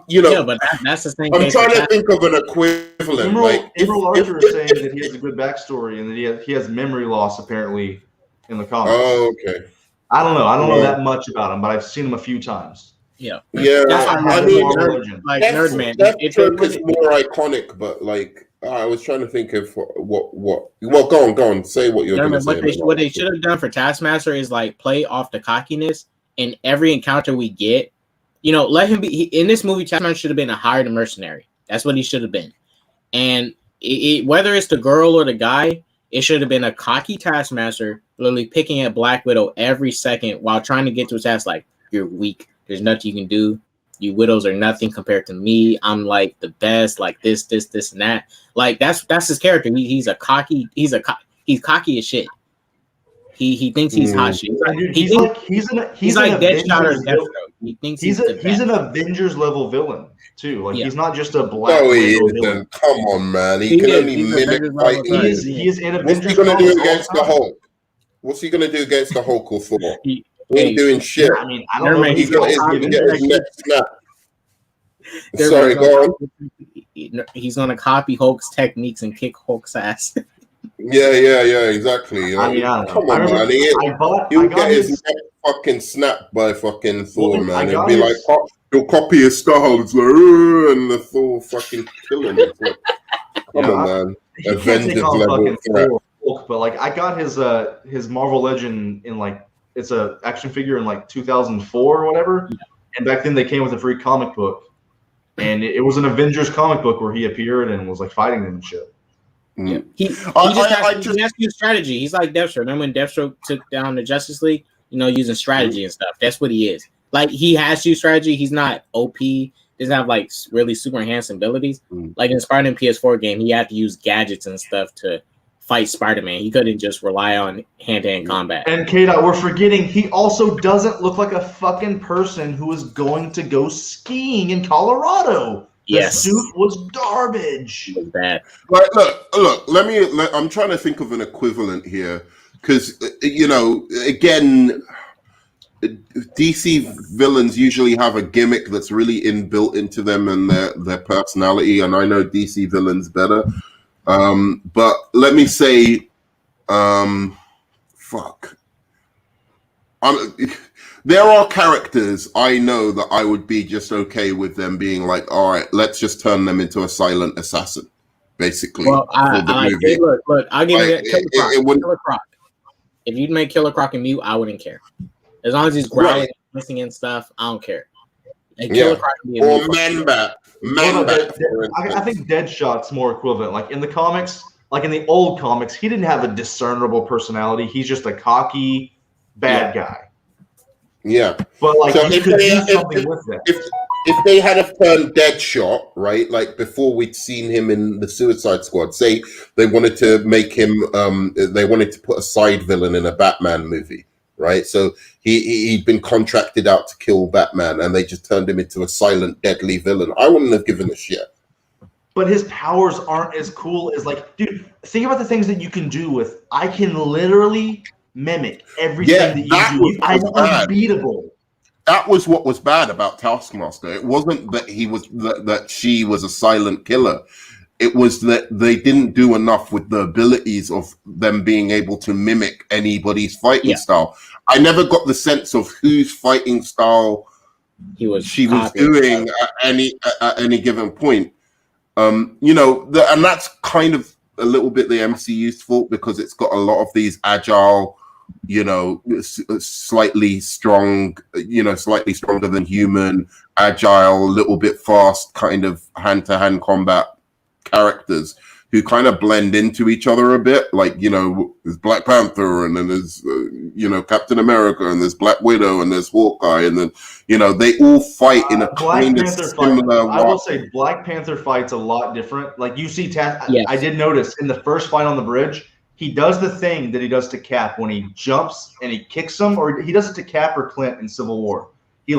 Yeah, but that's the same. I'm trying to think of an equivalent. Emerald Archer is saying that he has a good backstory and that he has memory loss apparently in the comics. Oh, okay. I don't know. I don't know that much about him, but I've seen him a few times. Yeah. I mean, Nerdman. Deathstroke is more iconic, but like I was trying to think of what. Well, go on. Say what you're going to say. What they should have done for Taskmaster is like play off the cockiness in every encounter we get. Let him be in this movie. Taskmaster should have been a hired mercenary. That's what he should have been. And whether it's the girl or the guy, it should have been a cocky Taskmaster, literally picking at Black Widow every second while trying to get to his ass. Like, you're weak. There's nothing you can do. You widows are nothing compared to me. I'm like the best. Like this, and that. Like that's his character. He's cocky as shit. He thinks he's hot shit. He's like Deadshot or Deathstroke. He thinks he's an Avengers level villain too. Like he's not just a Black. No, he isn't. Come on, man. He can only mimic fighting. He is an Avengers. What's he gonna do against the Hulk? What's he gonna do against the Hulk or Thor? He ain't doing shit. I mean, I don't know. He's gonna get his neck snapped. Sorry, go on. He's gonna copy Hulk's techniques and kick Hulk's ass. Yeah, exactly. Come on, man. He'll get his neck fucking snapped by fucking Thor, man. It'll be like he'll copy his style. It's like, and the Thor fucking kill him. Like, come on, man. Avengers level threat. But like, I got his Marvel Legend in like it's a action figure in like 2004 or whatever, and back then they came with a free comic book, and it was an Avengers comic book where he appeared and was like fighting them and shit. Yeah. He has to use strategy. He's like Deathstroke. Remember when Deathstroke took down the Justice League? Using strategy and stuff. That's what he is. Like he has to use strategy. He's not OP. Doesn't have like really super enhanced abilities. Like in Spider-Man PS4 game, he had to use gadgets and stuff to fight Spider-Man. He couldn't just rely on hand-to-hand combat. And K-Dot, we're forgetting he also doesn't look like a fucking person who is going to go skiing in Colorado. The suit was garbage. It was bad. Right, look. I'm trying to think of an equivalent here because again, DC villains usually have a gimmick that's really inbuilt into them and their personality. And I know DC villains better. But let me say, there are characters I know that I would be just okay with them being like, all right, let's just turn them into a silent assassin, basically. Well, look, I'll give you Killer Croc. If you'd make Killer Croc a mute, I wouldn't care. As long as he's growling and missing and stuff, I don't care. Killer Croc can be a or Man-Bat. I think Deadshot's more equivalent. Like in the comics, like in the old comics, he didn't have a discernible personality. He's just a cocky bad guy. Yeah, but like so you could do something with that. If they had have turned Deadshot, right, like before we'd seen him in the Suicide Squad, say they wanted to make him, they wanted to put a side villain in a Batman movie, right? So he'd been contracted out to kill Batman, and they just turned him into a silent, deadly villain. I wouldn't have given a shit. But his powers aren't as cool as like, dude. Think about the things that you can do with. I can literally mimic everything that you do. I'm unbeatable. That was what was bad about Taskmaster. It wasn't that that she was a silent killer. It was that they didn't do enough with the abilities of them being able to mimic anybody's fighting style. I never got the sense of whose fighting style she was doing at any given point. And that's kind of a little bit the MCU's fault because it's got a lot of these agile slightly strong, slightly stronger than human, agile, a little bit fast, kind of hand-to-hand combat characters who kind of blend into each other a bit. Like, there's Black Panther, and then there's, Captain America, and there's Black Widow, and there's Hawkeye, and then, they all fight in a kind of similar I will say Black Panther fight's a lot different. Like, you see, Yes. I did notice in the first fight on the bridge, he does the thing that he does to Cap when he jumps and he kicks him, or he does it to Cap or Clint in Civil War. He,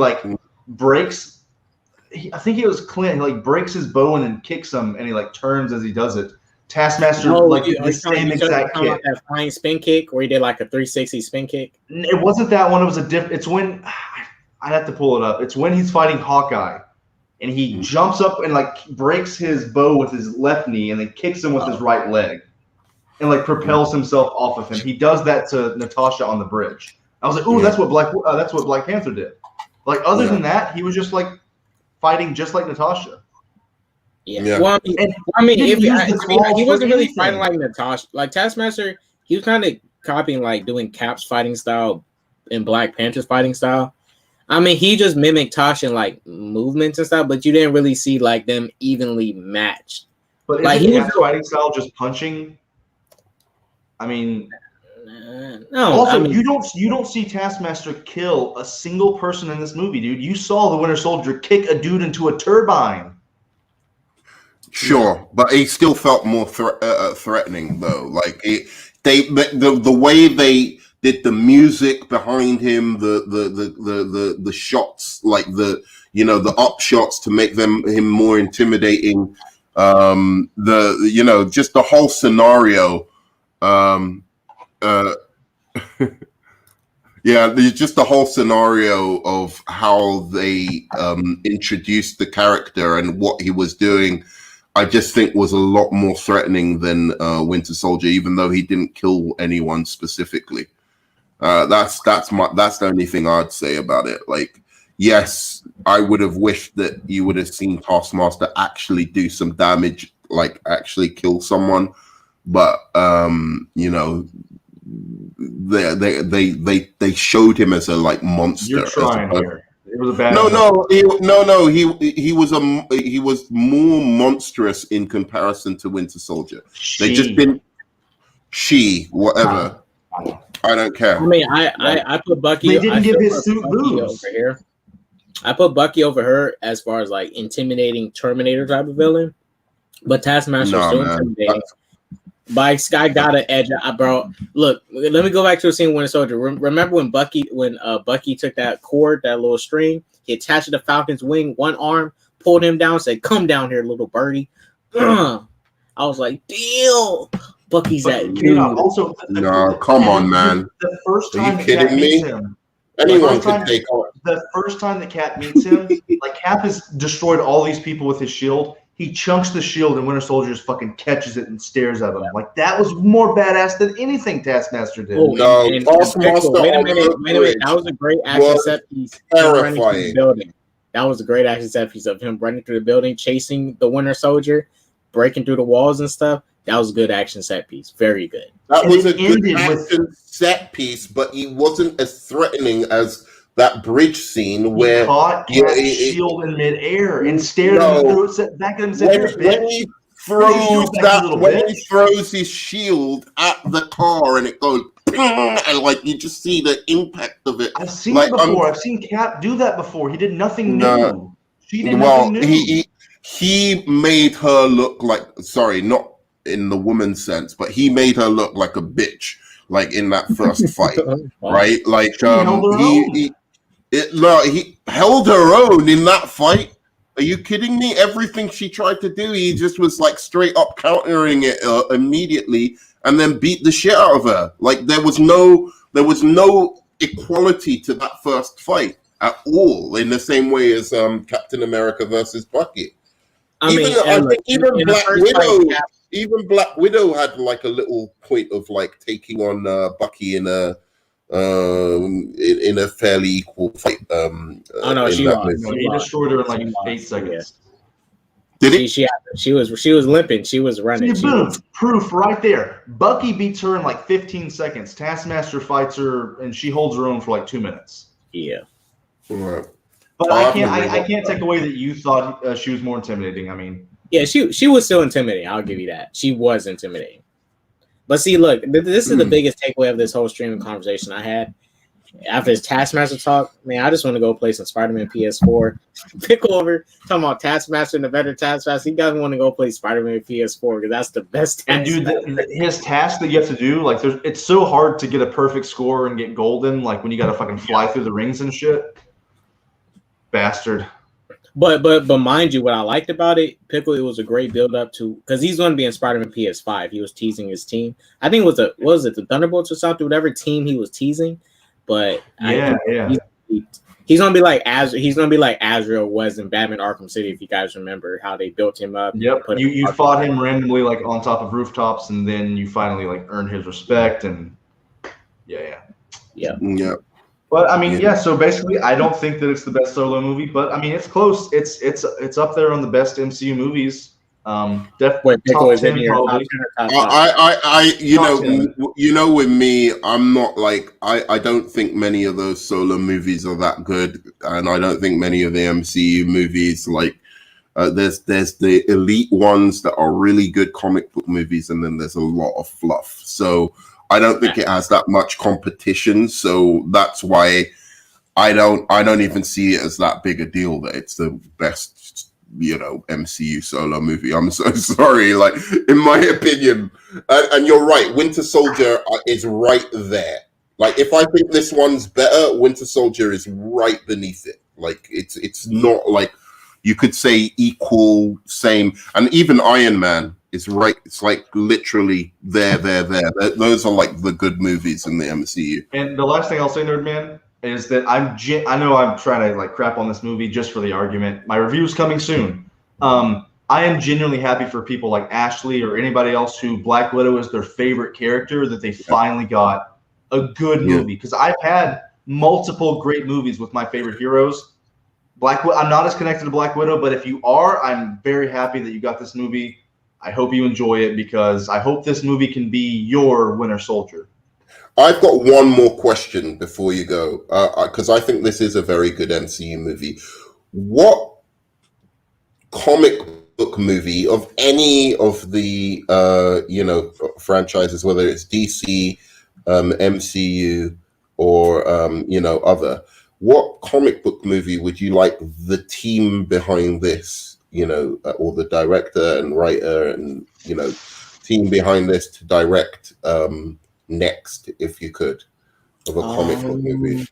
breaks – I think it was Clint. He, breaks his bow and then kicks him, and he, turns as he does it. Taskmaster, the same exact kick. That flying spin kick where he did, a 360 spin kick? It wasn't that one. It was it's when – I'd have to pull it up. It's when he's fighting Hawkeye, and he jumps up and, breaks his bow with his left knee and then kicks him with his right leg. And propels himself off of him. He does that to Natasha on the bridge. I was like, "Ooh, that's what Black Panther did." Other than that, he was just fighting just like Natasha. Yeah. Well, I mean, he wasn't really fighting like Natasha. Like Taskmaster, he was kind of copying doing Cap's fighting style and Black Panther's fighting style. I mean, he just mimicked Tasha in movements and stuff, but you didn't really see them evenly matched. But isn't his fighting style just punching? I mean, no. Also, you don't see Taskmaster kill a single person in this movie, dude. You saw the Winter Soldier kick a dude into a turbine. Sure, but he still felt more threatening, though. The way they did the music behind him, the shots, the up shots to make him more intimidating. Just the whole scenario. Just the whole scenario of how they introduced the character and what he was doing, I just think was a lot more threatening than Winter Soldier, even though he didn't kill anyone specifically. That's the only thing I'd say about it. Yes, I would have wished that you would have seen Taskmaster actually do some damage, actually kill someone. But they showed him as a monster. You're trying here. It was a bad. He was more monstrous in comparison to Winter Soldier. They just didn't. Whatever. I don't care. I mean, I put Bucky. They didn't give his suit boobs over here. I put Bucky over her as far as intimidating Terminator type of villain, but Taskmaster is still intimidating. But Sky got an edge, bro. Look, let me go back to the scene with Winter Soldier. Remember when Bucky took that cord, that little string, he attached it to Falcon's wing, one arm, pulled him down, said, "Come down here, little birdie." I was like, "Deal." Bucky's that dude. Also, come on, man. The first time Are you kidding me? Anyone can take on. The first time that Cap meets him, Cap has destroyed all these people with his shield. He chunks the shield, and Winter Soldier just fucking catches it and stares at him. That was more badass than anything Taskmaster did. Wait a minute. That was a great action set piece. Terrifying. That was a great action set piece of him running through the building, chasing the Winter Soldier, breaking through the walls and stuff. That was a good action set piece. Very good. That was a good action set piece, but he wasn't as threatening as that bridge scene where he caught Cap's shield in midair and stared back at him and said, when he throws his shield at the car and it goes and you just see the impact of it. I've seen it before. I've seen Cap do that before. He did nothing new. She did nothing new. He made her look not in the woman sense, but he made her look like a bitch, in that first fight, right? He held her own in that fight. Are you kidding me? Everything she tried to do, he just was straight up countering it immediately, and then beat the shit out of her. There was no equality to that first fight at all, in the same way as Captain America versus Bucky. Even Black Widow had a little point of taking on Bucky in a fairly equal fight. He destroyed her in 8 seconds. Did he? She was limping. She was running. Boom, proof right there. Bucky beats her in like 15 seconds. Taskmaster fights her, and she holds her own for like 2 minutes. Yeah. Right. But I can't take away that you thought she was more intimidating. I mean, yeah, she was still intimidating. I'll give you that. She was intimidating. But see, look, this is the biggest takeaway of this whole streaming conversation I had. After his Taskmaster talk, man, I just want to go play some Spider-Man PS4. Pick over, talking about Taskmaster and the better Taskmaster. He doesn't want to go play Spider-Man PS4 because that's the best. And dude, his task that you have to do, like, it's so hard to get a perfect score and get golden, like when you got to fucking fly through the rings and shit. Bastard. But mind you, what I liked about it, Pickle, it was a great build up to, because he's going to be in Spider-Man PS5. He was teasing his team. I think it was the Thunderbolts or something, whatever team he was teasing. But he's gonna be like Azrael was in Batman Arkham City. If you guys remember how they built him up. Yep. You fought him randomly, like on top of rooftops, and then you finally like earned his respect. And yeah. But I mean, so basically, I don't think that it's the best solo movie, but I mean, it's close. It's up there on the best MCU movies. Definitely top 10 probably. You know, with me, I'm not like I don't think many of those solo movies are that good, and I don't think many of the MCU movies like there's the elite ones that are really good comic book movies, and then there's a lot of fluff. So I don't think it has that much competition. So that's why I don't even see it as that big a deal that it's the best, MCU solo movie. I'm so sorry. Like, in my opinion, and you're right, Winter Soldier is right there. Like, if I think this one's better, Winter Soldier is right beneath it. Like, it's not like you could say equal, same, and even Iron Man is right. It's like literally there. Those are like the good movies in the MCU. And the last thing I'll say, Nerd Man, is that I know I'm trying to like crap on this movie just for the argument. My review's coming soon. I am genuinely happy for people like Ashley or anybody else who Black Widow is their favorite character, that they finally got a good movie. Because I've had multiple great movies with my favorite heroes. I'm not as connected to Black Widow, but if you are, I'm very happy that you got this movie. I hope you enjoy it, because I hope this movie can be your Winter Soldier. I've got one more question before you go, because I think this is a very good MCU movie. What comic book movie of any of the franchises, whether it's DC, MCU, or other, what comic book movie would you like the team behind this, or the director and writer and team behind this to direct next, if you could, of a comic book movie?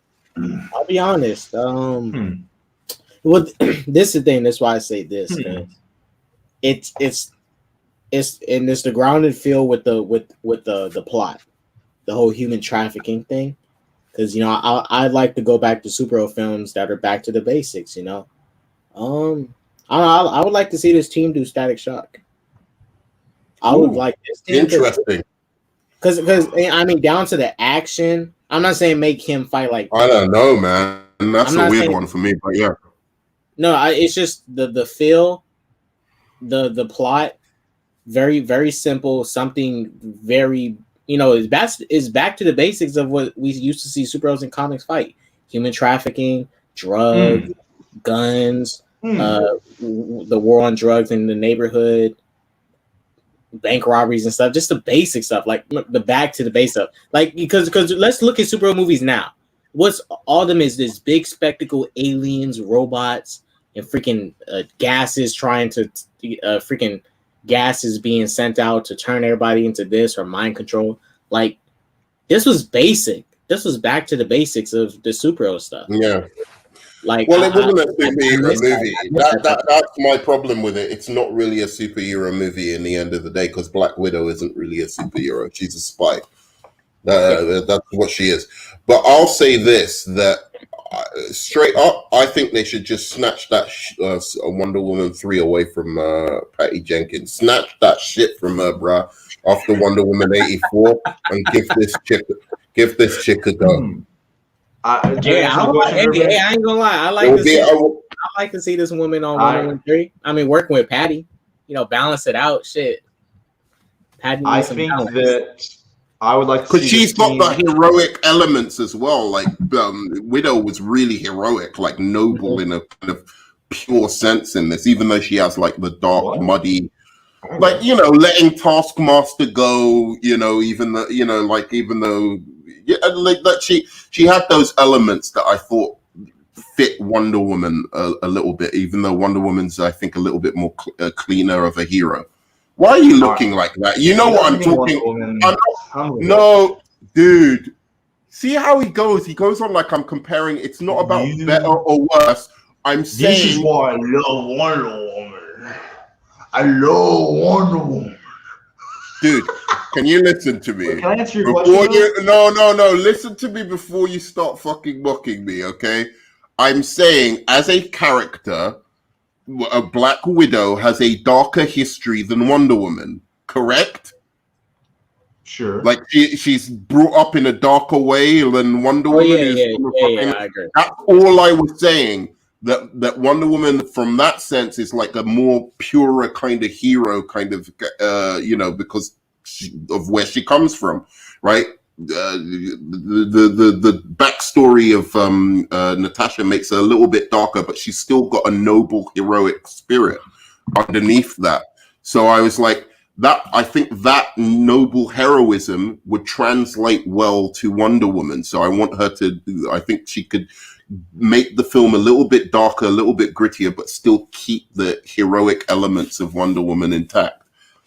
I'll be honest. Well, this is the thing. That's why I say this. It's the grounded feel with the plot, the whole human trafficking thing. Because I'd like to go back to superhero films that are back to the basics. I would like to see this team do Static Shock. I would like this team. Interesting. Because I mean, down to the action. I'm not saying make him fight like. I don't know, man. That's a weird one for me, but yeah. No, it's just the feel, the plot, very very simple. Something very is back to the basics of what we used to see superheroes in comics fight: human trafficking, drugs, guns, the war on drugs in the neighborhood, bank robberies and stuff. Just the basic stuff, like the back to the base stuff. Like because let's look at superhero movies now. What's all of them is this big spectacle, aliens, robots, and freaking gases trying to freaking gases being sent out to turn everybody into this or mind control. Like, this was basic. This was back to the basics of the superhero stuff. Yeah. Like, well, it wasn't a superhero movie. That's my problem with it. It's not really a superhero movie in the end of the day, because Black Widow isn't really a superhero. She's a spy. That's what she is. But I'll say this, that straight up, I think they should just snatch that Wonder Woman 3 away from Patty Jenkins. Snatch that shit from her, bruh, after Wonder Woman 84, and give this chick a go. I ain't gonna lie. I like this. like to see this woman on 113. I mean, working with Patty, balance it out. Shit. Patty I needs some think balance. that I would like to Because see she's this got team. the heroic elements as well. Like Widow was really heroic, like noble in a kind of pure sense in this, even though she has like the dark, muddy, like letting Taskmaster go. Even though like that she had those elements that I thought fit Wonder Woman a little bit, even though Wonder Woman's I think a little bit more cleaner of a hero. Why are you looking like that? You know what I'm talking. No, dude. See how he goes? He goes on like I'm comparing. It's not about better or worse. I'm saying this is why I love Wonder Woman. I love Wonder Woman. Dude, can you listen to me? Can I answer your question? No. Listen to me before you start fucking mocking me, okay? I'm saying, as a character, a Black Widow has a darker history than Wonder Woman, correct? Sure. Like she's brought up in a darker way than Wonder Woman is. Yeah, I agree. That's all I was saying. That Wonder Woman, from that sense, is like a more purer kind of hero, kind of because of where she comes from, right? The backstory of Natasha makes her a little bit darker, but she's still got a noble, heroic spirit underneath that. So I was like, that I think that noble heroism would translate well to Wonder Woman. So I want her to. I think she could make the film a little bit darker, a little bit grittier, but still keep the heroic elements of Wonder Woman intact.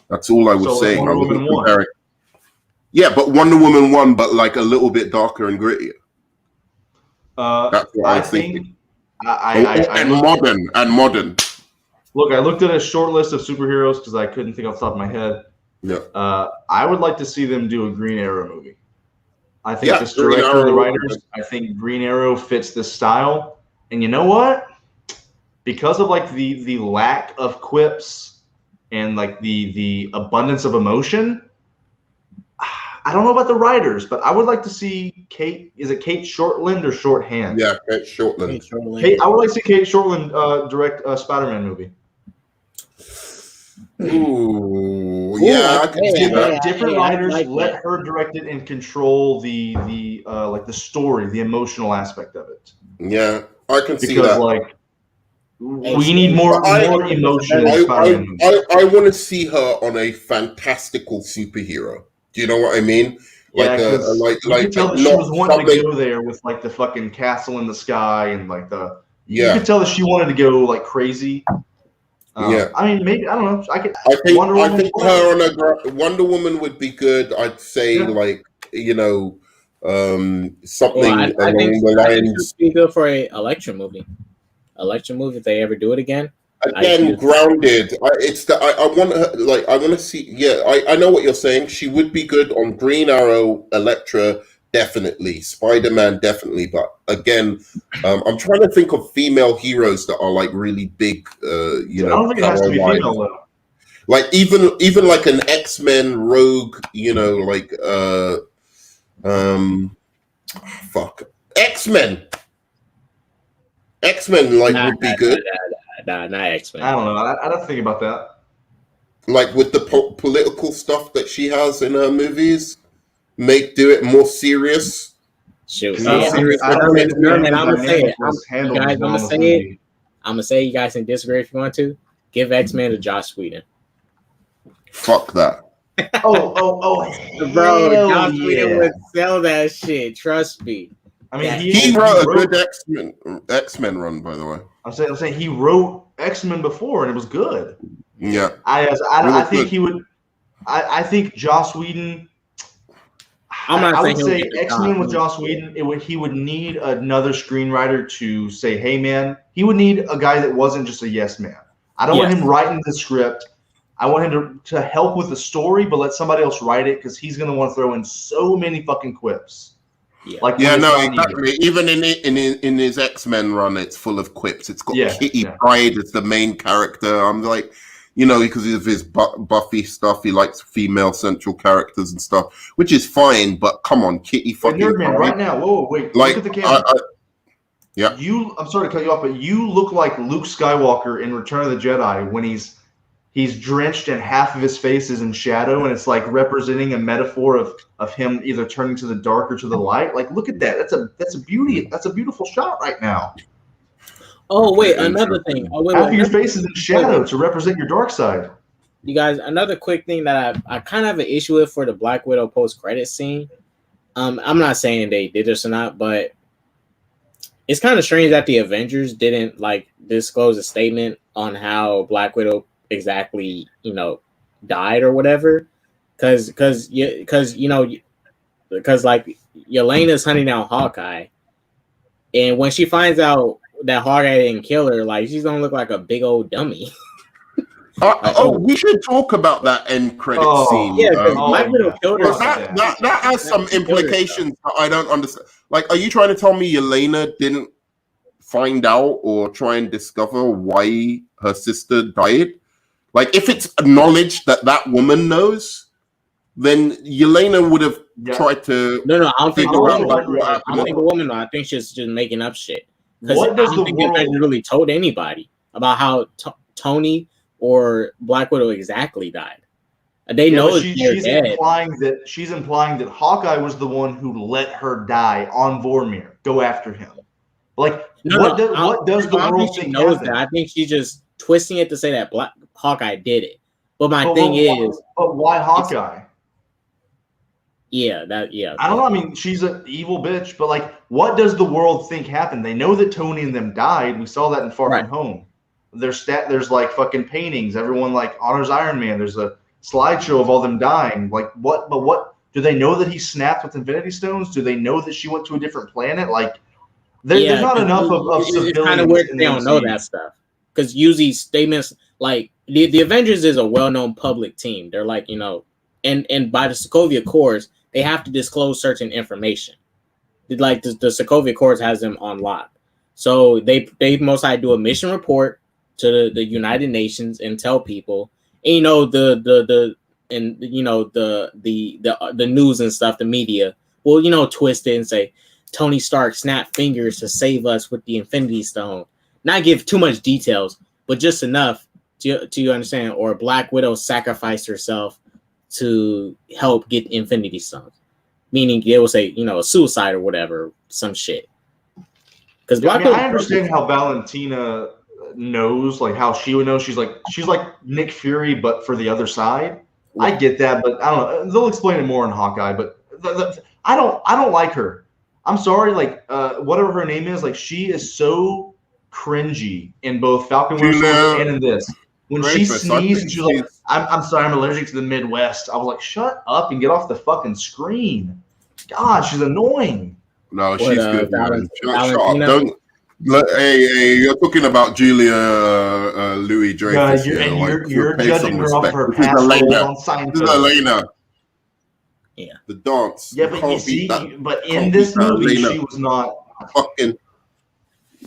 That's all I was saying. Wonder Woman 1. Yeah, but Wonder Woman 1, but like a little bit darker and grittier. That's what I was thinking. Modern. Look, I looked at a short list of superheroes because I couldn't think off the top of my head. Yeah. I would like to see them do a Green Arrow movie. I think this director and the writers, I think Green Arrow fits this style. And you know what? Because of like the lack of quips and like the abundance of emotion, I don't know about the writers, but I would like to see Kate. Is it Kate Shortland or Shorthand? Yeah, Kate Shortland. I would like to see Kate Shortland direct a Spider-Man movie. Ooh, yeah, I can see that. Different writers let her direct it and control the like the story, the emotional aspect of it. Yeah, I can see that. Because like we need more emotion in Spider-Man movies. I want to see her on a fantastical superhero. Do you know what I mean? Like, you could tell that she was wanting to go there with like the fucking castle in the sky and like the. You could tell that she wanted to go like crazy. I mean, maybe I don't know. I think her on a Wonder Woman would be good. I'd say something along the lines. Be good for a Elektra movie. If they ever do it again. Again, grounded. I want her, like, I want to see. Yeah, I know what you're saying. She would be good on Green Arrow, Elektra, definitely. Spider-Man, definitely. But again, I'm trying to think of female heroes that are like really big. I don't think it has to be female though. Like even like an X-Men rogue. X-Men. X-Men would be good. Not X-Men. I don't know. I'd have to think about that. Like with the political stuff that she has in her movies, do it more serious. Shoot. I'm gonna say it. I'm gonna say you guys can disagree if you want to. Give X-Men to Joss Whedon. Fuck that. Bro, Joss Whedon would sell that shit. Trust me. I mean, he wrote a good X-Men run, by the way. I'm saying he wrote X-Men before, and it was good. Yeah, I think he would. I think Joss Whedon. I would say X-Men with Joss Whedon. He would need another screenwriter to say, "Hey, man." He would need a guy that wasn't just a yes man. I don't want him writing the script. I want him to help with the story, but let somebody else write it because he's going to want to throw in so many fucking quips. Exactly. Even in his X-Men run, it's full of quips. It's got Kitty Pryde as the main character. I'm like, because of his Buffy stuff, he likes female central characters and stuff, which is fine. But come on, Kitty fucking Pryde. Right now, whoa, wait, look at the camera. Yeah. I'm sorry to cut you off, but you look like Luke Skywalker in Return of the Jedi when he's drenched and half of his face is in shadow, and it's like representing a metaphor of him either turning to the dark or to the light. Like, look at that. That's a beauty. That's a beautiful shot right now. Oh wait, another thing. Oh wait, half of your face is in shadow to represent your dark side. You guys, another quick thing that I kind of have an issue with for the Black Widow post-credit scene. I'm not saying they did this or not, but it's kind of strange that the Avengers didn't like disclose a statement on how Black Widow exactly, died or whatever. Because like Yelena's hunting down Hawkeye, and when she finds out that Hawkeye didn't kill her, like she's gonna look like a big old dummy. We should talk about that end credit scene. Yeah, Black Widow killed her. That has some implications that I don't understand. Like, are you trying to tell me Yelena didn't find out or try and discover why her sister died? Like, if it's acknowledged that that woman knows, then Yelena would have tried to. No, I don't think the woman. I don't think the woman. I think she's just making up shit. Because I don't think the Avengers really told anybody about how Tony or Black Widow exactly died. They know she's dead. She's implying that Hawkeye was the one who let her die on Vormir. Go after him. Like, what does the world think knows that? I think she's just twisting it to say that Hawkeye did it. But my thing is, but why Hawkeye? Yeah. I don't know. I mean, she's an evil bitch, but like, what does the world think happened? They know that Tony and them died. We saw that in Far From Home. There's like fucking paintings. Everyone like honors Iron Man. There's a slideshow of all them dying. Like, what? But what? Do they know that he snapped with Infinity Stones? Do they know that she went to a different planet? Like, there's not enough of civilians. It's kind of weird they don't know that stuff, because usually statements like the Avengers is a well-known public team. They're like, and by the Sokovia Accords, they have to disclose certain information. Like the Sokovia Accords has them on lock, so they most likely do a mission report to the United Nations and tell people, and, the news and stuff, the media will twist it and say Tony Stark snapped fingers to save us with the Infinity Stone. Not give too much details, but just enough to understand. Or Black Widow sacrificed herself to help get Infinity Stones, meaning they will say a suicide or whatever, some shit. Because I understand how Valentina knows, like how she would know. She's like Nick Fury, but for the other side. I get that, but I don't know. They'll explain it more in Hawkeye. But I don't like her. I'm sorry, like whatever her name is, like she is so cringy in both Falcon Winter Soldier and in this. When she sneezed, and she was like, "I'm sorry, I'm allergic to the Midwest." I was like, "Shut up and get off the fucking screen!" God, she's annoying. No, she's good, man. Shut up. Don't. Hey, you're talking about Julia Louis Dreyfus. You're judging her off her past roles on Seinfeld. This is Elena. Yeah. The dance. Yeah, but you see, but in this movie, she was not fucking.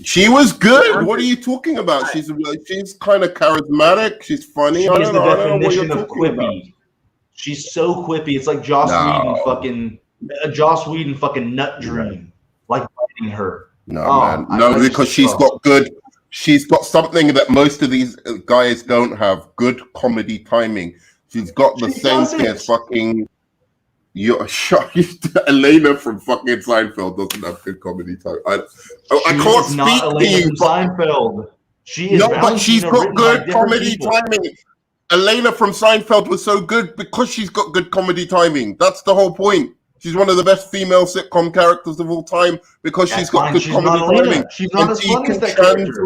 She was good. What are you talking about? She's kind of charismatic. She's funny. She's the definition of quippy. She's so quippy. It's like Joss Whedon fucking nut dream, like biting her. No, man. Because she's got something that most of these guys don't have. Good comedy timing. She's got the same thing as fucking. Elena from fucking Seinfeld doesn't have good comedy timing. I can't speak to you. Seinfeld. She is. No, but she's got good comedy timing. Elena from Seinfeld was so good because she's got good comedy timing. That's the whole point. She's one of the best female sitcom characters of all time because she's got good comedy timing. She's not as funny as that character.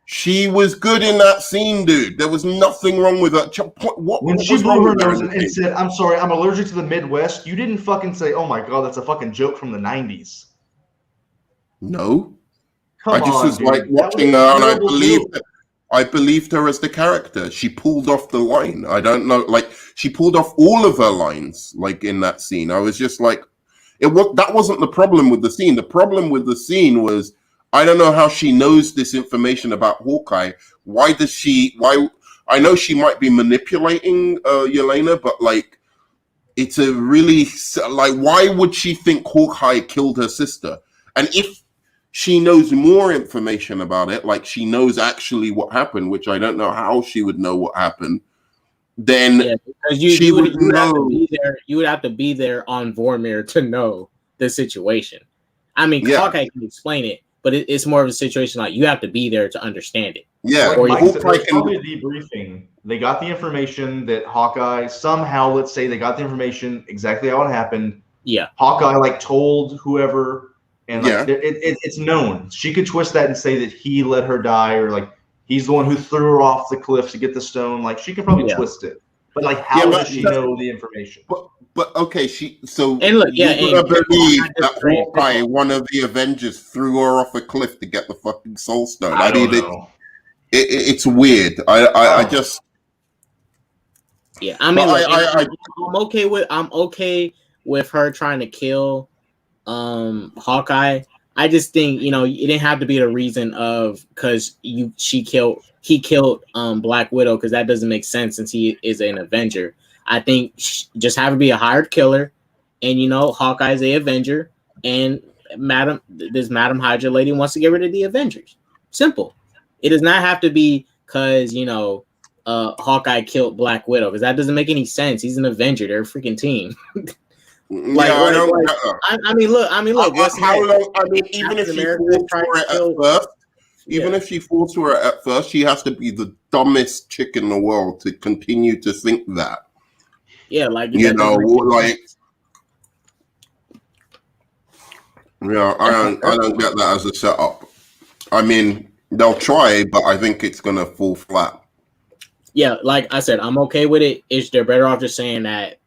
She was good in that scene, dude. There was nothing wrong with that. When she blew her nose and said, "I'm sorry, I'm allergic to the Midwest," you didn't fucking say, "Oh my god, that's a fucking joke from the '90s." No, I just was like watching her, and I believed her as the character. She pulled off the line. I don't know, like she pulled off all of her lines, like in that scene. I was just like, that wasn't the problem with the scene. The problem with the scene was, I don't know how she knows this information about Hawkeye. Why I know she might be manipulating Yelena, but like, it's a really, like, why would she think Hawkeye killed her sister? And if she knows more information about it, like she knows actually what happened, which I don't know how she would know what happened, then because you would have to be there. You would have to be there on Vormir to know the situation. I mean, Hawkeye can explain it, but it's more of a situation like you have to be there to understand it. Yeah, or there's probably a debriefing. They got the information that Hawkeye somehow, let's say they got the information exactly how it happened. Yeah, Hawkeye like told whoever, and like it's known. She could twist that and say that he let her die, or like he's the one who threw her off the cliff to get the stone. Like she could probably twist it, but like how does she know the information? But okay, and look, you're gonna believe that Hawkeye, one of the Avengers, threw her off a cliff to get the fucking Soul Stone. I mean, it's weird. I just I mean, I'm okay with her trying to kill Hawkeye. I just think, you know, it didn't have to be the reason of because he killed Black Widow, because that doesn't make sense since he is an Avenger. I think just have her be a hired killer, and you know, Hawkeye's a Avenger, and Madam Hydra lady wants to get rid of the Avengers. Simple. It does not have to be because, you know, Hawkeye killed Black Widow, because that doesn't make any sense. He's an Avenger. They're a freaking team. I mean, look. How long? I mean, even if she falls for it at first, if she falls for it at first, she has to be the dumbest chick in the world to continue to think that. Yeah, like you know, like. Yeah, I don't get that as a setup. I mean, they'll try, but I think it's gonna fall flat. Yeah, like I said, I'm okay with it. They're better off just saying that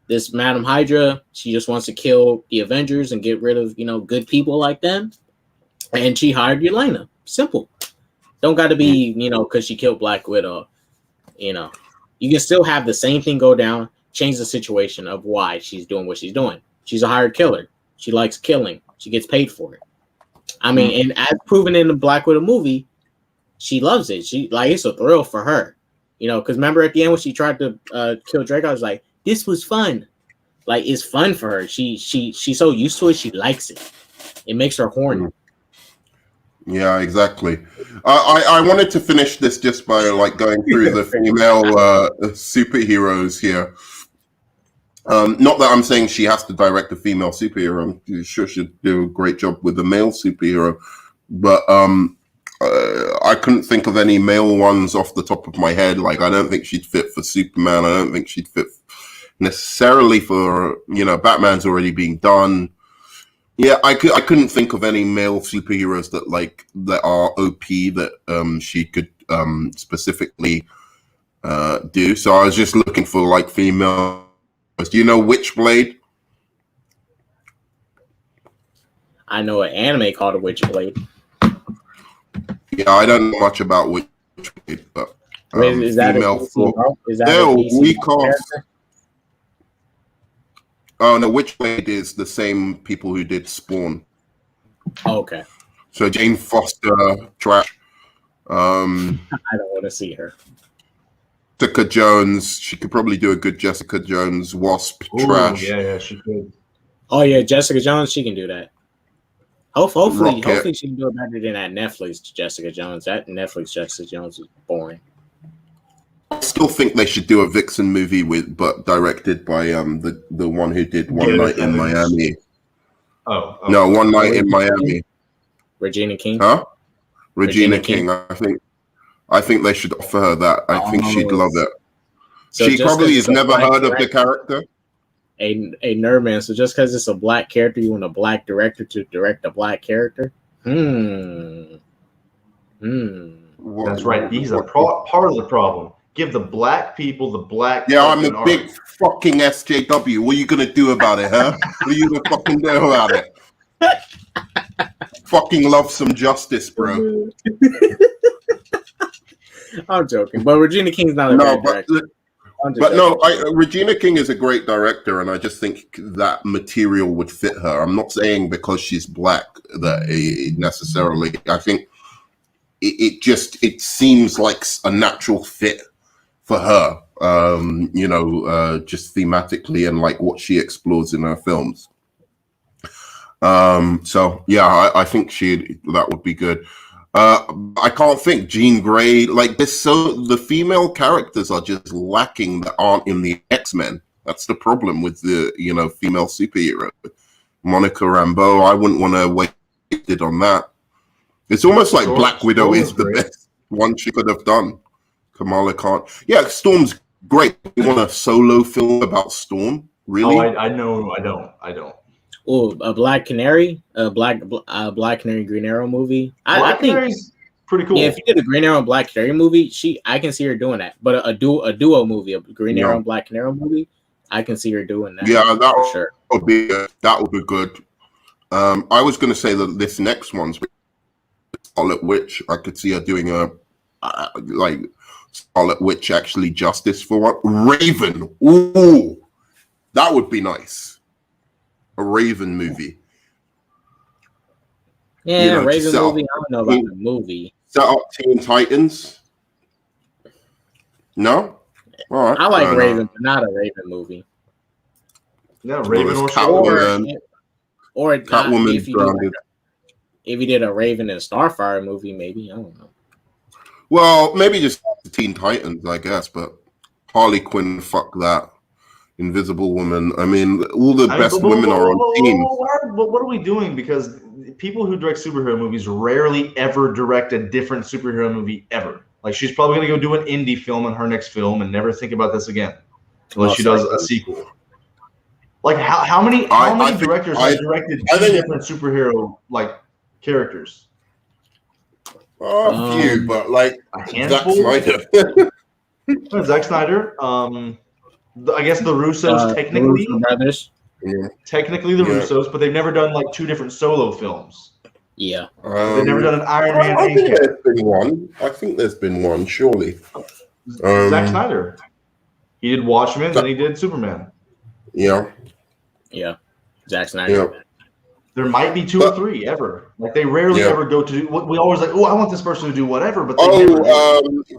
this Madam Hydra, she just wants to kill the Avengers and get rid of, you know, good people like them, and she hired Yelena. Simple. Don't got to be, you know, because she killed Black Widow. You know, you can still have the same thing go down, change the situation of why she's doing what she's doing. She's a hired killer. She likes killing. She gets paid for it. I mean, and as proven in the Black Widow movie, she loves it. She like it's a thrill for her, you know. Because remember at the end when she tried to kill Drake, I was like, "This was fun." Like it's fun for her. She's so used to it. She likes it. It makes her horny. Yeah, exactly. I wanted to finish this just by like going through the female superheroes here. Not that I'm saying she has to direct a female superhero. I'm sure she'd do a great job with a male superhero, but I couldn't think of any male ones off the top of my head. Like I don't think she'd fit for Superman. I don't think she'd fit necessarily for, you know, Batman's already being done. Yeah, I couldn't think of any male superheroes that are OP that she could specifically do. So I was just looking for like female. Do you know Witchblade? I know an anime called a Witchblade. Yeah, I don't know much about Witchblade, but is that female? Is that a Oh no, Witchblade is the same people who did Spawn. Oh, okay. So Jane Foster, trash. I don't want to see her. Jessica Jones, she could probably do a good Jessica Jones. Wasp, trash. Yeah, she could. Oh yeah, Jessica Jones, she can do that. Hopefully she can do it better than that Netflix Jessica Jones. That Netflix Jessica Jones is boring. I still think they should do a Vixen movie but directed by the one who did One Night in Miami. No, One Night in Miami. Regina King. Huh? Regina King. I think they should offer her that. I think she'd love it. So she probably has never heard of the character. A nerd man. So just because it's a black character, you want a black director to direct a black character? That's right. These are part of the problem. Give the black people the black. Yeah, I'm a big fucking SJW. What are you gonna do about it, huh? What are you gonna fucking do about it? Fucking love some justice, bro. I'm joking, but Regina King's not a bad director. But no, Regina King is a great director, and I just think that material would fit her. I'm not saying because she's black that necessarily. I think it seems like a natural fit for her, just thematically and like what she explores in her films. So yeah, I think that would be good. I can't think Jean Grey, like this. So the female characters are just lacking that aren't in the X-Men. That's the problem with the female superhero. Monica Rambeau, I wouldn't want to waste it on that. It's almost like Black Widow is the best one she could have done. Kamala Khan, yeah, Storm's great. You want a solo film about Storm? Really? Oh, I know. I don't. Oh, a Black Canary, Black Canary Green Arrow movie. I think Canary's pretty cool. Yeah, if you did a Green Arrow and Black Canary movie, I can see her doing that. But a duo movie, a Green Arrow and Black Canary movie, I can see her doing that. Yeah, sure. would be good. I was going to say that this next one's Scarlet Witch. I could see her doing a like Scarlet Witch actually justice for one. Raven. Ooh, that would be nice. A Raven movie. Yeah, Raven movie. I don't know about the movie. Set up Teen Titans. No? All right. I like Raven, but not a Raven movie. Yeah, Raven or Catwoman. Or Catwoman if you did a Raven and Starfire movie, maybe. I don't know. Well, maybe just the Teen Titans, I guess, but Harley Quinn, fuck that. Invisible Woman. I mean, all the best women are on teams. What are we doing? Because people who direct superhero movies rarely ever direct a different superhero movie ever. Like, she's probably going to go do an indie film in her next film and never think about this again unless she does a sequel. Like, how many directors have directed two different superhero characters? A few, but like a handful. Zack Snyder. I guess the Russos technically. Technically the Russos, but they've never done like two different solo films. Yeah. They've never done an Iron Man. I think there's been one. I think there's been one, surely. Zack Snyder. He did Watchmen, then he did Superman. Yeah. Yeah. Zack Snyder. Yeah. There might be two or three ever. Like, they rarely ever go to do. We always like, I want this person to do whatever. But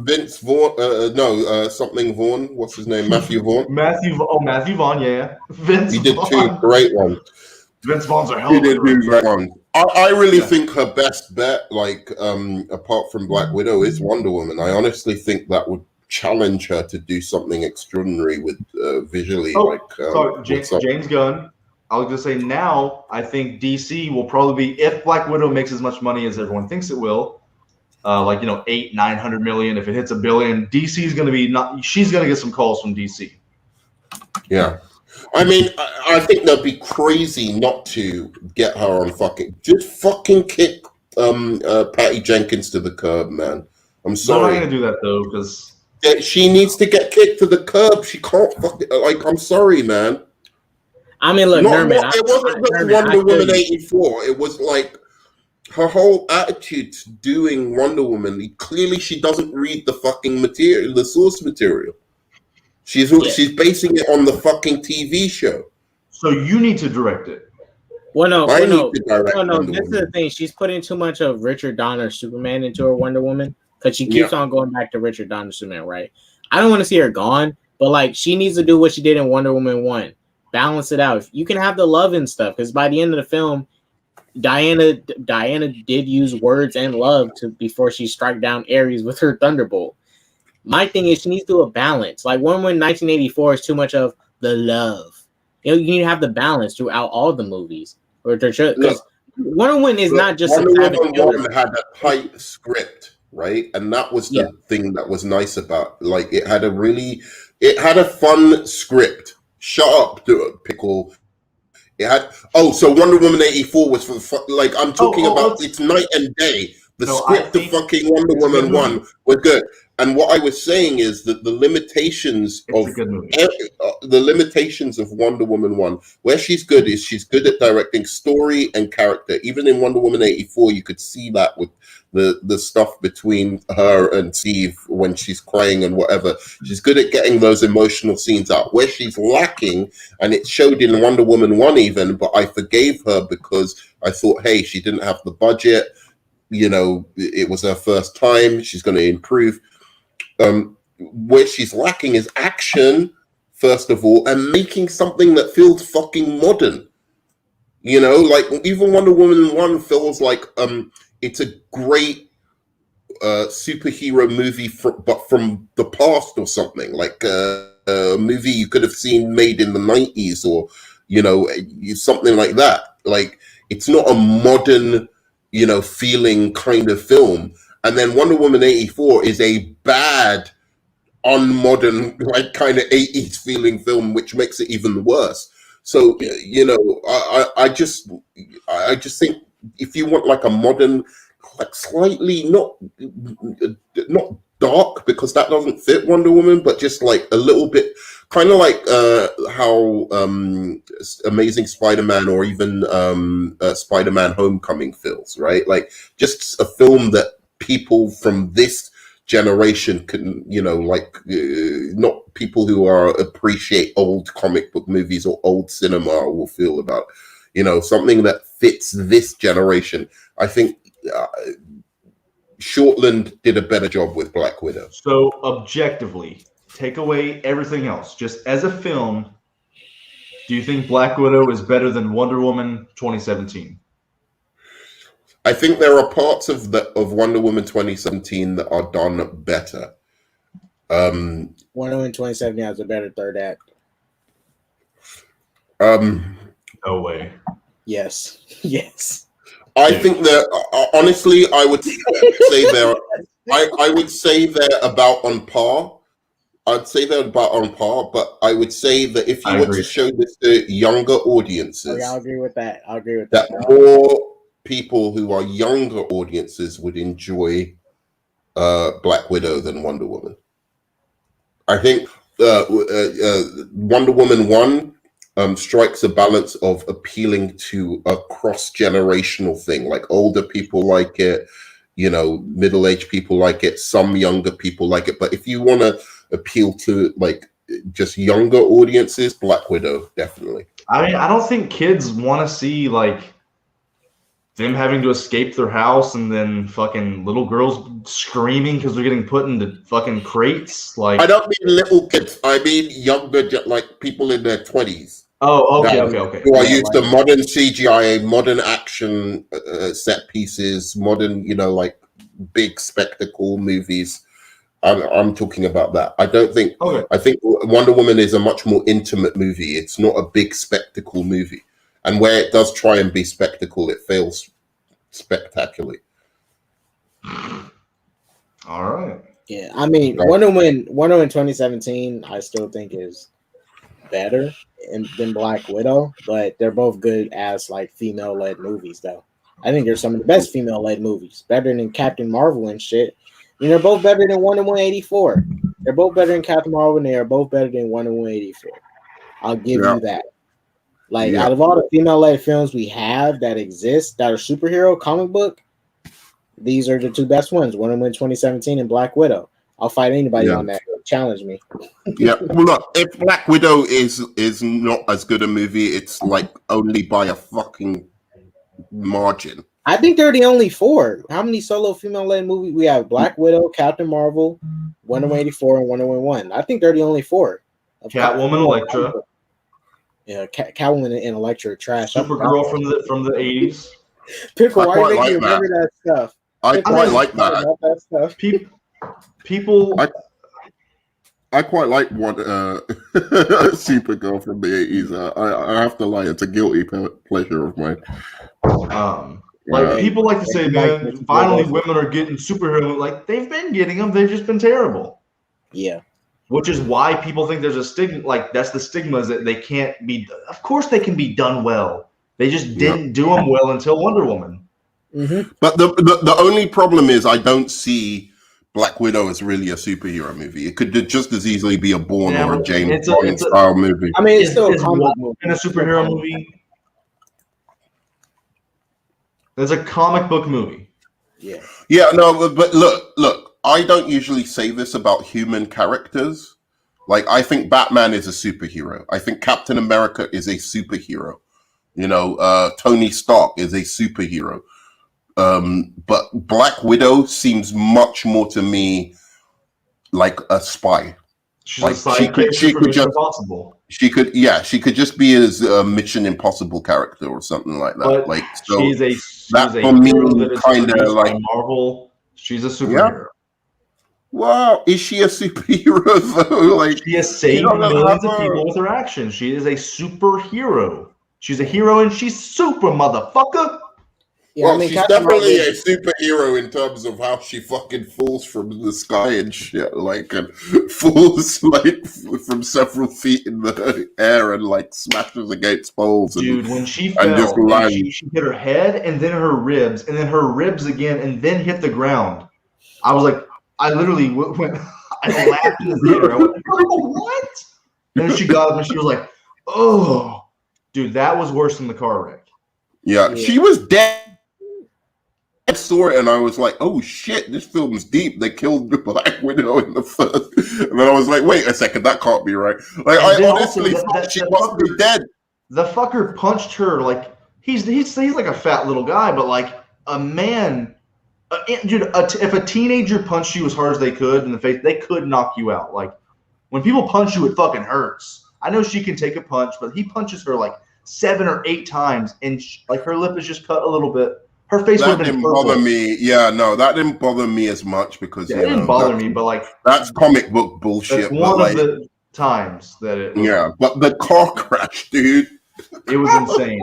Vince Vaughn. Something Vaughn. What's his name? Matthew Vaughn. Matthew Vaughn. Yeah. Vince. He did Vaughn. two great ones. Vince Vaughn's a hell of a great one. I really think her best bet, apart from Black Widow, is Wonder Woman. I honestly think that would challenge her to do something extraordinary with visually. James Gunn. I was going to say now, I think DC will probably be, if Black Widow makes as much money as everyone thinks it will, $800-900 million. If it hits $1 billion, DC is going to be she's going to get some calls from DC. Yeah. I mean, I think they'll be crazy not to get her on fucking kick Patty Jenkins to the curb, man. I'm sorry. I'm not going to do that though, because she needs to get kicked to the curb. She can't I'm sorry, man. I mean, look, Nerman, it wasn't just Wonder Woman 84. It was like her whole attitude to doing Wonder Woman. Clearly, she doesn't read the fucking material, the source material. She's basing it on the fucking TV show. So you need to direct it. No. This is the thing. She's putting too much of Richard Donner Superman into her Wonder Woman because she keeps on going back to Richard Donner Superman, right? I don't want to see her gone, but she needs to do what she did in Wonder Woman 1. Balance it out. You can have the love and stuff because by the end of the film, Diana did use words and love before she struck down Ares with her Thunderbolt. My thing is she needs to do a balance. Like Wonder Woman 1984 is too much of the love. You need to have the balance throughout all the movies. Because Wonder Woman is not just Wonder Woman had a tight script, right? And that was the thing that was nice about it had a fun script. Shut up, Pickle. It had so Wonder Woman 84 was for I'm talking about it's night and day. The script of fucking Wonder Woman 1 was good. And what I was saying is that the limitations of Wonder Woman 1, where she's good is she's good at directing story and character. Even in Wonder Woman 84, you could see that with the stuff between her and Steve when she's crying and whatever. She's good at getting those emotional scenes out. Where she's lacking, and it showed in Wonder Woman 1 even, but I forgave her because I thought, hey, she didn't have the budget. It was her first time. She's going to improve. Where she's lacking is action, first of all, and making something that feels fucking modern. You know, like even Wonder Woman 1 feels like it's a great superhero movie but from the past or something, like a movie you could have seen made in the 90s, or you know, something like that. Like it's not a modern, you know, feeling kind of film. And then Wonder Woman 84 is a bad unmodern, like kind of 80s feeling film, which makes it even worse. So you know, I just think if you want like a modern, like slightly not dark, because that doesn't fit Wonder Woman, but just like a little bit kind of like how Amazing Spider-Man, or even Spider-Man Homecoming feels, right? Like just a film that people from this generation can, you know, like not people who are appreciate old comic book movies or old cinema will feel about, you know, something that fits this generation. I think Shortland did a better job with Black Widow. So objectively, take away everything else. Just as a film, do you think Black Widow is better than Wonder Woman 2017? I think there are parts of Wonder Woman 2017 that are done better. Wonder Woman 2017 has a better third act. No way. Yes. Yes. I think that honestly, I would say they're. I would say they're about on par. I'd say they're about on par, but I would say that if you were to show this to younger audiences, Okay, I'll agree with that. That more people who are younger audiences would enjoy Black Widow than Wonder Woman. I think Wonder Woman 1 strikes a balance of appealing to a cross-generational thing. Like older people like it, you know, middle-aged people like it, some younger people like it. But if you want to appeal to like just younger audiences, Black Widow, definitely. I mean, I don't think kids want to see like them having to escape their house and then fucking little girls screaming because they're getting put into fucking crates. Like, I don't mean little kids. I mean younger, like people in their 20s. Oh, okay. Who are used to modern CGI, modern action set pieces, modern, you know, like big spectacle movies. I'm talking about that. I don't think. Okay. I think Wonder Woman is a much more intimate movie. It's not a big spectacle movie, and where it does try and be spectacle, it fails spectacularly. All right. Yeah, I mean, Wonder Woman 2017, I still think is better than Black Widow, but they're both good as like female-led movies, though. I think they're some of the best female-led movies, better than Captain Marvel and shit. I mean, they're both better than Wonder Woman 84. They're both better than Captain Marvel, and they are both better than Wonder Woman 84. I'll give you that. Like, out of all the female-led films we have that exist that are superhero comic book, these are the two best ones: Wonder Woman 2017 and Black Widow. I'll fight anybody on that. Challenge me. Yeah, well, look, if Black Widow is not as good a movie, it's like only by a fucking margin. I think they're the only four. How many solo female-led movies we have? Black Widow, Captain Marvel, Wonder Woman 84, and Wonder Woman 1. I think they're the only four. Catwoman, Elektra. Yeah, Catwoman and Elektra are trash. Supergirl from the 80s. Pickle, why are you making remember that stuff? I quite like that. Stuff. People. I quite like what Supergirl from the 80s. I have to lie, it's a guilty pleasure of mine. Like people like to say, man, finally women are getting superhero. Like they've been getting them, they've just been terrible. Yeah. Which is why people think there's a stigma. Like that's the stigma, is that they can't be. Of course, they can be done well. They just didn't do them well until Wonder Woman. Mm-hmm. But the only problem is I don't see Black Widow as really a superhero movie. It could just as easily be a Bourne or a James Bond style movie. I mean, it's still a comic movie. In a superhero movie. It's a comic book movie. Yeah. Yeah, no, but look, I don't usually say this about human characters. Like, I think Batman is a superhero. I think Captain America is a superhero. You know, Tony Stark is a superhero. But Black Widow seems much more to me like a spy. She's like, a sidekick. She could just impossible. She could just be as a Mission Impossible character or something like that. But like, so she's a that hero for me that is kind of produced by like, Marvel. She's a superhero. wow, is she a superhero though? Like, She has she saved doesn't millions have of a- people with her actions. She is a superhero. She's a hero and she's super, motherfucker. Yeah, well, I mean, she's Captain definitely Marvel- a superhero in terms of how she fucking falls from the sky and shit, like, and falls like from several feet in the air and like smashes against poles. Dude, when she and just fell, and lands. she hit her head and then her ribs and then her ribs again and then hit the ground. I was like, I literally went, I laughed in the theater. I went, oh, what? And then she got up and she was like, oh, dude, that was worse than the car wreck. Yeah, she was dead. I saw it and I was like, oh shit, this film's deep. They killed the Black Widow in the first. And then I was like, wait a second, that can't be right. Like, And I then honestly also thought she must be dead. The fucker punched her like he's like a fat little guy, but like a man. Dude, if a teenager punched you as hard as they could in the face, they could knock you out. Like when people punch you, it fucking hurts. I know she can take a punch, but he punches her like 7 or 8 times, and like her lip is just cut a little bit. Her face would have That been didn't purple. bother me. Yeah, no, that didn't bother me as much because Yeah, it didn't bother me, but like that's comic book bullshit. that's one but of like, the times that it was, yeah, but the car crash, dude. it was insane.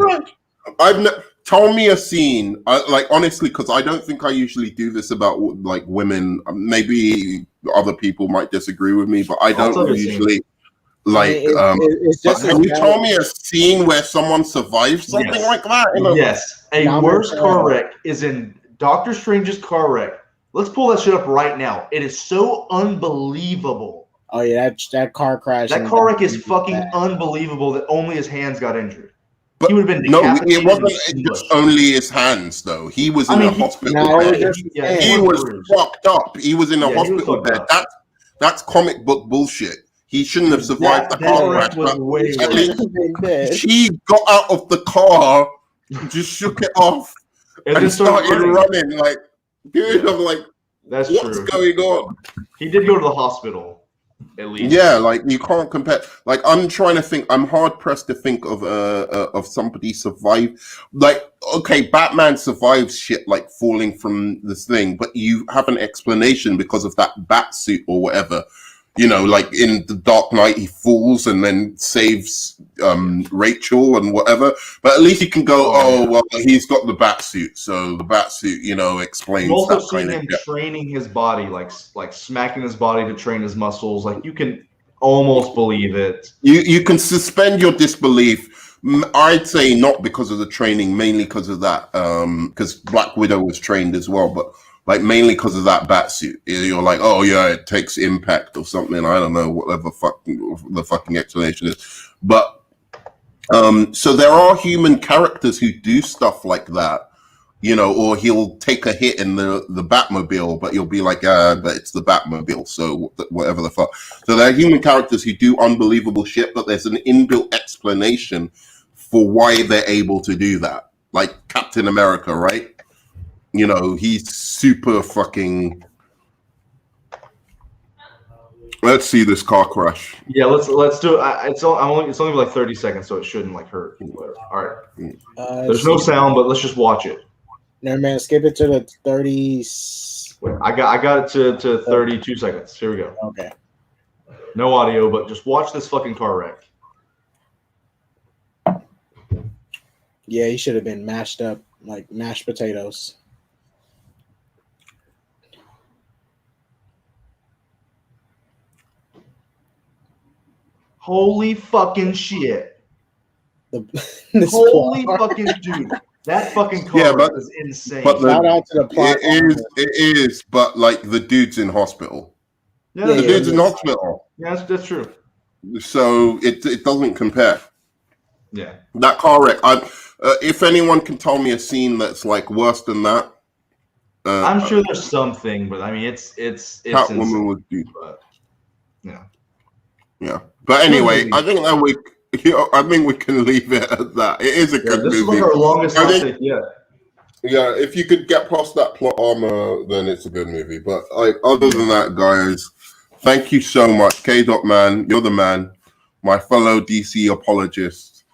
Tell me a scene. Like honestly, because I don't think I usually do this about like women. Maybe other people might disagree with me, but I I'll tell don't you a scene. usually like. it's just Can you tell me a scene where someone survives something Yes. like that? Yes, a Now worse I'm- car wreck is in Doctor Strange's car wreck. Let's pull that shit up right now. It is so unbelievable. Oh yeah, that car crash. That car wreck is fucking unbelievable that only his hands got injured. But He would have been no, decapitated. it wasn't and just smushed. only his hands though. He was in a hospital no, bed. it was just- Yeah, He was bruised. fucked up. He was in a Yeah, he was hospital fucked bed. up. That's comic book bullshit. He shouldn't have survived the car wreck crash. was but way at worse. least she got out of the car, just shook it off, And and then started started running. running. Like, dude, Yeah. I'm like, That's what's true. going on? He did go to the hospital, at least. Yeah, like you can't compare. Like I'm trying to think. I'm hard pressed to think of somebody survive. Like okay, Batman survives shit like falling from this thing, but you have an explanation because of that bat suit or whatever. You know, like in The Dark Knight, he falls and then saves Rachel and whatever. But at least you can go, oh well, he's got the bat suit, so the bat suit, you know, explains You also that seen kind of him shit. training his body, like smacking his body to train his muscles. Like you can almost believe it. You can suspend your disbelief. I'd say not because of the training, mainly because of that. Because Black Widow was trained as well, but like mainly because of that bat suit. You're like, oh yeah, it takes impact or something. I don't know, whatever the fucking explanation is. But so there are human characters who do stuff like that, you know, or he'll take a hit in the Batmobile, but you'll be like, but it's the Batmobile, so whatever the fuck. So there are human characters who do unbelievable shit, but there's an inbuilt explanation for why they're able to do that. Like Captain America, right? You know, he's super fucking. Let's see this car crash. Yeah, let's do it. It's only like 30 seconds, so it shouldn't like hurt. All right. There's no sound, but let's just watch it. No man, skip it to the 30. Wait, I got it to 32 seconds. Here we go. Okay. No audio, but just watch this fucking car wreck. Yeah, he should have been mashed up like mashed potatoes. Holy fucking shit! This Holy car. fucking dude! That fucking car Yeah, wreck but- is insane. but Shout out to the plot. It is, but like the dude's in hospital. yeah, The that's, yeah, dude's in hospital, yeah, that's true. so it doesn't compare. Yeah. That car wreck. If anyone can tell me a scene that's like worse than that, I'm sure there's something, but I mean, it's Catwoman insane, would do. but yeah. Yeah, but anyway, movie. I think that I think we can leave it at that. It is a Yeah, good this is movie. like our longest I hot think- take yet. Yeah, if you could get past that plot armor, then it's a good movie. But like other than that, guys, thank you so much. K. Man, you're the man. my fellow DC apologists.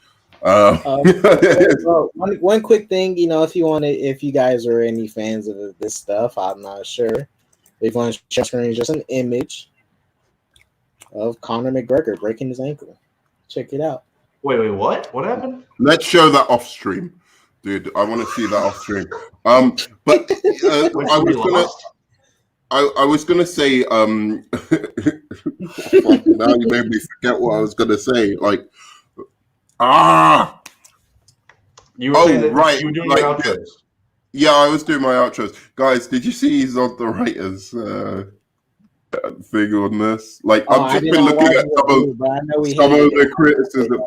Well, one quick thing, if you guys are any fans of this stuff, I'm not sure. If you want to share screen just an image of Conor McGregor breaking his ankle. Check it out. Wait, what? What happened? Let's show that off stream, dude. I want to see that off stream. But I was gonna say, now you made me forget what I was gonna say. Like, you were saying that right, you were doing like, your outros. Yeah, I was doing my outros. Guys, did you see he's on the writers thing on this? Like, I've just been looking at some of the criticism.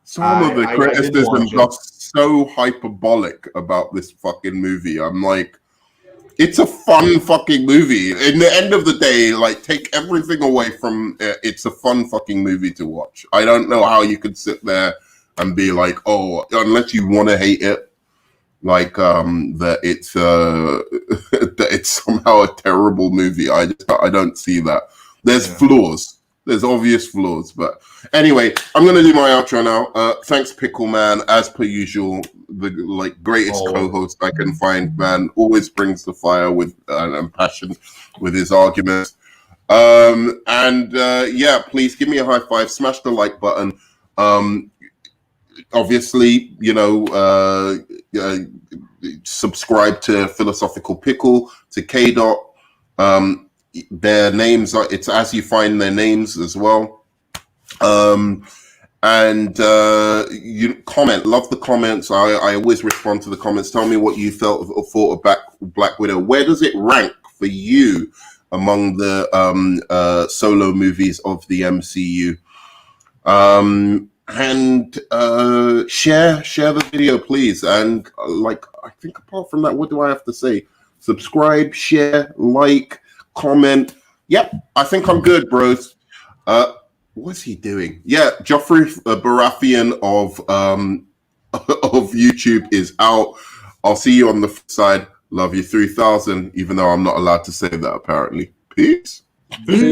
Some of the criticism just so hyperbolic about this fucking movie. I'm like, it's a fun fucking movie. In the end of the day, like, take everything away from it, it's a fun fucking movie to watch. I don't know how you could sit there and be like, oh, unless you want to hate it, like that it's that it's somehow a terrible movie. I don't see that. There's flaws. There's obvious flaws, but anyway, I'm gonna do my outro now. Thanks, Pickle Man, as per usual, the greatest co-host I can find. Man, always brings the fire with and passion with his arguments. Yeah, please give me a high five, smash the like button. Obviously, subscribe to Philosophical Pickle, to K-Dot. Their names are, it's as you find their names as well. You comment, love the comments. I always respond to the comments. Tell me what you thought of Black Widow. Where does it rank for you among the solo movies of the MCU? Share the video, please. And I think apart from that, what do I have to say? Subscribe, share, like, comment. Yep, I think I'm good, bros. What's he doing? Yeah, Joffrey Baratheon of YouTube is out. I'll see you on the side. Love you 3000, even though I'm not allowed to say that apparently. Peace.